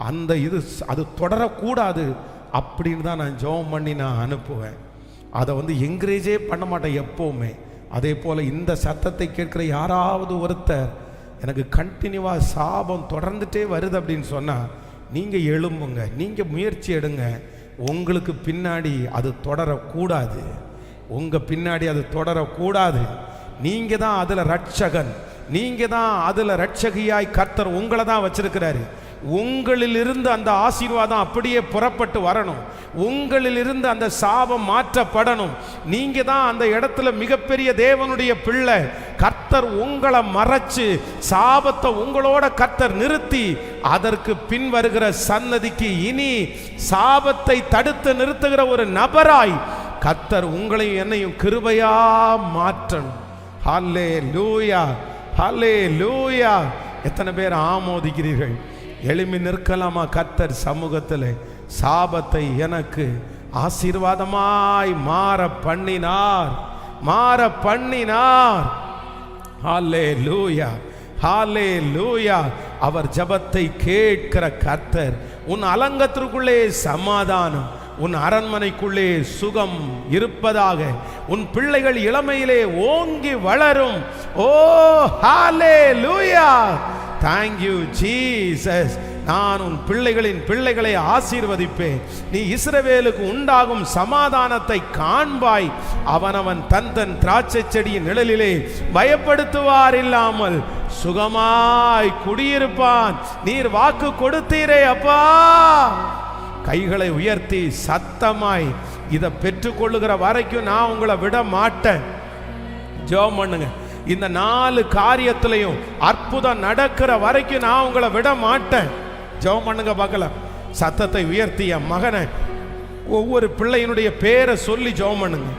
அந்த அது தொடரக்கூடாது அப்படின்னு தான் நான் ஜெபம் பண்ணி நான் அனுப்புவேன். அதை என்கரேஜே பண்ண மாட்டேன் எப்போவுமே. அதே போல் இந்த சத்தத்தை கேட்குற யாராவது ஒருத்தர் எனக்கு கண்டினியூவாக சாபம் தொடர்ந்துட்டே வருது அப்படின்னு சொன்னால் நீங்கள் எழும்புங்க, நீங்கள் முயற்சி எடுங்க. உங்களுக்கு பின்னாடி அது தொடரக்கூடாது, உங்கள் பின்னாடி அது தொடரக்கூடாது. நீங்கள் தான் அதில் ரட்சகன், நீங்கள் தான் அதில் ரட்சகியாய் கர்த்தர் உங்களை தான் வச்சிருக்கிறாரு. உங்களிலிருந்து அந்த ஆசீர்வாதம் அப்படியே புறப்பட்டு வரணும், உங்களிலிருந்து அந்த சாபம் மாற்றப்படணும். நீங்க தான் அந்த இடத்துல மிகப்பெரிய தேவனுடைய பிள்ளை. கர்த்தர் உங்களை மறைச்சு சாபத்தை உங்களோட கர்த்தர் நிறுத்தி அதற்கு பின் வருகிற சன்னதிக்கு இனி சாபத்தை தடுத்து நிறுத்துகிற ஒரு நபராய் கர்த்தர் உங்களையும் என்னையும் கிருபையா மாற்றணும். ஹல்லேலூயா, ஹல்லேலூயா. எத்தனை பேர் ஆமோதிக்கிறீர்கள்? எழுமி நிற்கலாமா கர்த்தர் சமூகத்தில்? சாபத்தை எனக்கு ஆசீர்வாதமாய் மாற பண்ணினார், மாற பண்ணினார். ஹல்லேலூயா, ஹல்லேலூயா. அவர் ஜெபத்தை கேட்கிற கர்த்தர். உன் அலங்கத்திற்குள்ளே சமாதானம், உன் அரண்மனைக்குள்ளே சுகம் இருப்பதாக. உன் பிள்ளைகள் இளமையிலே ஓங்கி வளரும். ஓ ஹல்லேலூயா, தேங்க் யூ ஜீசஸ். நான் உன் பிள்ளைகளின் பிள்ளைகளை ஆசீர்வதிப்பேன். நீ இஸ்ரவேலுக்கு உண்டாகும் சமாதானத்தை காண்பாய். அவனவன் தன் தன் திராட்சை செடியின் நிழலிலே பயப்படுத்துவார் இல்லாமல் சுகமாய் குடியிருப்பான். நீர் வாக்கு கொடுத்தீரே அப்பா. கைகளை உயர்த்தி சத்தமாய் இதை பெற்றுக்கொள்ளுகிற வரைக்கும் நான் உங்களை விட மாட்டேன். ஜெபம் பண்ணுங்க. இந்த 4 காரியத்திலையும் அற்புதம் நடக்கிற வரைக்கும் நான் உங்களை விட மாட்டேன். ஜெபம் பண்ணுங்க பார்க்கலாம். சத்தத்தை உயர்த்திய மகனை, ஒவ்வொரு பிள்ளையினுடைய பேரை சொல்லி ஜெபம் பண்ணுங்க.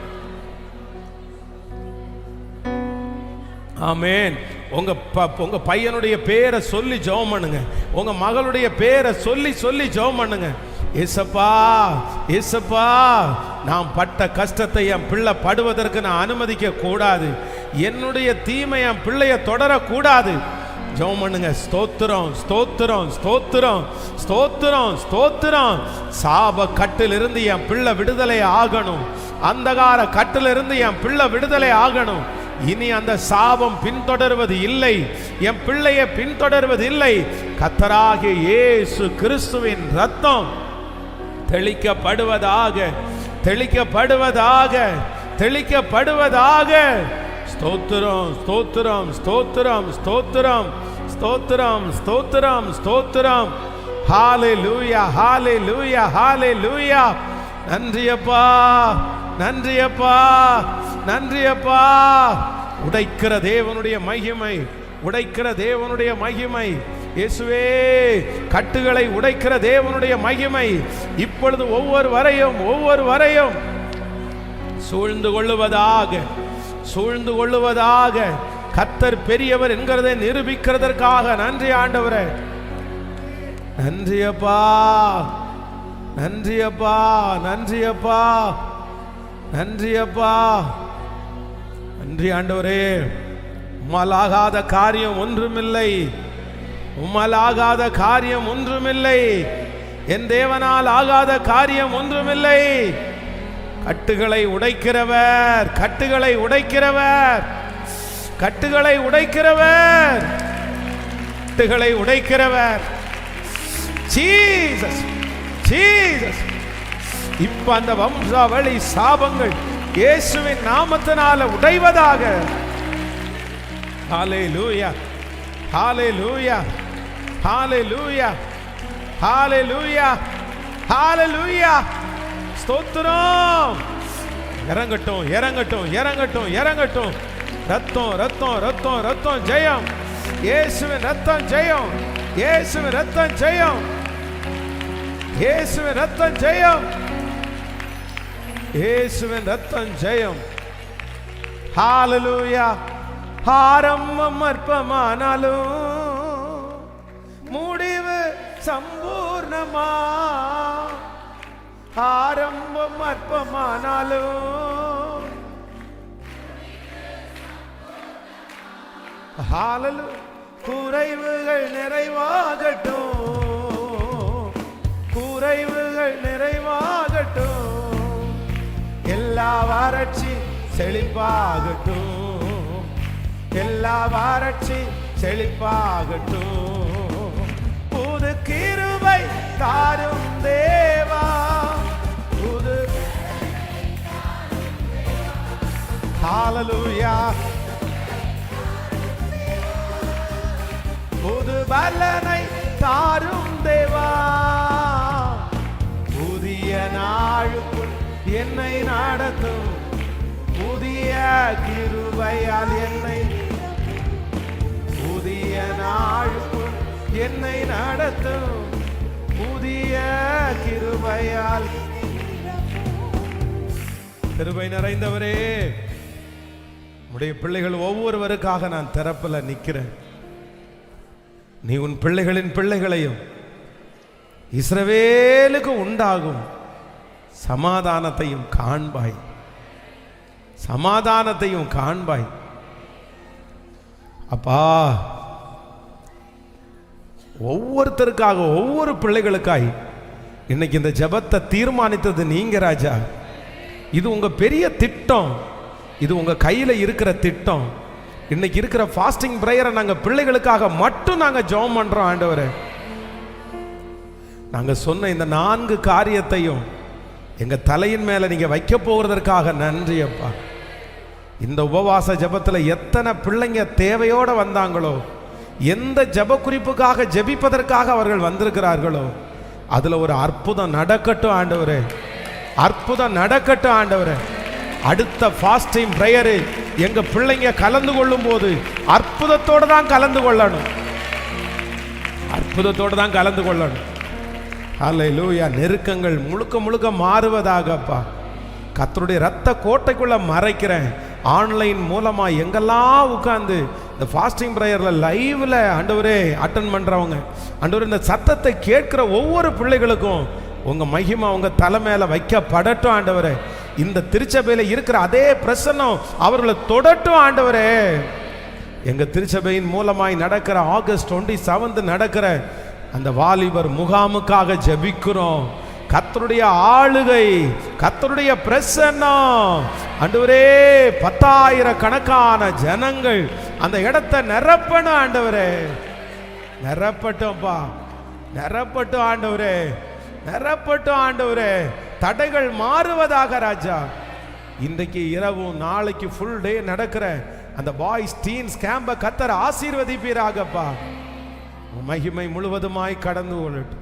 ஆமென். உங்க பையனுடைய பேரை சொல்லி ஜெபம் பண்ணுங்க. உங்க மகளுடைய பேரை சொல்லி சொல்லி ஜெபம் பண்ணுங்க. ஏசப்பா, ஏசப்பா, நான் பட்ட கஷ்டத்தை என் பிள்ளை படுவதற்கு நான் அனுமதிக்க கூடாது. என்னுடைய தீமை என் பிள்ளைய தொடரக்கூடாது. ஜெபம் பண்ணுங்க. ஸ்தோத்திரம், ஸ்தோத்திரம், ஸ்தோத்திரம், ஸ்தோத்திரம், ஸ்தோத்திரம். சாப கட்டிலிருந்து என் பிள்ளை விடுதலை ஆகணும். அந்தகார கட்டிலிருந்து என் பிள்ளை விடுதலை ஆகணும். இனி அந்த சாபம் பின்தொடர்வது இல்லை, என் பிள்ளையை பின்தொடர்வது இல்லை. கர்த்தராகிய இயேசு கிறிஸ்துவின் ரத்தம் தெளிக்கப்படுவதாக, தெளிக்கப்படுவதாக, தெளிக்கப்படுவதாக. ஸ்தோத்திரம், ஸ்தோத்திரம், ஸ்தோத்திரம், ஸ்தோத்திரம், ஸ்தோத்திரம், ஸ்தோத்திரம், ஸ்தோத்திரம். ஹalleluya, ஹalleluya, ஹalleluya. நன்றியப்பா, நன்றியப்பா, நன்றியப்பா. உடைக்கிற தேவனுடைய மகிமை, உடைக்கிற தேவனுடைய மகிமை. இயேசுவே, கட்டுகளை உடைக்கிற தேவனுடைய மகிமை இப்பொழுது ஒவ்வொரு வரையும் சூழ்ந்து கொள்ளுவதாக, சூழ்ந்து கொள்ளுவதாக. கர்த்தர் பெரியவர் என்கிறதை நிரூபிக்கிறதற்காக நன்றி ஆண்டவரே. நன்றியப்பா, நன்றியப்பா, நன்றியப்பா, நன்றியப்பா, நன்றி ஆண்டவரே. உம்மால் ஆகாத காரியம் ஒன்றுமில்லை, உம்மால் ஆகாத காரியம் ஒன்றுமில்லை, என் தேவனால் ஆகாத காரியம் ஒன்றுமில்லை. கட்டுகளை உடைக்கிறவர், கட்டுகளை உடைக்கிறவர், கட்டுகளை உடைக்கிறவர், கட்டுகளை உடைக்கிறவர். Jesus, Jesus. இப்ப அந்த வம்சாவளி சாபங்கள் இயேசுவின் நாமத்தினால உடைவதாக. ஹalleluya, ஹalleluya, ஹalleluya, ஹalleluya, ஹalleluya. ஸ்தோத்திரம். இறங்கட்டும், இறங்கட்டும், இறங்கட்டும், இறங்கட்டும். ரத்தம், ரத்தம், ரத்தம், ரத்தம் ஜெயம். இயேசுவின் ரத்தம் ஜெயம், இயேசுவின் ரத்தம் ஜெயம், இயேசுவின் ரத்தம் ஜெயம், இயேசுவின் ரத்தம் ஜெயம். ஹalleluya. ஆரம்பம் அற்பமானாலும் முடிவு சம்பூர்ணமா, ஆரம்பம் அற்பமானாலும் ஹalleluya. குறைவுகள் நிறைவாகட்டும், குறைவுகள் நிறைவாகட்டும். எல்லா வறட்சி செழிப்பாகட்டும், எல்லா வறட்சி செழிப்பாகட்டும். புது கிருபை தாரும் தேவா, புது ஹalleluya. புது பலனை தாரும் தேவா, புதிய நாளுக்குள் என்னை நடத்தும், புதிய கிருபையால் என்னை, புதிய நாளுக்குள் என்னை நடத்தும், புதிய கிருபையால். கிருபை நிறைந்தவரே, உடைய பிள்ளைகள் ஒவ்வொருவருக்காக நான் திறப்புல நிற்கிறேன். நீ உன் பிள்ளைகளின் பிள்ளைகளையும் இஸ்ரவேலுக்கு உண்டாகும் சமாதானத்தையும் காண்பாய், சமாதானத்தையும் காண்பாய். அப்பா, ஒவ்வொருத்தருக்காக, ஒவ்வொரு பிள்ளைகளுக்காய் இன்னைக்கு இந்த ஜெபத்தை தீர்மானித்தது நீங்க ராஜா. இது உங்க பெரிய திட்டம், இது உங்க கையில இருக்கிற திட்டம். இன்னைக்கு இருக்கிற ஃபாஸ்டிங் பிரேயரை நாங்க பிள்ளைகளுக்காக மட்டும் நாங்க ஜெபம் பண்றோம் ஆண்டவரே. நாங்க சொன்ன இந்த 4 காரியத்தையும் எங்க தலையின் மேல நீங்க வைக்க போகிறதற்காக நன்றி அப்பா. இந்த உபவாச ஜெபத்துல எத்தனை பிள்ளைங்க தேவையோட வந்தாங்களோ, எந்த ஜெப குறிப்புக்காக ஜெபிப்பதற்காக அவர்கள் வந்திருக்கிறார்களோ, அதுல ஒரு அற்புதம் நடக்கட்டும் ஆண்டவரே, அற்புதம் நடக்கட்டும் ஆண்டவரே. அடுத்த ஃபாஸ்டிங் பிரேயரு எங்க பிள்ளைங்க கலந்து கொள்ளும் போது அற்புதத்தோடு தான் கலந்து கொள்ளணும், அற்புதத்தோடு தான் கலந்து கொள்ளணும். ஹல்லேலூயா. நெருக்கங்கள் முழுக்க முழுக்க மாறுவதாகப்பா. கர்த்தருடைய ரத்த கோட்டைக்குள்ள மறைக்கிறேன். ஆன்லைன் மூலமா எங்கெல்லாம் உட்கார்ந்து இந்த ஃபாஸ்டிங் பிரேயர்ல லைவ்ல ஆண்டவரே அட்டன் பண்றவங்க, ஆண்டவரே இந்த சத்தத்தை கேட்கிற ஒவ்வொரு பிள்ளைகளுக்கும் உங்க மகிமை உங்க தலை மேல வைக்கப்படட்டும் ஆண்டவரே. இந்த திருச்சபையில இருக்கிற அதே பிரசன்னம் அவர்களை தொடட்டும் ஆண்டவரே. எங்க திருச்சபையின் மூலமாய் நடக்கிற ஆகஸ்ட் 27 நடக்கிற அந்த வாலிபர் முகாமுக்காக ஜெபிக்கிறோம். கர்த்தருடைய ஆளுகை, கர்த்தருடைய பிரசன்னம் ஆண்டவரே, 10,000 கணக்கான ஜனங்கள் அந்த இடத்தை நிரப்பணும் ஆண்டவரே. நிரப்பட்டோம்ப்பா, நிரப்பட்டும் ஆண்டவரே, நிரப்பட்டும் ஆண்டவரே. தடைகள் மாறுவதாக ராஜா. இன்றைக்கு இரவும் நாளைக்கு ஃபுல் டே நடக்கிற அந்த பாய்ஸ் டீன்ஸ் கேம்ப கர்த்தர் ஆசீர்வதிப்பீராகப்பா. மகிமை முழுவதுமாய் கடந்து கொள்ளட்டும்.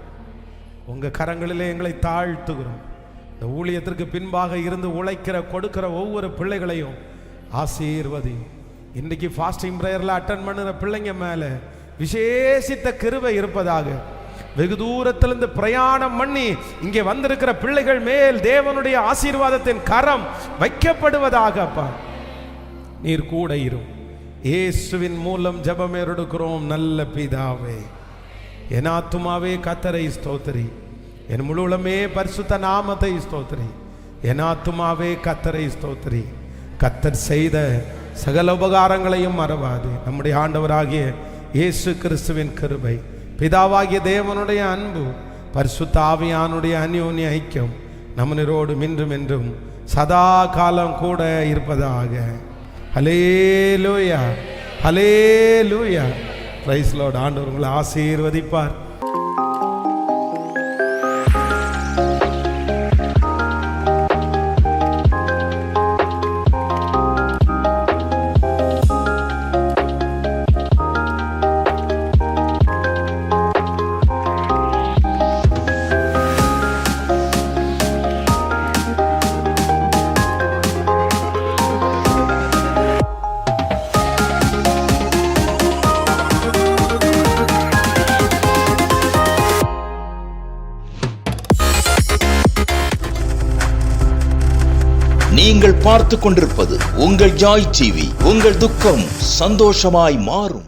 உங்க கரங்களிலே எங்களை தாழ்த்துகிறோம். இந்த ஊழியத்திற்கு பின்பாக இருந்து உழைக்கிற கொடுக்கிற ஒவ்வொரு பிள்ளைகளையும் ஆசீர்வதி. இன்னைக்கு ஃபாஸ்டிங் பிரேயர்ல அட்டன் பண்ணுற பிள்ளைங்க மேல விசேஷித்த கிருபை இருப்பதாக. வெகு தூரத்திலிருந்து பிரயாணம் பண்ணி இங்கே வந்திருக்கிற பிள்ளைகள் மேல் தேவனுடைய ஆசீர்வாதத்தின் கரம் வைக்கப்படுவதாகப்பா. நீர் கூட இரும். இயேசுவின் மூலம் ஜெபம் எடுக்கிறோம் நல்ல பிதாவே. என் ஆத்துமாவே கர்த்தரை ஸ்தோத்திரி, என் முழு உளமே பரிசுத்த நாமத்தை ஸ்தோத்திரி. என் ஆத்துமாவே கர்த்தரை ஸ்தோத்திரி. கர்த்தர் செய்த சகல உபகாரங்களையும் மறவாது. நம்முடைய ஆண்டவராகிய இயேசு கிறிஸ்துவின் கிருபை, பிதாவாகிய தேவனுடைய அன்பு, பரிசுத்த ஆவியானுடைய அந்யோன்ய ஐக்கியம் நம்மனோடு இன்றும் என்றும் சதா காலம் கூட இருப்பதாக. Hallelujah, hallelujah. Praise Lord. ஆண்டவர் உங்களை ஆசீர்வதிப்பார். நீங்கள் பார்த்து கொண்டிருப்பது உங்கள் ஜாய் டிவி. உங்கள் துக்கம் சந்தோஷமாய் மாறும்.